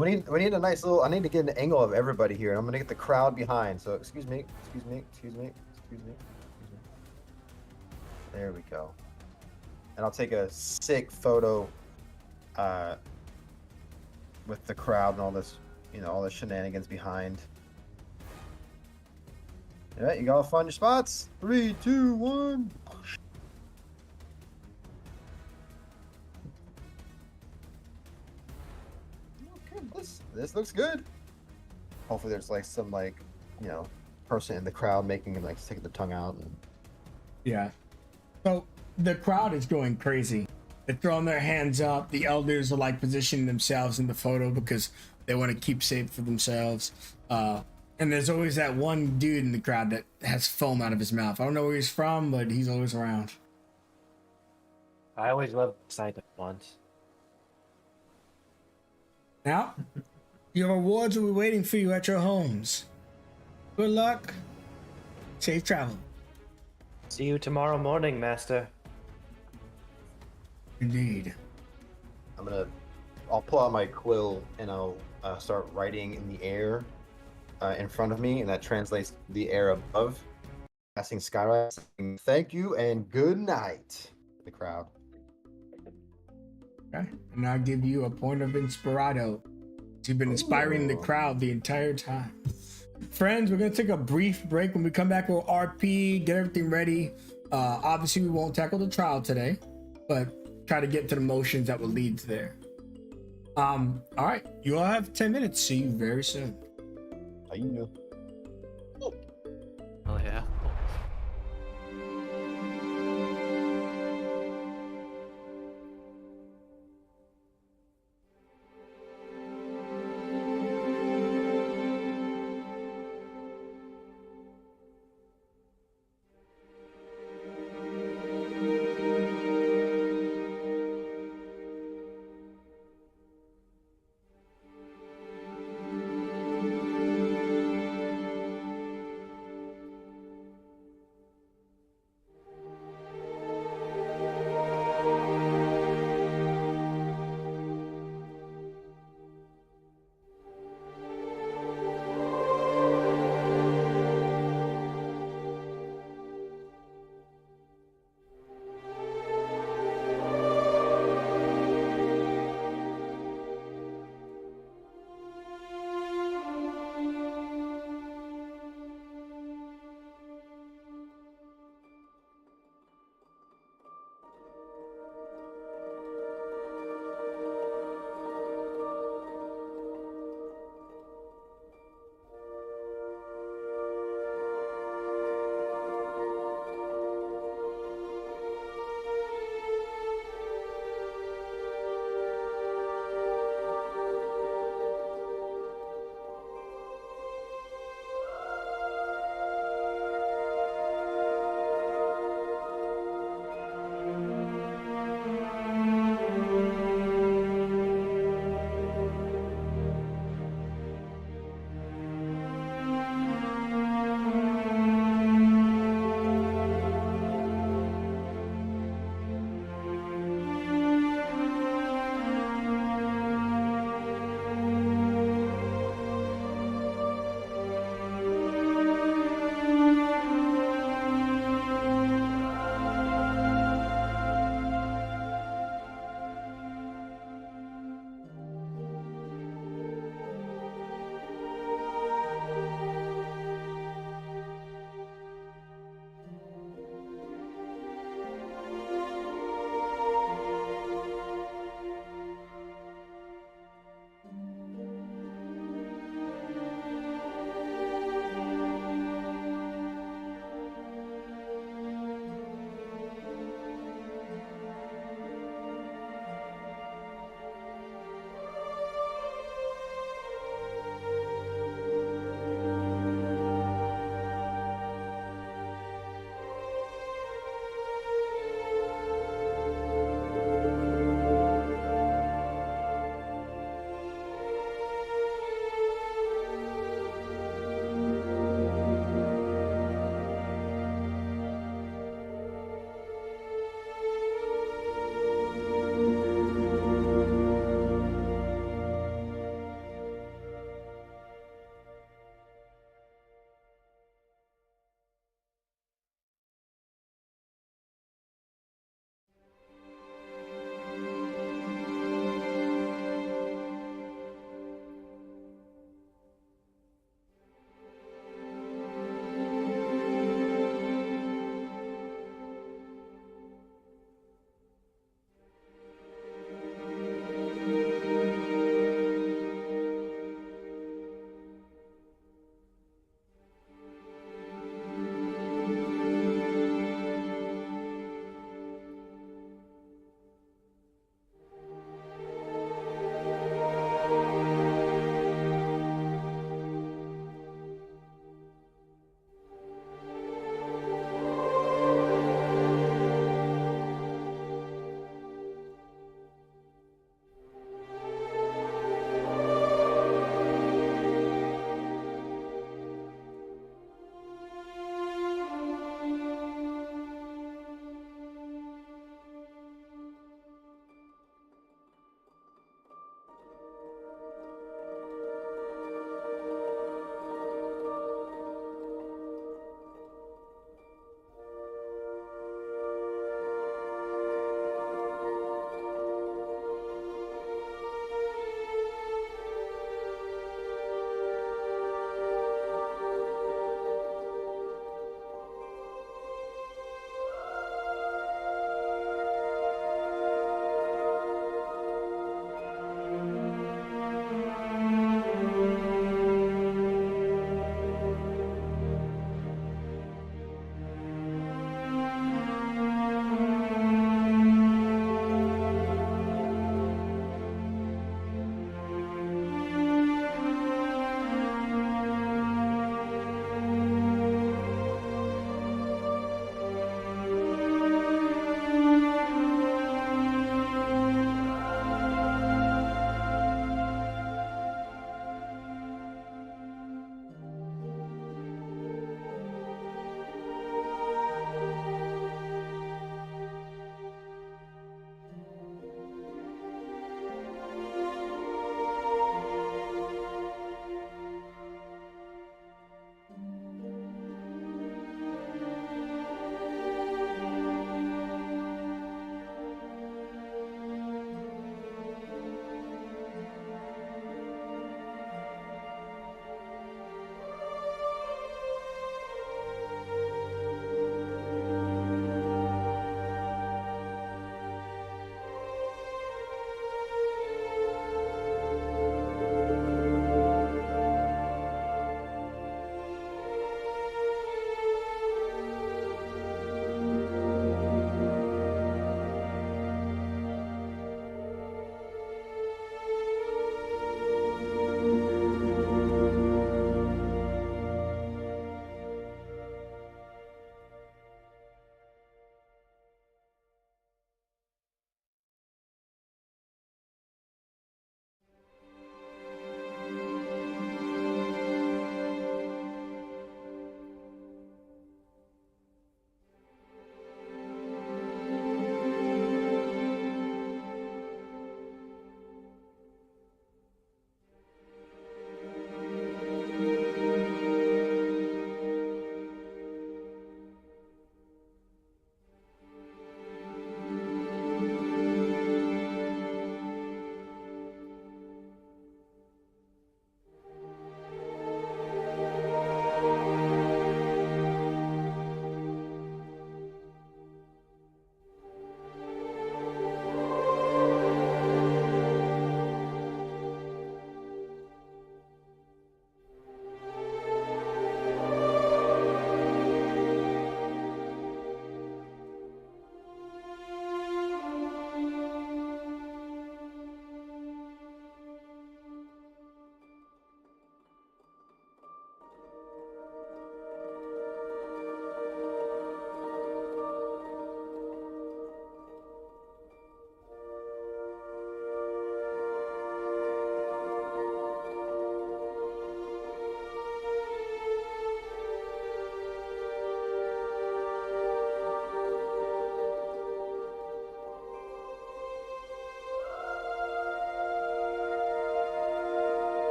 we need a nice little. I need to get an angle of everybody here, and I'm gonna get the crowd behind. So excuse me. There we go. And I'll take a sick photo, with the crowd and all this, all the shenanigans behind. All right, you gotta find your spots. 3, 2, 1. Okay, this looks good. Hopefully, there's like some person in the crowd making sticking their tongue out. And... Yeah. So the crowd is going crazy. They're throwing their hands up. The elders are positioning themselves in the photo because they want to keep safe for themselves. And there's always that one dude in the crowd that has foam out of his mouth. I don't know where he's from, but he's always around. I always love the sight of once. Now, your rewards will be waiting for you at your homes. Good luck. Safe travel. See you tomorrow morning, Master. Indeed. I'll pull out my quill and I'll start writing in the air in front of me, and that translates the air above, casting Skywrite, saying thank you and good night, the crowd. Okay. And I'll give you a point of inspirado. You've been inspiring the crowd the entire time. Friends, we're going to take a brief break. When we come back, we'll RP, get everything ready. Obviously, we won't tackle the trial today, but try to get to the motions that will lead to there. All right. You all have 10 minutes. See you very soon. How you know? Oh yeah.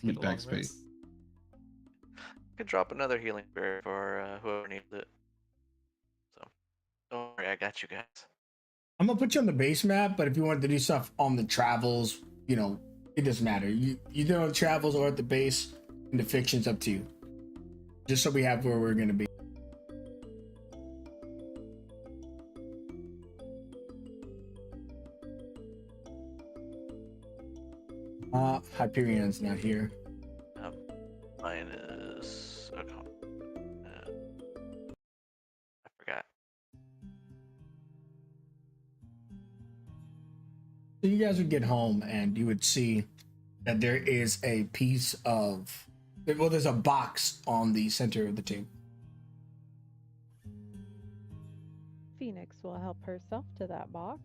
to get along Backspace. with. Could drop another healing spirit for whoever needs it. So don't worry, I got you guys. I'm gonna put you on the base map, but if you want to do stuff on the travels, you know, it doesn't matter. You either on the travels or at the base, and the fiction's up to you. Just so we have where we're gonna be. Hyperion's not here. Mine is. Okay. I forgot. So you guys would get home and you would see that there is a piece of, well, there's a box on the center of the table. Phoenix will help herself to that box.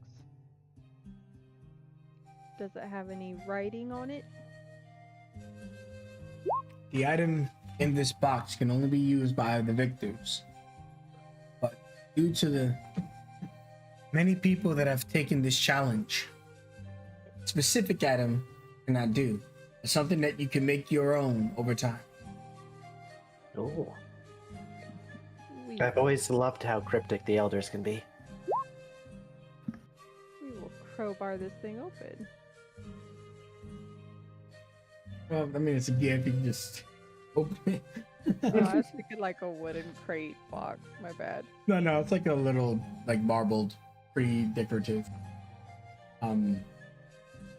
Does it have any writing on it? The item in this box can only be used by the victors. But due to the many people that have taken this challenge, a specific item cannot do. It's something that you can make your own over time. Oh, We, I've always loved how cryptic the elders can be. we will crowbar this thing open. Well, I mean, it's a gift. You can just open it. Oh, I was thinking like a wooden crate box. My bad. No, it's like a little, like, marbled, pretty decorative.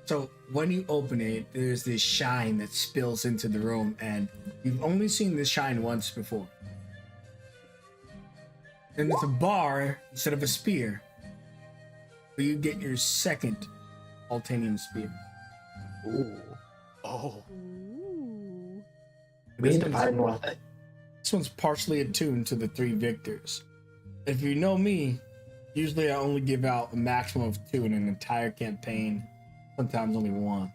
So when you open it, there's this shine that spills into the room, and you've only seen this shine once before. And it's a bar instead of a spear. So you get your second Altanium spear. Ooh. Oh. Ooh. We need This to one's- find more. This one's partially attuned to the 3 victors. If you know me, usually I only give out a maximum of 2 in an entire campaign, sometimes only 1.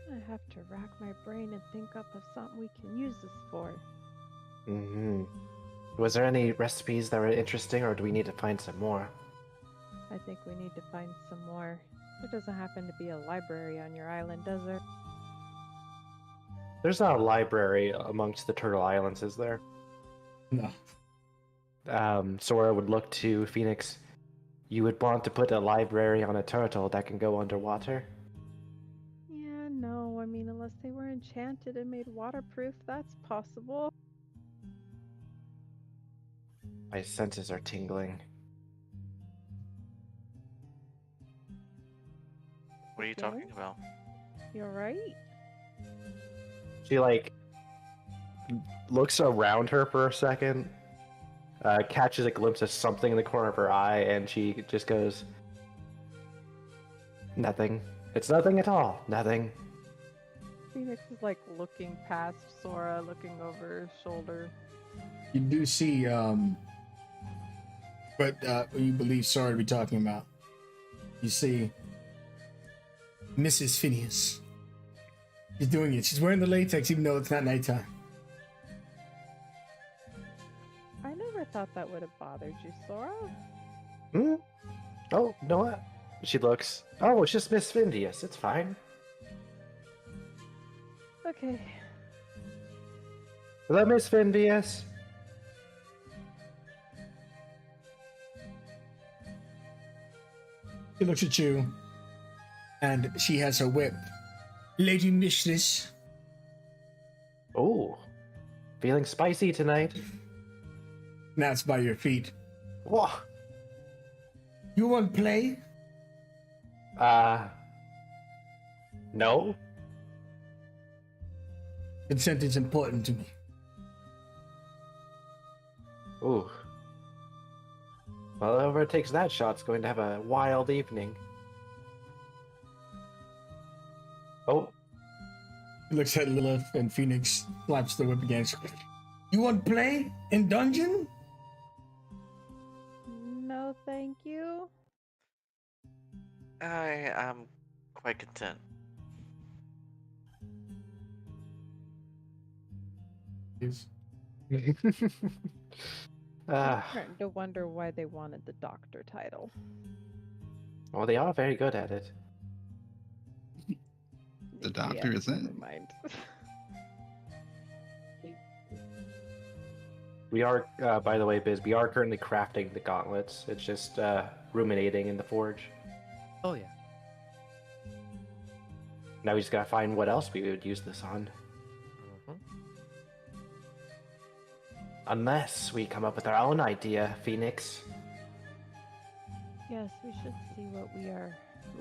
Gonna have to rack my brain and think up of something we can use this for. Mm-hmm. Was there any recipes that were interesting, or do we need to find some more? I think we need to find some more. There doesn't happen to be a library on your island, does there? There's not a library amongst the Turtle Islands, is there? No. Sora would look to Phoenix. You would want to put a library on a turtle that can go underwater? Yeah, no. I mean, unless they were enchanted and made waterproof, that's possible. My senses are tingling. What are you Okay. talking about? You're right. She, like, looks around her for a second, catches a glimpse of something in the corner of her eye, and she just goes, "Nothing. It's nothing at all. Nothing." Phoenix is like looking past Sora, looking over her shoulder. You do see, what you believe Sora to be talking about. You see Mrs. Phineas. She's doing it. She's wearing the latex even though it's not nighttime. I never thought that would have bothered you, Sora. Hmm? Oh, you know what? She looks. Oh, it's just Miss Phineas. It's fine. Okay. Is that Miss Phineas? She looks at you, and she has her whip. Lady Mistress, Oh, feeling spicy tonight. now it's by your feet. Whoa. You want play? No. Consent is important to me. Ooh. Well, whoever takes that shot's going to have a wild evening. Oh, He looks at Lilith, and Phoenix slaps the whip against her. You want play in dungeon? No, thank you. I am quite content. Yes. I'm starting to wonder why they wanted the doctor title. Well, they are very good at it. The doctor is Never in. mind. We are, by the way, Biz, we are currently crafting the gauntlets. It's just ruminating in the forge. Oh yeah. Now we just gotta find what else we would use this on. Mhm. Unless we come up with our own idea, Phoenix. Yes, we should see what we are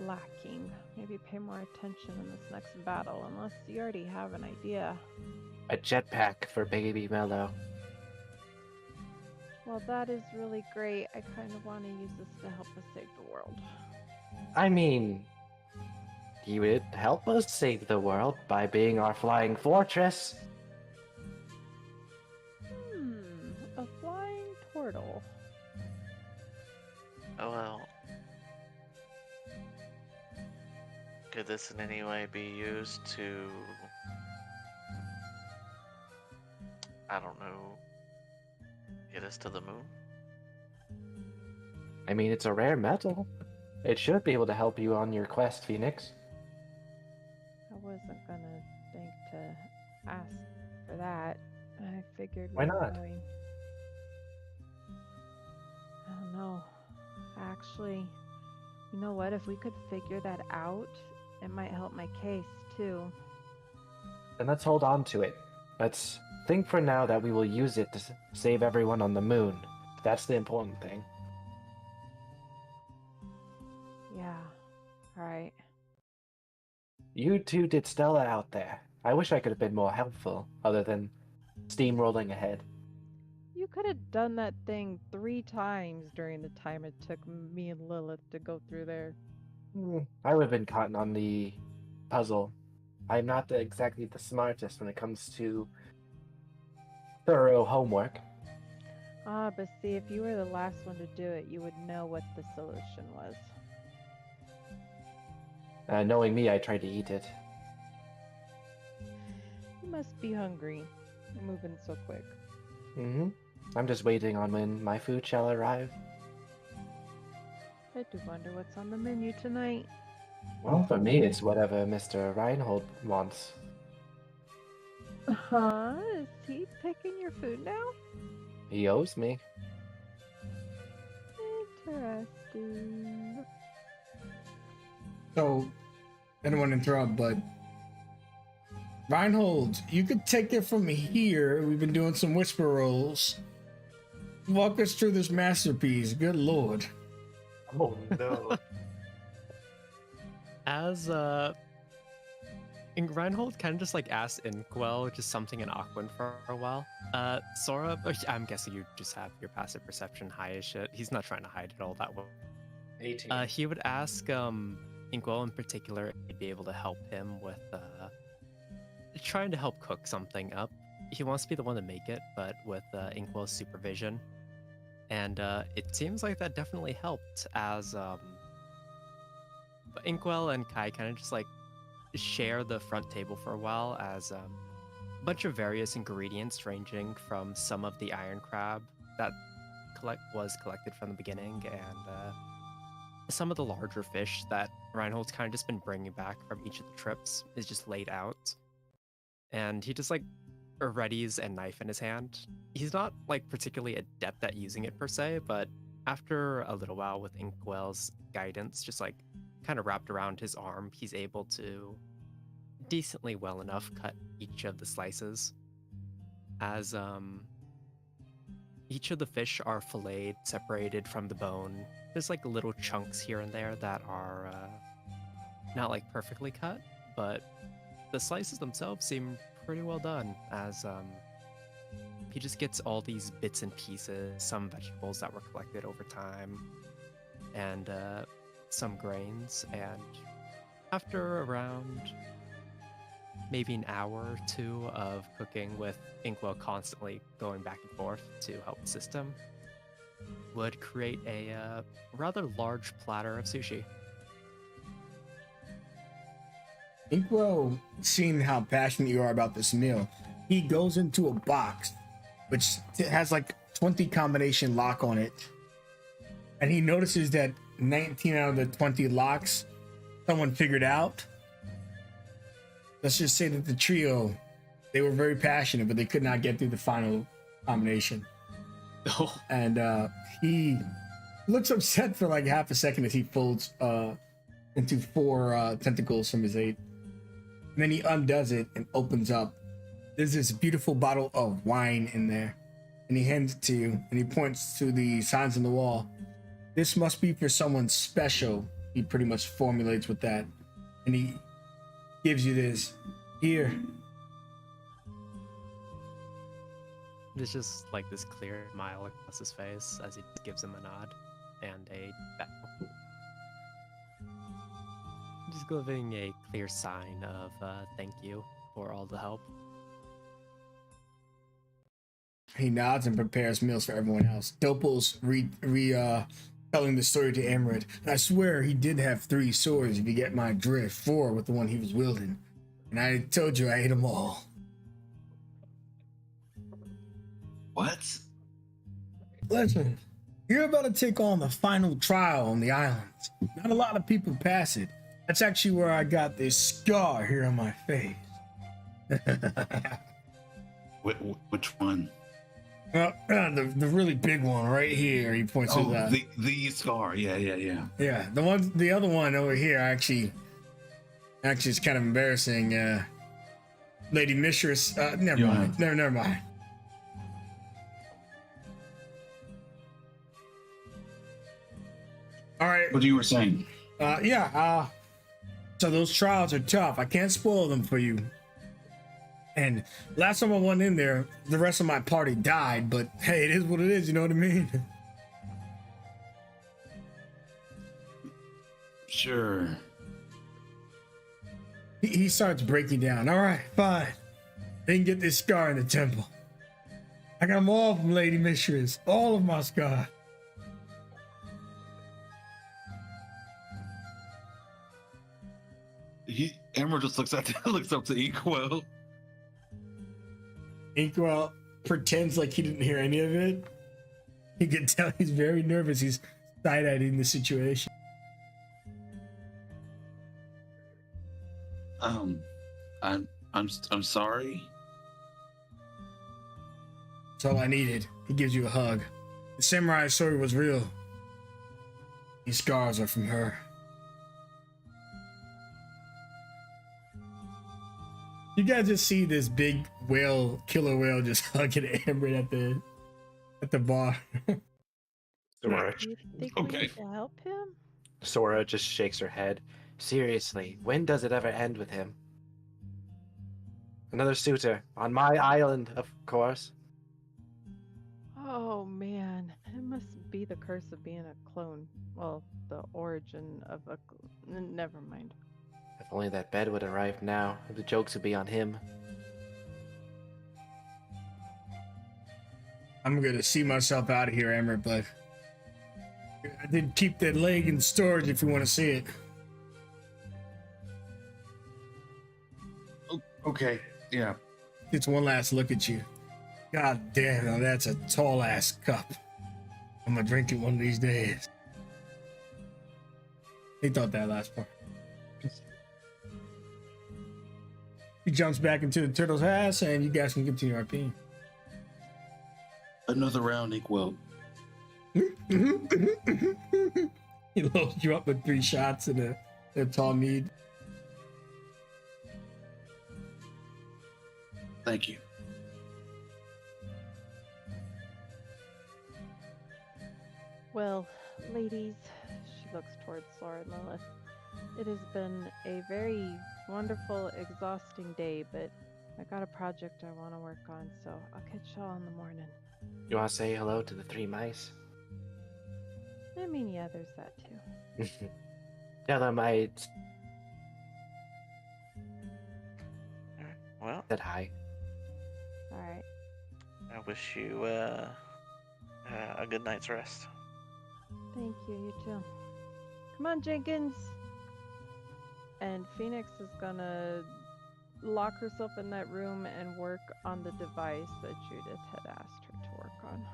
lacking. Maybe pay more attention in this next battle, unless you already have an idea. A jetpack for Baby Mellow. Well, that is really great. I kind of want to use this to help us save the world. I mean, you would help us save the world by being our flying fortress. A flying portal. Oh well. Could this in any way be used to, I don't know, get us to the moon? I mean, it's a rare metal. It should be able to help you on your quest, Phoenix. I wasn't gonna think to ask for that. I figured Why we were not? going. I don't know. Actually, you know what? If we could figure that out, it might help my case too. Then let's hold on to it. Let's think for now that we will use it to save everyone on the moon. That's the important thing. Yeah. Alright. You two did stellar out there. I wish I could have been more helpful, other than steamrolling ahead. You could have done that thing 3 times during the time it took me and Lilith to go through there. I would have been caught on the puzzle. I'm not exactly the smartest when it comes to thorough homework. Ah, but see, if you were the last one to do it, you would know what the solution was. Knowing me, I tried to eat it. You must be hungry. You're moving so quick. I'm just waiting on when my food shall arrive. I do wonder what's on the menu tonight. Well, for me, it's whatever Mr. Reinhold wants. Huh? Is he picking your food now? He owes me. Interesting. So, I don't want to interrupt, but Reinhold, you could take it from here. We've been doing some whisper rolls. Walk us through this masterpiece. Good lord. Oh no. As Reinhold kind of just like asked Inkwell just something in Aquan for a while. Sora, I'm guessing you just have your passive perception high as shit. He's not trying to hide it all that well. 18. He would ask Inkwell in particular if he'd be able to help him with trying to help cook something up. He wants to be the one to make it, but with Inkwell's supervision. And it seems like that definitely helped as Inkwell and Kai kind of just like share the front table for a while as a bunch of various ingredients ranging from some of the iron crab that was collected from the beginning and some of the larger fish that Reinhold's kind of just been bringing back from each of the trips is just laid out. And he just like readies a knife in his hand. He's not like particularly adept at using it per se, but after a little while with Inkwell's guidance, just like kind of wrapped around his arm, he's able to decently well enough cut each of the slices. As each of the fish are filleted, separated from the bone. There's like little chunks here and there that are not like perfectly cut, but the slices themselves seem pretty well done as he just gets all these bits and pieces, some vegetables that were collected over time, and some grains, and after around maybe an hour or two of cooking with Inkwell constantly going back and forth to help the system, would create a rather large platter of sushi. Inkwell, seeing how passionate you are about this meal, he goes into a box which has like 20 combination lock on it, and he notices that 19 out of the 20 locks someone figured out. let's just say that the trio, they were very passionate, but they could not get through the final combination. Oh, And he looks upset for like half a second as he folds into 4 tentacles from his 8. And then he undoes it and opens up. There's this beautiful bottle of wine in there. And he hands it to you and he points to the signs on the wall. This must be for someone special. He pretty much formulates with that. And he gives you this. Here. There's just like this clear smile across his face as he gives him a nod and a bow. Just giving a clear sign of thank you for all the help. He nods and prepares meals for everyone else. Dopal's telling the story to Amarid. I swear he did have 3 swords, if you get my drift. 4 with the one he was wielding. And I told you I ate them all. What? Listen, you're about to take on the final trial on the islands. Not a lot of people pass it. That's actually where I got this scar here on my face. Which one? The really big one right here. He points to that. The scar. Yeah. Yeah, the other one over here actually is kind of embarrassing. Lady Mistress. Never mind. Never mind. All right. What you were saying? So those trials are tough. I can't spoil them for you. And last time I went in there, the rest of my party died. But hey, it is what it is. You know what I mean? Sure. He starts breaking down. All right, fine. They can get this scar in the temple. I got them all from Lady Mistress. All of my scars. Emerald just looks up to Inkwell. Inkwell pretends like he didn't hear any of it. You can tell he's very nervous. He's side-eyeing the situation. I'm sorry. That's all I needed. He gives you a hug. The samurai sword was real. These scars are from her. You guys just see this big killer whale, just hugging Amber at the bar. Sora, Do you think we Okay. need to help him? Sora just shakes her head. Seriously, when does it ever end with him? Another suitor on my island, of course. Oh man, it must be the curse of being a clone. Well, the origin of a. Never mind. If only that bed would arrive now, the jokes would be on him. I'm gonna see myself out of here, Amber, but I did keep that leg in storage if you want to see it. Okay. Yeah. It's one last look at you. God damn, now that's a tall ass cup. I'm gonna drink it one of these days. He thought that last part. He jumps back into the turtle's ass, and you guys can continue RP. Another round, Inkwell. He loads you up with 3 shots and a tall mead. Thank you. Well, ladies, she looks towards Sora and Lilith. It has been a very wonderful, exhausting day, but I got a project I want to work on, so I'll catch y'all in the morning. You want to say hello to the 3 mice? I mean, yeah, there's that too. Tell them I Well, said hi. Alright. I wish you a good night's rest. Thank you, you too. Come on, Jenkins! And Phoenix is gonna lock herself in that room and work on the device that Judith had asked her to work on.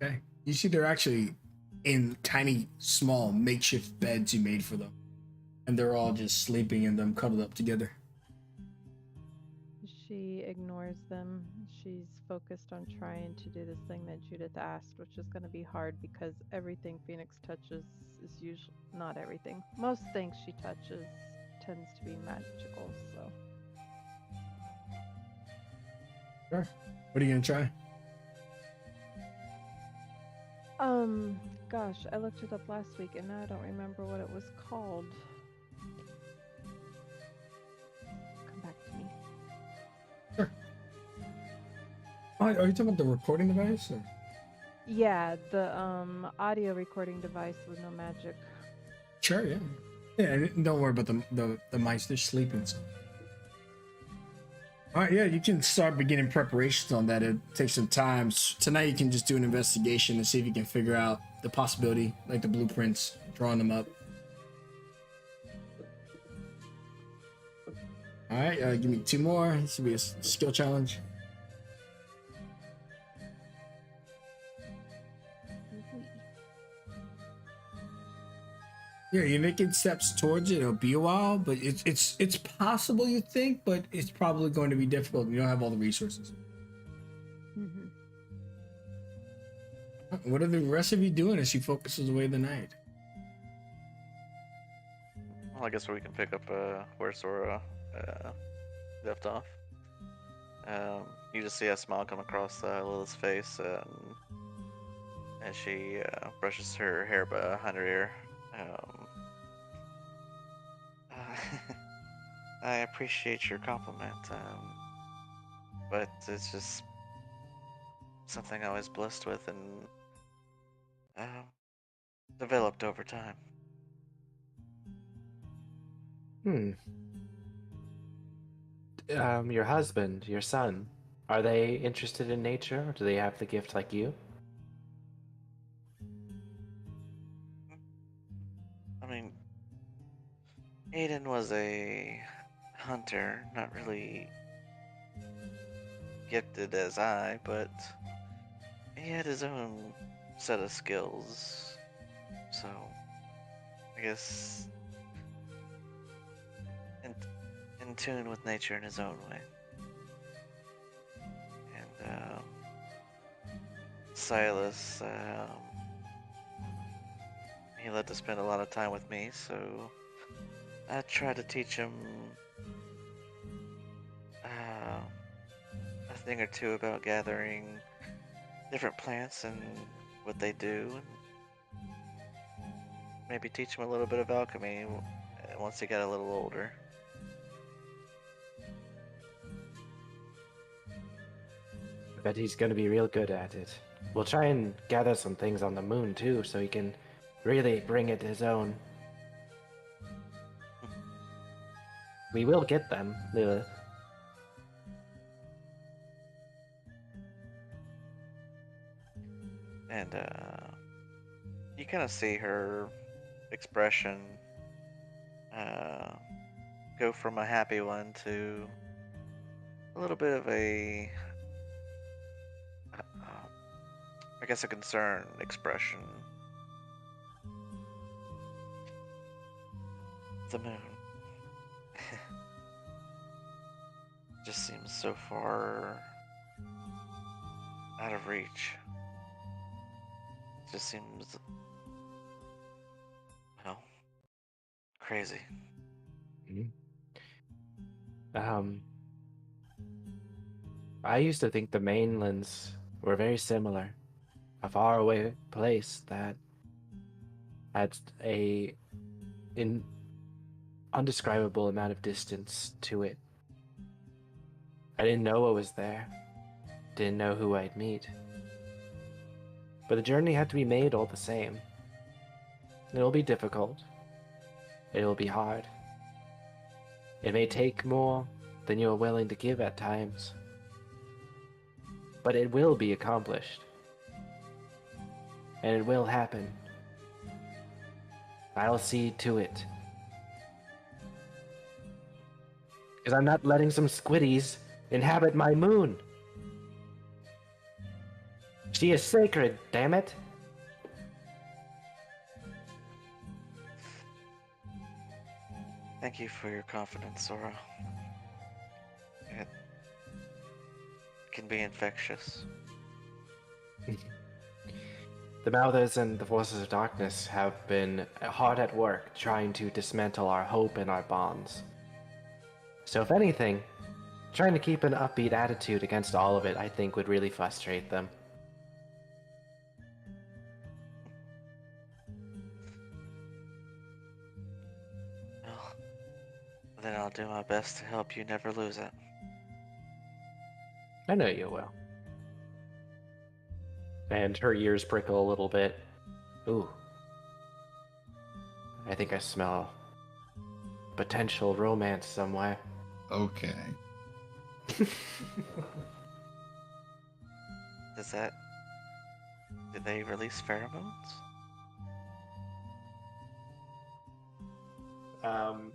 Okay. You see, they're actually in tiny, small makeshift beds you made for them, and they're all just sleeping in them, cuddled up together. She ignores them. She's focused on trying to do this thing that Judith asked, which is going to be hard because everything Phoenix touches is usually not everything. Most things she touches tends to be magical, so. Sure. What are you gonna try? Gosh, I looked it up last week and now I don't remember what it was called. Come back to me. Sure. Oh, are you talking about the recording device? Or? Yeah, the audio recording device with no magic. Sure, yeah. Yeah, and don't worry about the mice. They're sleeping. So. All right, yeah, you can start beginning preparations on that. It takes some time. Tonight you can just do an investigation and see if you can figure out the possibility, like the blueprints, drawing them up. All right, give me 2 more. This will be a skill challenge. Yeah, you're making steps towards it. It'll be a while, but it's possible, you think, but it's probably going to be difficult. You don't have all the resources. Mm-hmm. What are the rest of you doing as she focuses away the night? Well, I guess we can pick up where Sora left off. You just see a smile come across Lilith's face as she brushes her hair behind her ear. I appreciate your compliment, but it's just something I was blessed with and developed over time. Your husband, your son, are they interested in nature, or do they have the gift like you? I mean, Aiden was a hunter, not really gifted as I, but he had his own set of skills. So, I guess in tune with nature in his own way. And Silas, he let to spend a lot of time with me, so I tried to teach him a thing or two about gathering different plants and what they do, and maybe teach him a little bit of alchemy once he got a little older. I bet he's gonna be real good at it. We'll try and gather some things on the moon too, so he can really bring it his own. We will get them, Lilith. And you kind of see her expression go from a happy one to a little bit of a, I guess, a concerned expression. The moon just seems so far out of reach. It just seems, well, crazy. I used to think the mainlands were very similar. A faraway place that had an undescribable amount of distance to it. I didn't know what was there. Didn't know who I'd meet. But the journey had to be made all the same. It'll be difficult. It'll be hard. It may take more than you're willing to give at times. But it will be accomplished. And it will happen. I'll see to it. Because I'm not letting some squiddies inhabit my moon. She is sacred, damn it. you for your confidence, Sora. It can be infectious. The Mouthers and the Forces of Darkness have been hard at work trying to dismantle our hope and our bonds. So, if anything, trying to keep an upbeat attitude against all of it, I think, would really frustrate them. Well, then I'll do my best to help you never lose it. I know you will. And her ears prickle a little bit. Ooh. I think I smell potential romance somewhere. Okay. Did they release pheromones?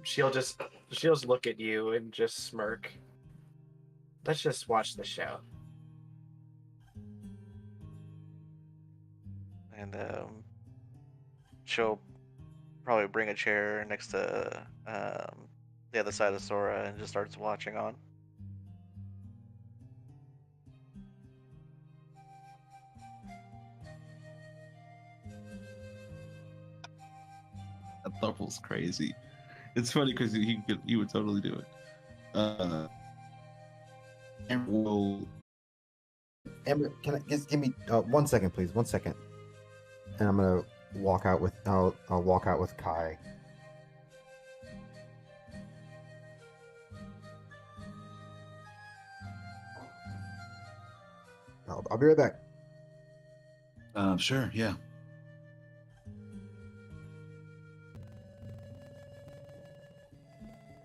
She'll just look at you and just smirk. Let's just watch the show. And she'll probably bring a chair next to the other side of Sora and just starts watching on. That Thuffle's crazy. It's funny because he would totally do it. And will Amber, can I just give me 1 second, please? 1 second. And I'm gonna walk out with I'll walk out with Kai. I'll be right back. Sure, yeah.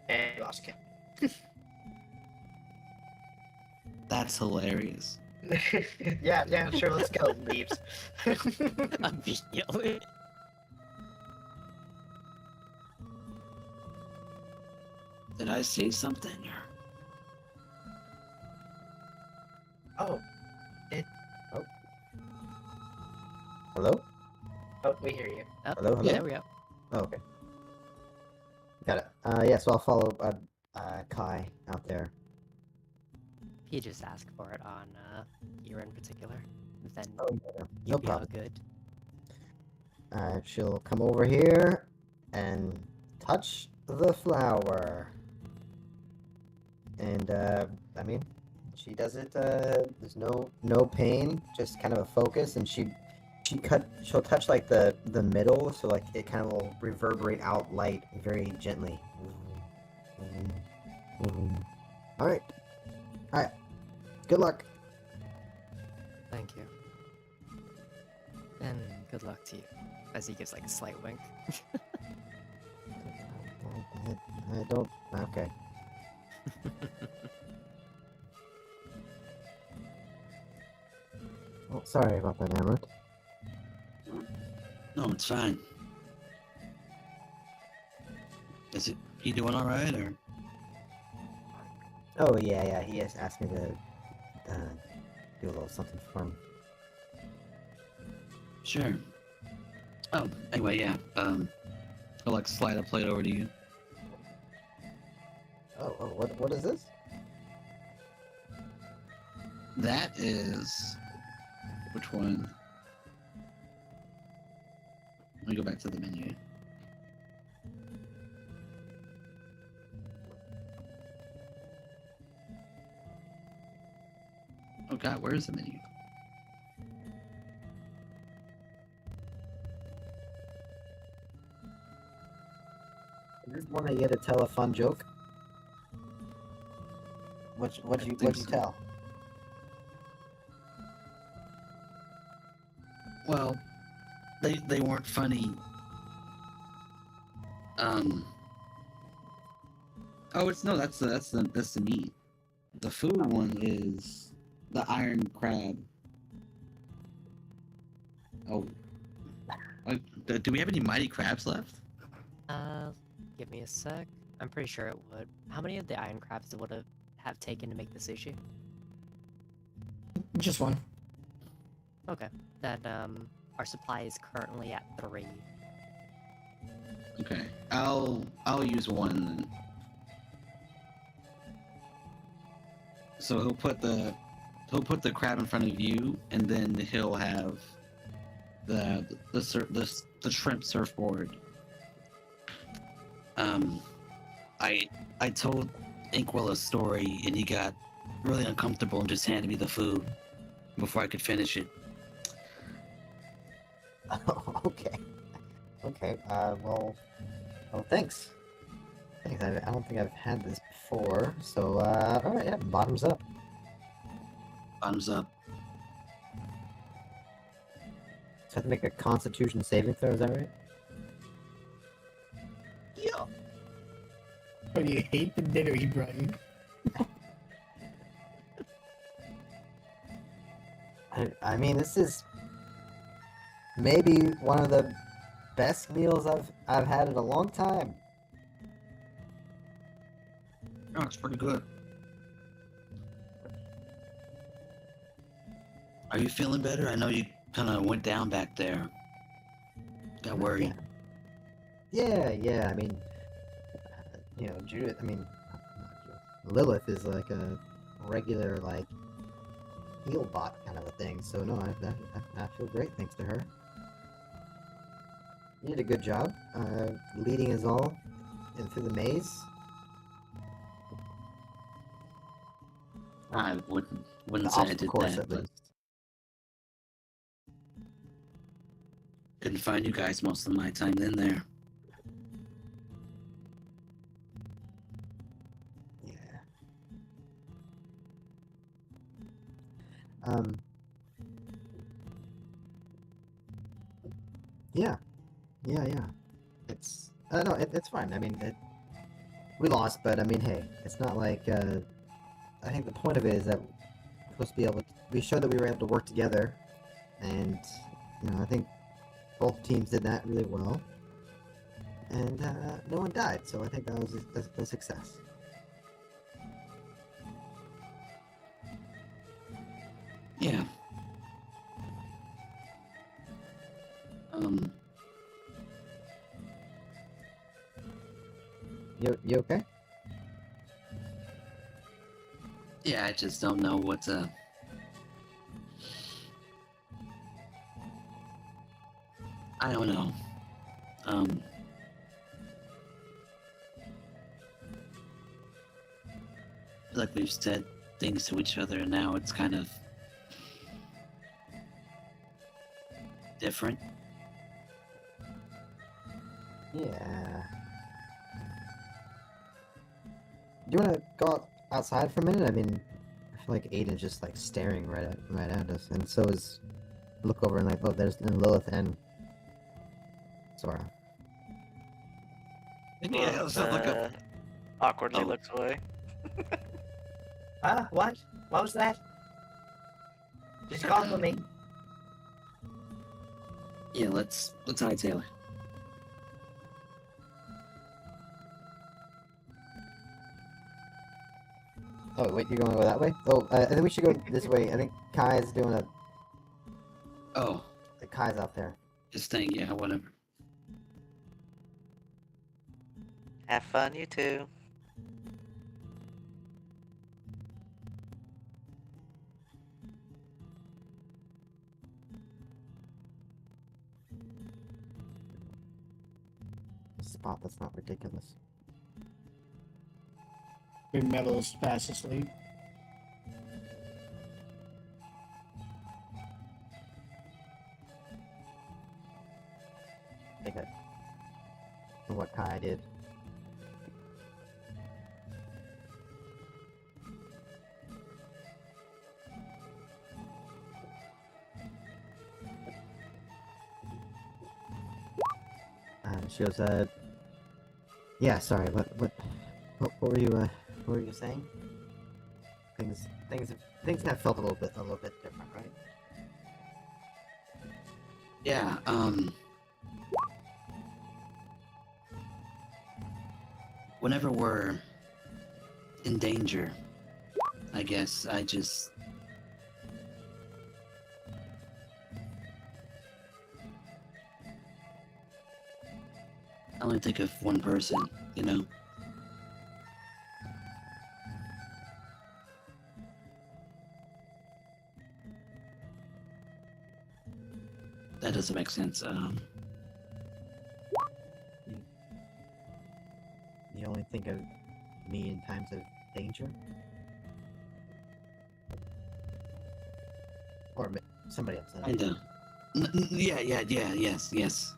And lost Kim. That's hilarious. yeah, sure, let's go, leaves. Immediately. Did I say something? Oh, Hello? oh, we hear you. Oh, Hello, hello? There we go. Oh, okay. Got it. Yeah, so I'll follow Kai out there. He just asked for it on Kira in particular. Then Oh, yeah, no you'd be all problem. good. She'll come over here and touch the flower. And I mean, she does it. There's no pain, just kind of a focus, and she'll touch like the middle, so like it kind of will reverberate out light very gently. All right. Good luck. Thank you. And good luck to you. As he gives like a slight wink. I don't. Okay. Well, sorry about that, Amrit. No, it's fine. Is it? You doing all right, or? Oh yeah. He has asked me to do a little something for him. Sure. Oh, anyway, yeah. I'll like slide a plate over to you. Oh, what is this? That is. Which one? Let me go back to the menu. Oh god, where is the menu? Is this one that you had to tell a fun joke? What'd you think so. tell? Well, they weren't funny. Oh, it's no. That's the meat. The food one is the iron crab. Oh, do we have any mighty crabs left? Give me a sec. I'm pretty sure it would. How many of the iron crabs would it have taken to make the sushi? Just one. Okay. Then our supply is currently at 3. Okay. I'll use one then. So he'll put the crab in front of you, and then he'll have the shrimp surfboard. I told Inkwell a story, and he got really uncomfortable and just handed me the food before I could finish it. Okay. Okay. Well, thanks. Thanks. I don't think I've had this before. So, all right. Yeah. Bottoms up. Bottoms up. So I have to make a Constitution saving throw. Is that right? Yeah. Oh, you hate the dinner he brought you. I mean, this is maybe one of the best meals I've had in a long time. Oh, it's pretty good. Are you feeling better? I know you kind of went down back there. Got worried. Yeah. I mean, Judith. I mean, Lilith is like a regular like heal bot kind of a thing. So no, I feel great thanks to her. You did a good job leading us all through the maze. I wouldn't The say I obstacle did course, that, at but least. couldn't find you guys most of my time in there. Yeah. Yeah. It's no, it's fine. I mean, we lost, but I mean, hey, it's not like I think the point of it is that we're supposed to be able to. We showed that we were able to work together, and I think both teams did that really well, and no one died. So I think that was a success. Yeah. You okay? Yeah, I just don't know what to. I don't know. Like we've said things to each other, and now it's kind of different. Yeah. Do you want to go outside for a minute? I mean, I feel like Aiden's just like staring right at us, and so is. Look over and like, oh, there's Lilith and Sora. Yeah, let's not look up. Awkwardly Oh. looks away. What? What was that? Just call for me. Yeah, let's hightail it. Oh wait, you're going to go that way? Oh, I think we should go this way. I think Kai's doing a. Oh, Kai's out there. just saying, yeah, whatever. Have fun, you two. A spot that's not ridiculous. Big Metal is fast asleep. I think what Kai did. She goes, yeah, sorry, what were you saying? Things have felt a little bit different, right? Yeah, whenever we're in danger, I guess I only think of one person, you know? That doesn't make sense. You only think of me in times of danger? Or somebody else. Kinda. Yes.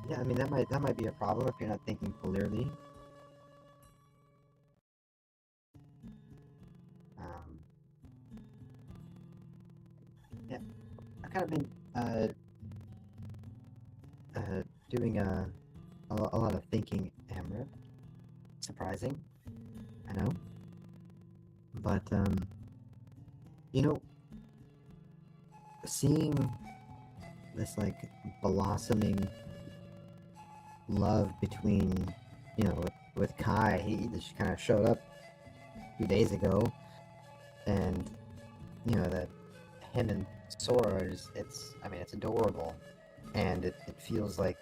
Yeah, I mean that might be a problem if you're not thinking clearly. Yeah, I've kind of been doing a lot of thinking, Amrit. Surprising, I know. But you know, seeing this like blossoming love between, you know, with Kai, he just kind of showed up a few days ago, and you know that him and Sora is, it's adorable, and it feels like,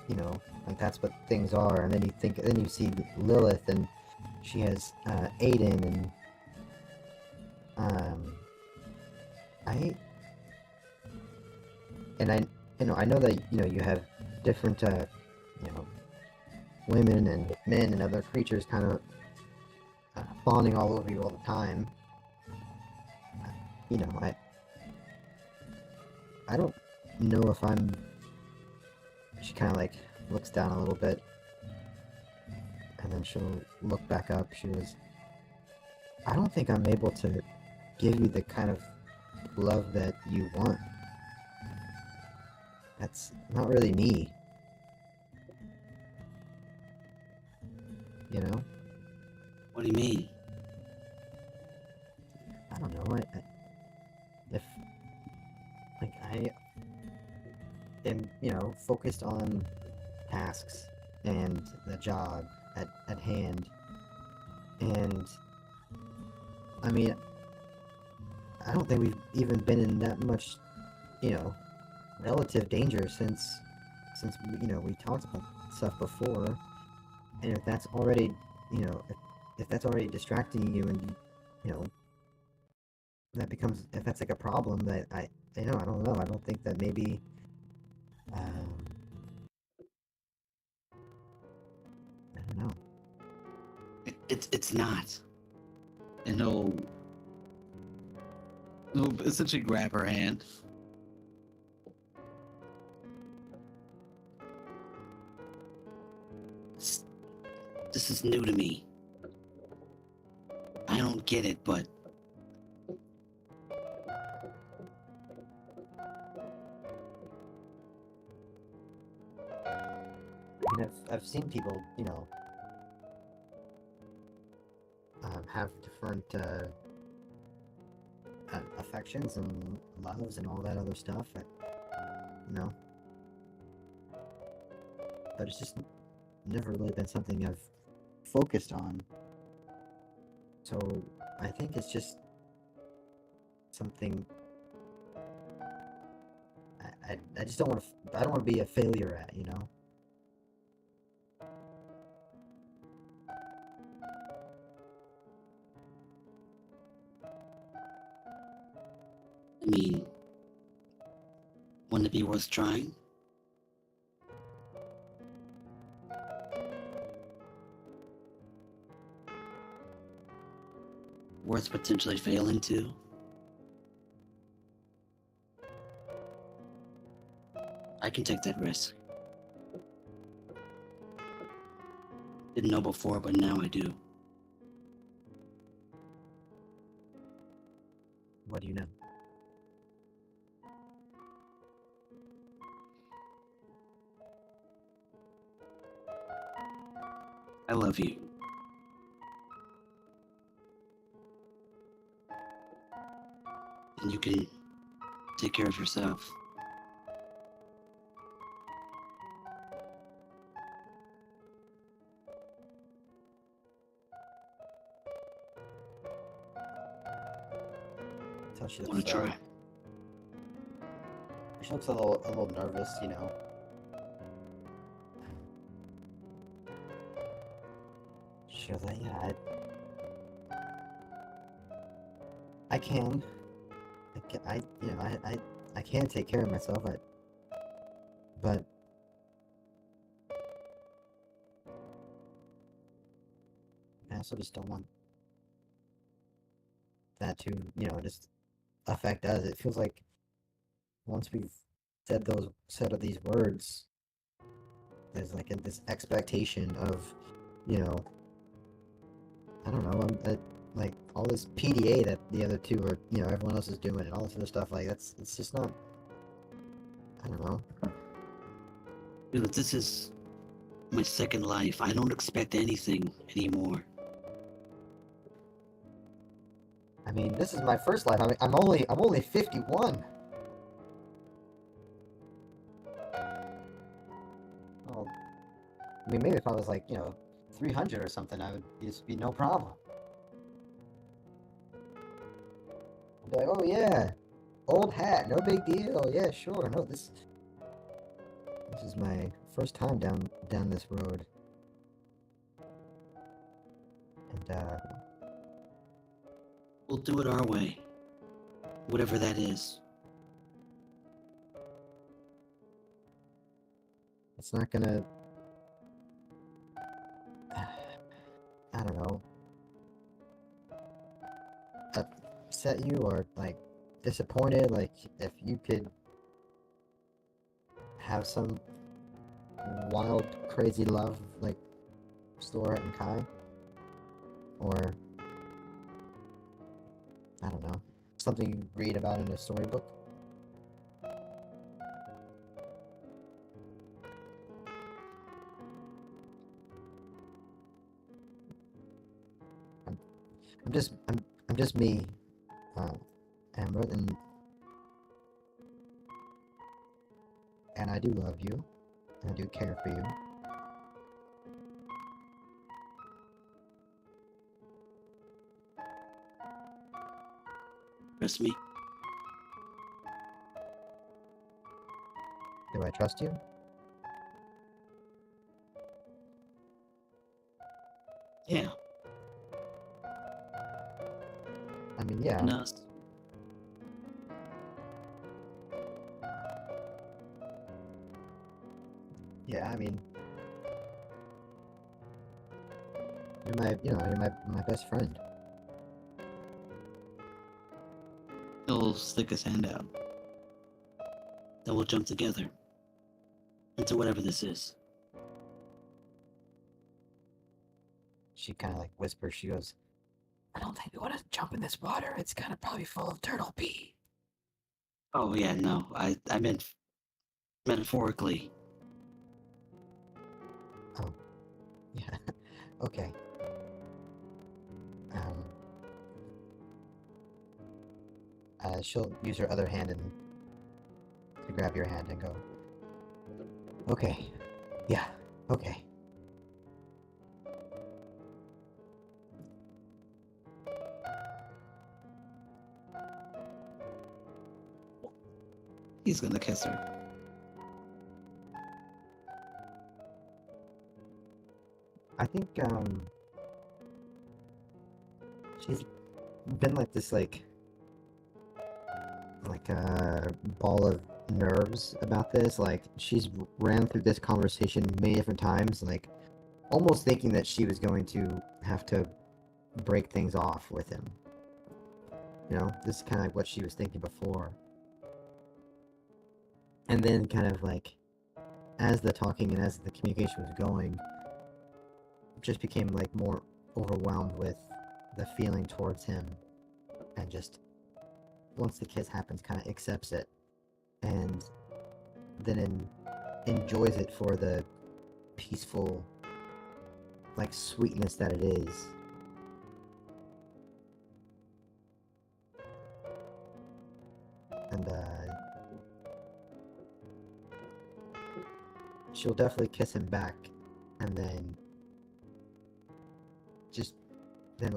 you know, like that's what things are. And then you see Lilith, and she has Aiden, and I know that, you know, you have different you know, women and men and other creatures kind of fawning all over you all the time. You know, I don't know if I'm. She kind of like looks down a little bit, and then she'll look back up. I don't think I'm able to give you the kind of love that you want. That's not really me. You know? What do you mean? I don't know. I am, you know, focused on tasks and the job at hand. And I mean, I don't think we've even been in that much, you know, relative danger since you know, we talked about stuff before. And if that's already, you know, if that's already distracting you, and you know, that becomes, if that's like a problem, that I don't know. I don't think that maybe I don't know. It's not. And he'll essentially grab her hand. This is new to me. I don't get it, but I mean, I've seen people, you know, have different affections and loves and all that other stuff. You know, but it's just never really been something I've focused on. So I think it's just something I just don't want to. I don't want to be a failure at, you know. I mean, wouldn't it be worth trying? Worth potentially failing to? I can take that risk. Didn't know before, but now I do. What do you know? I love you. And you can take care of yourself. Oh, she Want looks. to try? She looks a little nervous, you know. She was like, "Yeah, I can. You know, I can take care of myself. But I also just don't want that to, you know, just affect us. It feels like once we've said of these words, there's like this expectation of, you know, I don't know, like all this PDA that the other two are, you know, everyone else is doing and all this other stuff. Like it's just not. I don't know. You know, this is my second life. I don't expect anything anymore. I mean, this is my first life. I mean, I'm only 51. Well, I mean, maybe if I was like, you know, 300 or something, I would just be no problem. I'd be like, oh yeah, old hat, no big deal. Yeah, sure. No, this is my first time down this road, and We'll do it our way. Whatever that is. it's not gonna. I don't know. Upset you or like disappointed. Like if you could have some wild, crazy love like Sora and Kai, or I don't know, something you read about in a storybook. I'm just me, Amber, and I do love you, and I do care for you. Trust me. Do I trust you? Yeah. I mean, yeah. And us. Yeah, I mean, you're my best friend. He'll stick his hand out. Then we'll jump together. Into whatever this is. She kind of like whispers. She goes, "I don't think we want to jump in this water. It's kind of probably full of turtle pee." Oh yeah, no. I meant metaphorically. Oh, yeah. Okay. She'll use her other hand and to grab your hand and go, "Okay, yeah, okay." He's gonna kiss her. I think she's been like this like a ball of nerves about this. Like she's ran through this conversation many different times, like almost thinking that she was going to have to break things off with him. You know, this is kind of like what she was thinking before. And then kind of like as the talking and as the communication was going, just became like more overwhelmed with the feeling towards him, and just once the kiss happens kind of accepts it, and then enjoys it for the peaceful like sweetness that it is. And she'll definitely kiss him back, and then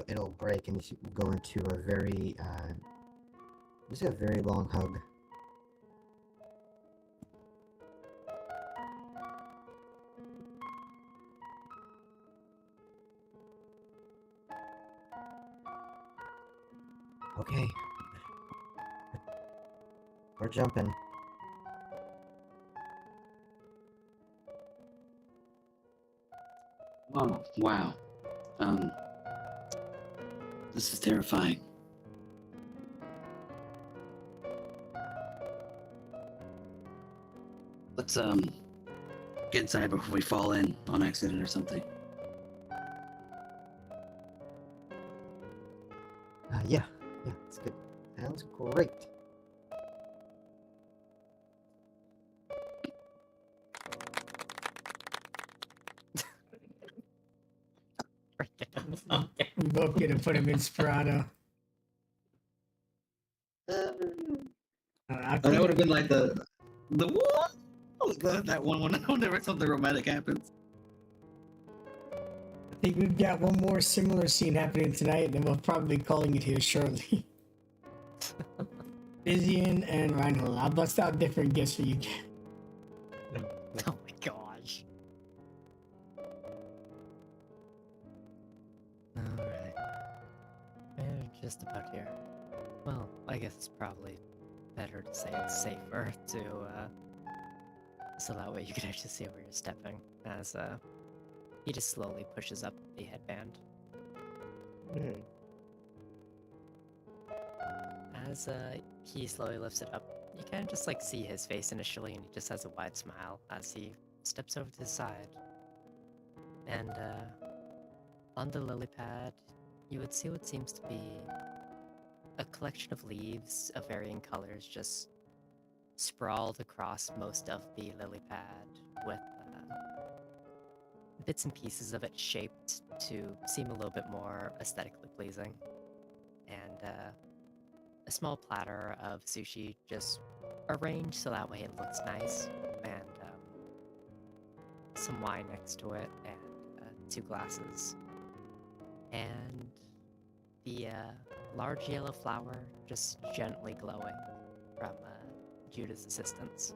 it'll break and go into a very This is a very long hug. Okay. We're jumping. Oh, wow. This is terrifying. Let's, get inside before we fall in on accident or something. Yeah, it's good. Sounds great. We both get to put him in Sperano. I That would have been like the what? That one whenever something romantic happens. think we've got one more similar scene happening tonight, and then we'll probably be calling it here shortly. Vizian and Reinhold. I'll bust out different gifts for you. Oh my gosh. Alright. We're just about here. Well, I guess it's probably better to say it's safer to, so that way you can actually see where you're stepping, as, he just slowly pushes up the headband. As, he slowly lifts it up, you kind of just, like, see his face initially, and he just has a wide smile as he steps over to the side. And, on the lily pad, you would see what seems to be a collection of leaves of varying colors just sprawled across most of the lily pad, with bits and pieces of it shaped to seem a little bit more aesthetically pleasing. And a small platter of sushi just arranged so that way it looks nice, and some wine next to it, and 2 glasses. And the large yellow flower just gently glowing from Judah's assistance.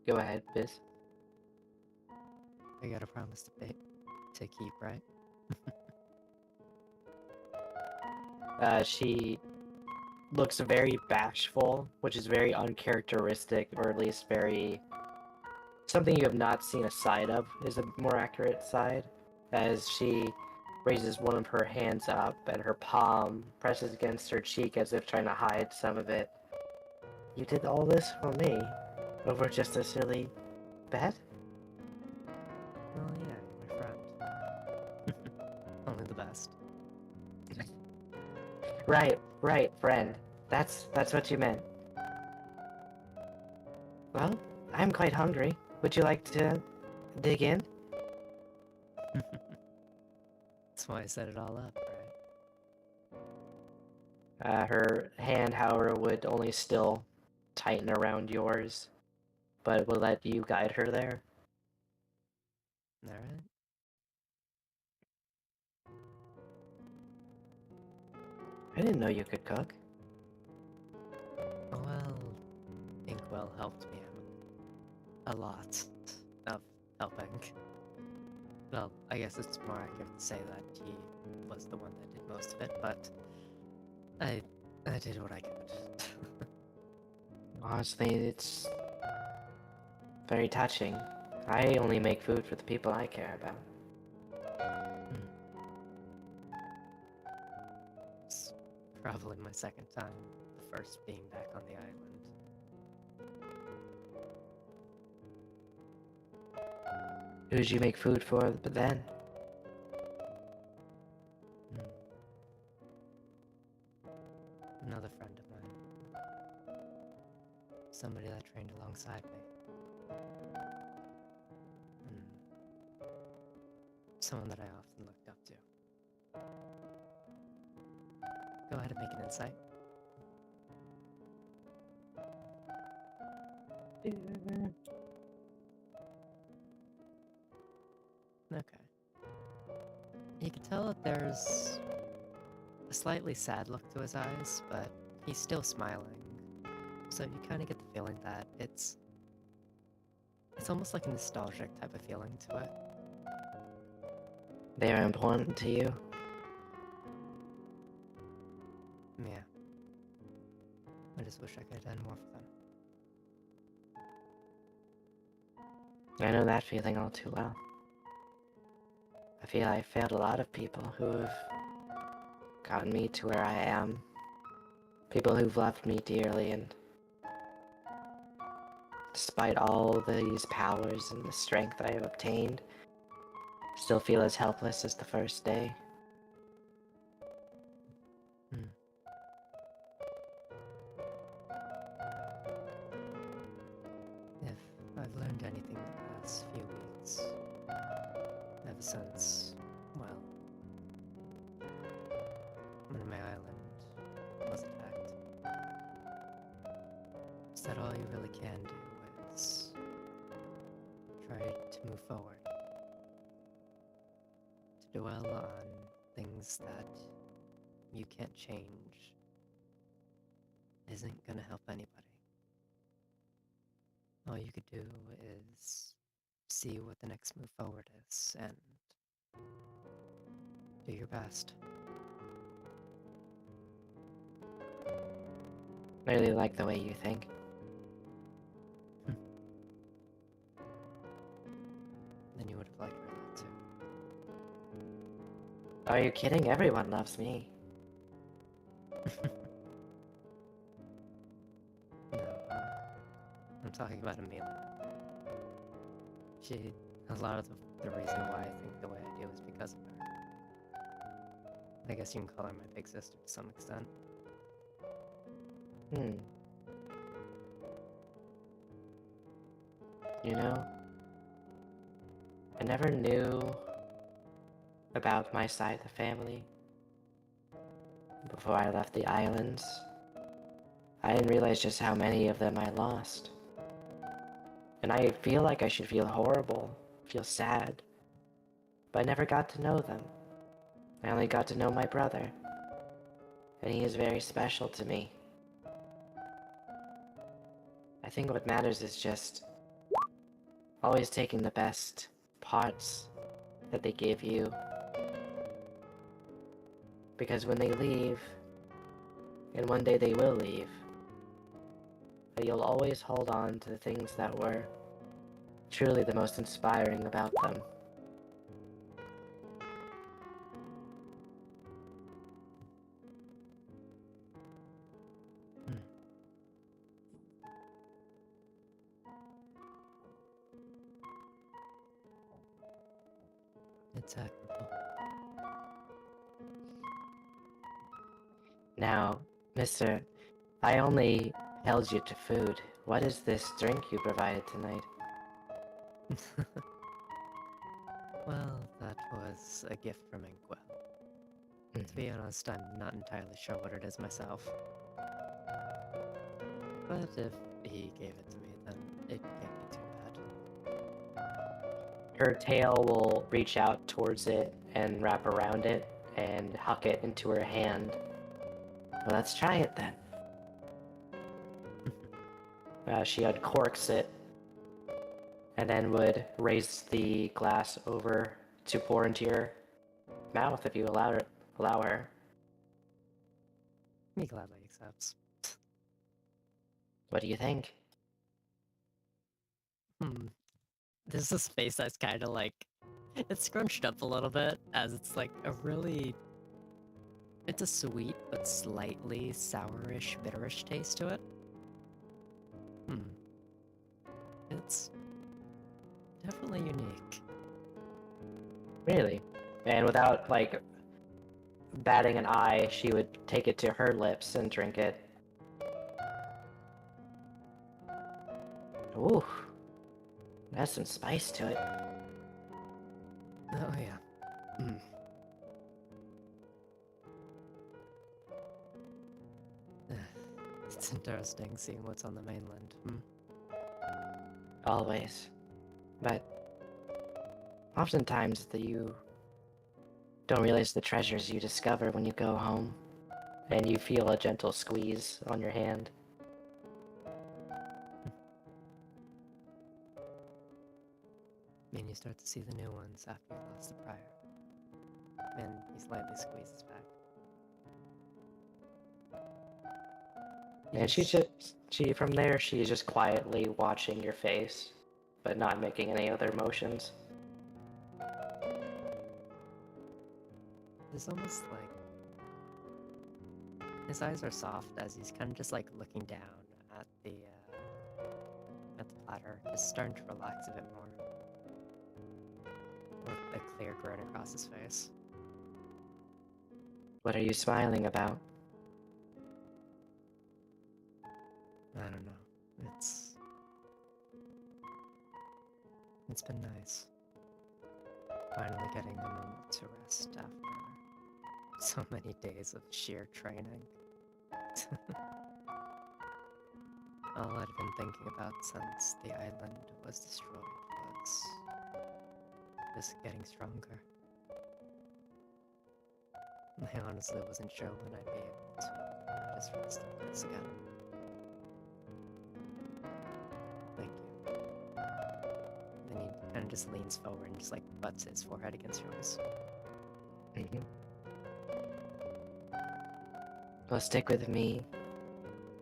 Go ahead, Biz. I got a promise to keep, right? She looks very bashful, which is very uncharacteristic, or at least very... something you have not seen a side of, is a more accurate side, as she raises one of her hands up and her palm presses against her cheek as if trying to hide some of it. You did all this for me, over just a silly bet? Well, yeah, you're my friend. Only the best. Right, friend. That's what you meant. Well, I'm quite hungry. Would you like to dig in? That's why I set it all up, right? Her hand, however, would only still tighten around yours, but will let you guide her there. Alright. I didn't know you could cook. Well, Inkwell helped me out a lot of helping. Well, I guess it's more accurate to say that he was the one that did most of it, but I did what I could. Honestly, it's very touching. I only make food for the people I care about. It's probably my second time, the first being back on the island. Who did you make food for then? Another friend of mine. Somebody that trained alongside me. Someone that I often looked up to. Go ahead and make an insight. Okay. You can tell that there's a slightly sad look to his eyes, but he's still smiling. So you kind of get the feeling that it's almost like a nostalgic type of feeling to it. They're important to you. Yeah. I just wish I could have done more for them. I know that feeling all too well. I feel I failed a lot of people who have gotten me to where I am. People who've loved me dearly, and despite all these powers and the strength I have obtained, I still feel as helpless as the first day. If I've learned anything the past few weeks, ever since, well, when my island was attacked, is that all you really can do is try to move forward, to dwell on things that you can't change isn't gonna help anybody. All you could do is see what the next move forward is and do your best. I really like the way you think. Then you would have liked her a lot too. Are you kidding? Everyone loves me. No, I'm talking about Amelia. A lot of the reason why I think the way I do is because of her. I guess you can call her my big sister to some extent. You know, I never knew about my side of the family before I left the islands. I didn't realize just how many of them I lost. And I feel like I should feel horrible, feel sad, but I never got to know them. I only got to know my brother, and he is very special to me. I think what matters is just always taking the best parts that they give you. Because when they leave, and one day they will leave, but you'll always hold on to the things that were truly the most inspiring about them. It's admirable. Now, mister, I only held you to food. What is this drink you provided tonight? Well, that was a gift from Inkwell. To be honest, I'm not entirely sure what it is myself. But if he gave it to me, then it can't be too bad. Her tail will reach out towards it and wrap around it and huck it into her hand. Well, let's try it then. She uncorks it and then would raise the glass over to pour into your mouth if you allow her. He gladly accepts. What do you think? This is a space that's kind of like, it's scrunched up a little bit, as it's like it's a sweet but slightly sourish, bitterish taste to it. It's definitely unique. Really? And without, like, batting an eye, she would take it to her lips and drink it. Ooh. Has some spice to it. Oh yeah. It's interesting seeing what's on the mainland. Always. But oftentimes don't realize the treasures you discover when you go home. And you feel a gentle squeeze on your hand. And you start to see the new ones after you lost the prior. And he slightly squeezes back. And from there, she's just quietly watching your face, but not making any other motions. It's almost like his eyes are soft as he's kind of just like looking down at the platter, just starting to relax a bit more, with a clear grin across his face. What are you smiling about? I don't know. It's been nice. Finally getting a moment to rest after so many days of sheer training. All I'd been thinking about since the island was destroyed was just getting stronger. I honestly wasn't sure when I'd be able to just rest like this again. Thank you. Then he kind of just leans forward and just like butts his forehead against yours. Well, stick with me,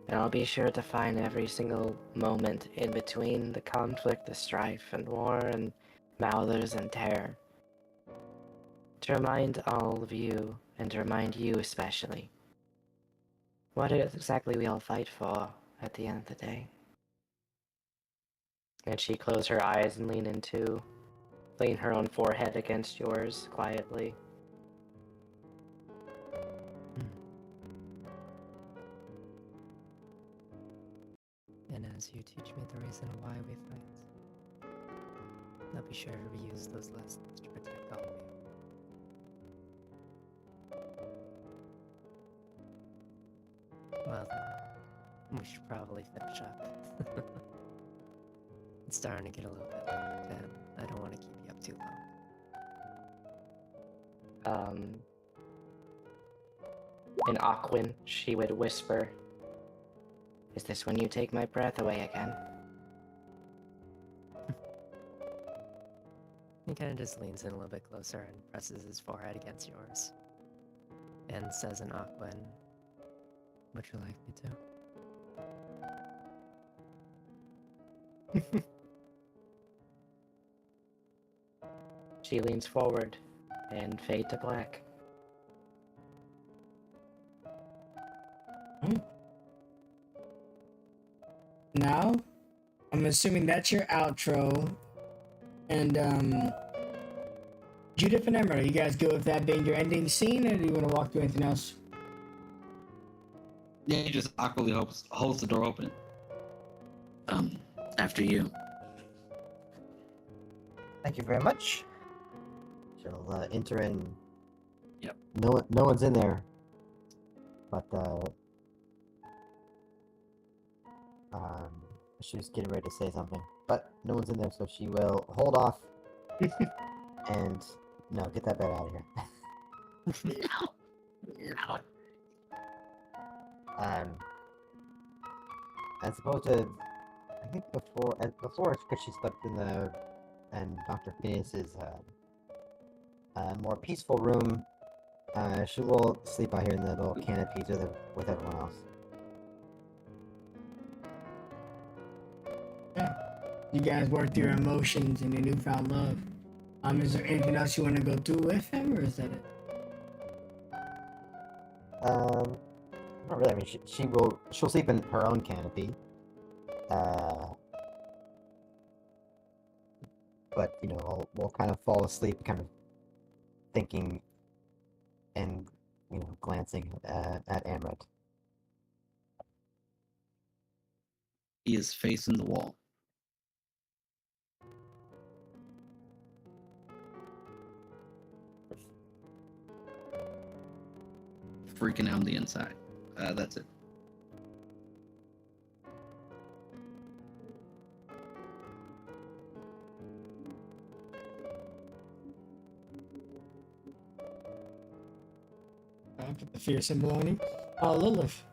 and I'll be sure to find every single moment in between the conflict, the strife and war, and Mouthers and terror. To remind all of you, and to remind you especially, what it is exactly we all fight for at the end of the day. And she closed her eyes and lean her own forehead against yours quietly. And as you teach me the reason why we fight, I'll be sure to reuse those lessons to protect all of you. Well then, we should probably finish up. It's starting to get a little bit late, and I don't want to keep you up too long. In Aquin, she would whisper, "Is this when you take my breath away again?" He kind of just leans in a little bit closer and presses his forehead against yours. And says in Aquin, "Would you like me to?" She leans forward and fade to black. Now, I'm assuming that's your outro. And, Judith and Emerald, you guys go with that being your ending scene, or do you want to walk through anything else? Yeah, he just awkwardly holds the door open. After you. Thank you very much. She'll enter in. Yep. No one's in there, but she was getting ready to say something, but no one's in there, so she will hold off and get that bed out of here. No. As opposed to, I think before, because she slept in Dr. Phineas's more peaceful room, she will sleep out here in the little canopies with everyone else. You guys work through your emotions and your newfound love. Is there anything else you want to go through with him, or is that it? Not really. I mean, she'll sleep in her own canopy. But we'll kind of fall asleep, kind of thinking and glancing at Amrit. He is facing the wall. Freaking out on the inside. That's it. put the fear symbol on you. Lilith.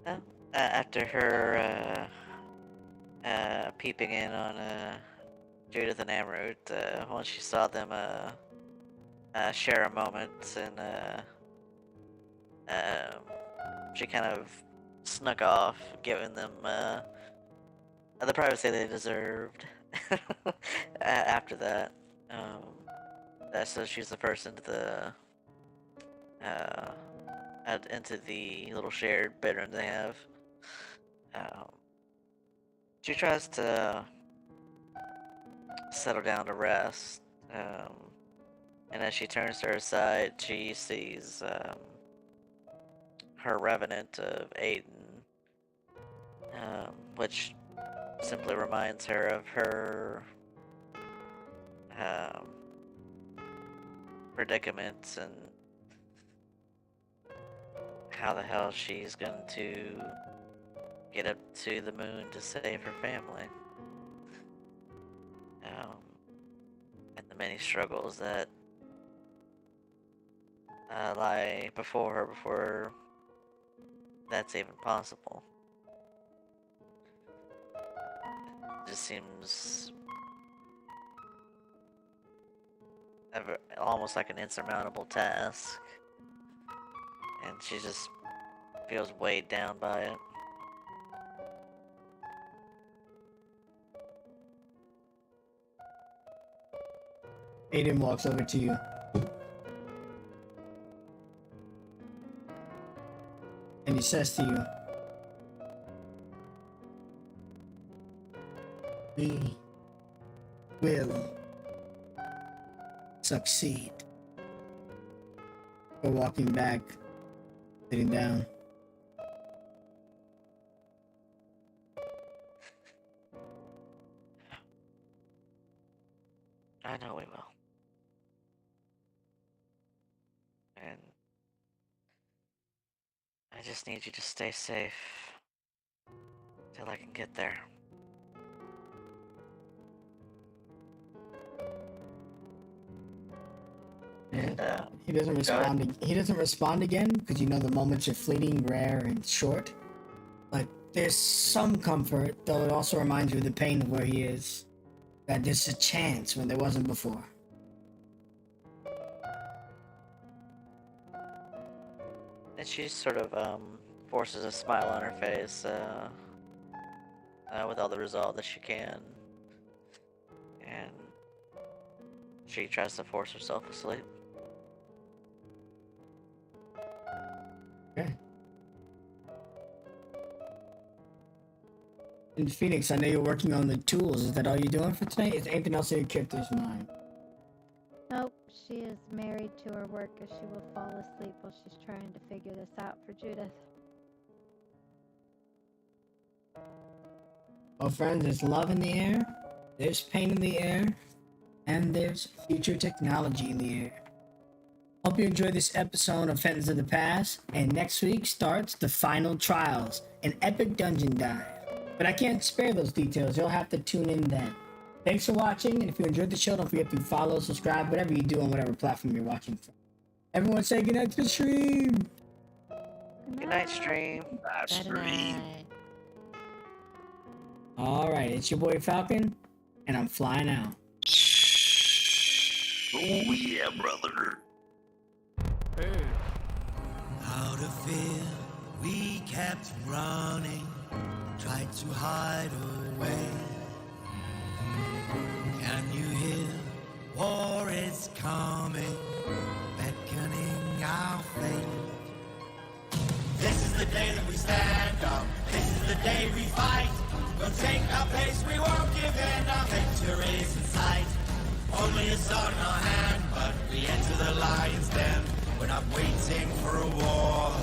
Well, after her peeping in on Judith and Amrut, once she saw them share a moment, and she kind of snuck off, giving them the privacy they deserved. After that, so she's the first into the little shared bedroom they have. She tries to settle down to rest, and as she turns to her side, she sees her revenant of Aiden, which simply reminds her of her predicaments and how the hell she's going to get up to the moon to save her family. And the many struggles that lie before her before that's even possible. It just seems almost like an insurmountable task, and she just feels weighed down by it. Aiden walks over to you. And he says to you, "We will succeed." We're walking back, sitting down. I know we will. And I just need you to stay safe till I can get there. And, He doesn't respond. He doesn't respond again because you know the moments are fleeting, rare, and short. But there's some comfort, though it also reminds you of the pain of where he is. That there's a chance when there wasn't before. And she sort of forces a smile on her face with all the resolve that she can. And she tries to force herself asleep. Okay. And Phoenix, I know you're working on the tools. Is that all you're doing for tonight? Is there anything else in your character's mind? Nope, she is married to her work as she will fall asleep while she's trying to figure this out for Judith. Well, friends, there's love in the air, there's pain in the air, and there's future technology in the air. Hope you enjoyed this episode of Phantoms of the Past, and next week starts the Final Trials, an epic dungeon dive. But I can't spare those details, you'll have to tune in then. Thanks for watching, and if you enjoyed the show, don't forget to follow, subscribe, whatever you do on whatever platform you're watching from. Everyone say goodnight to the stream! Good night, stream. Alright, it's your boy Falcon, and I'm flying out. Oh yeah, brother. Out of fear, we kept running, tried to hide away. Can you hear? War is coming, beckoning our fate. This is the day that we stand up, this is the day we fight. We'll take our pace, we won't give in, our victory's in sight. Only a sword in our hand, but we enter the lion's den. We're not waiting for a war.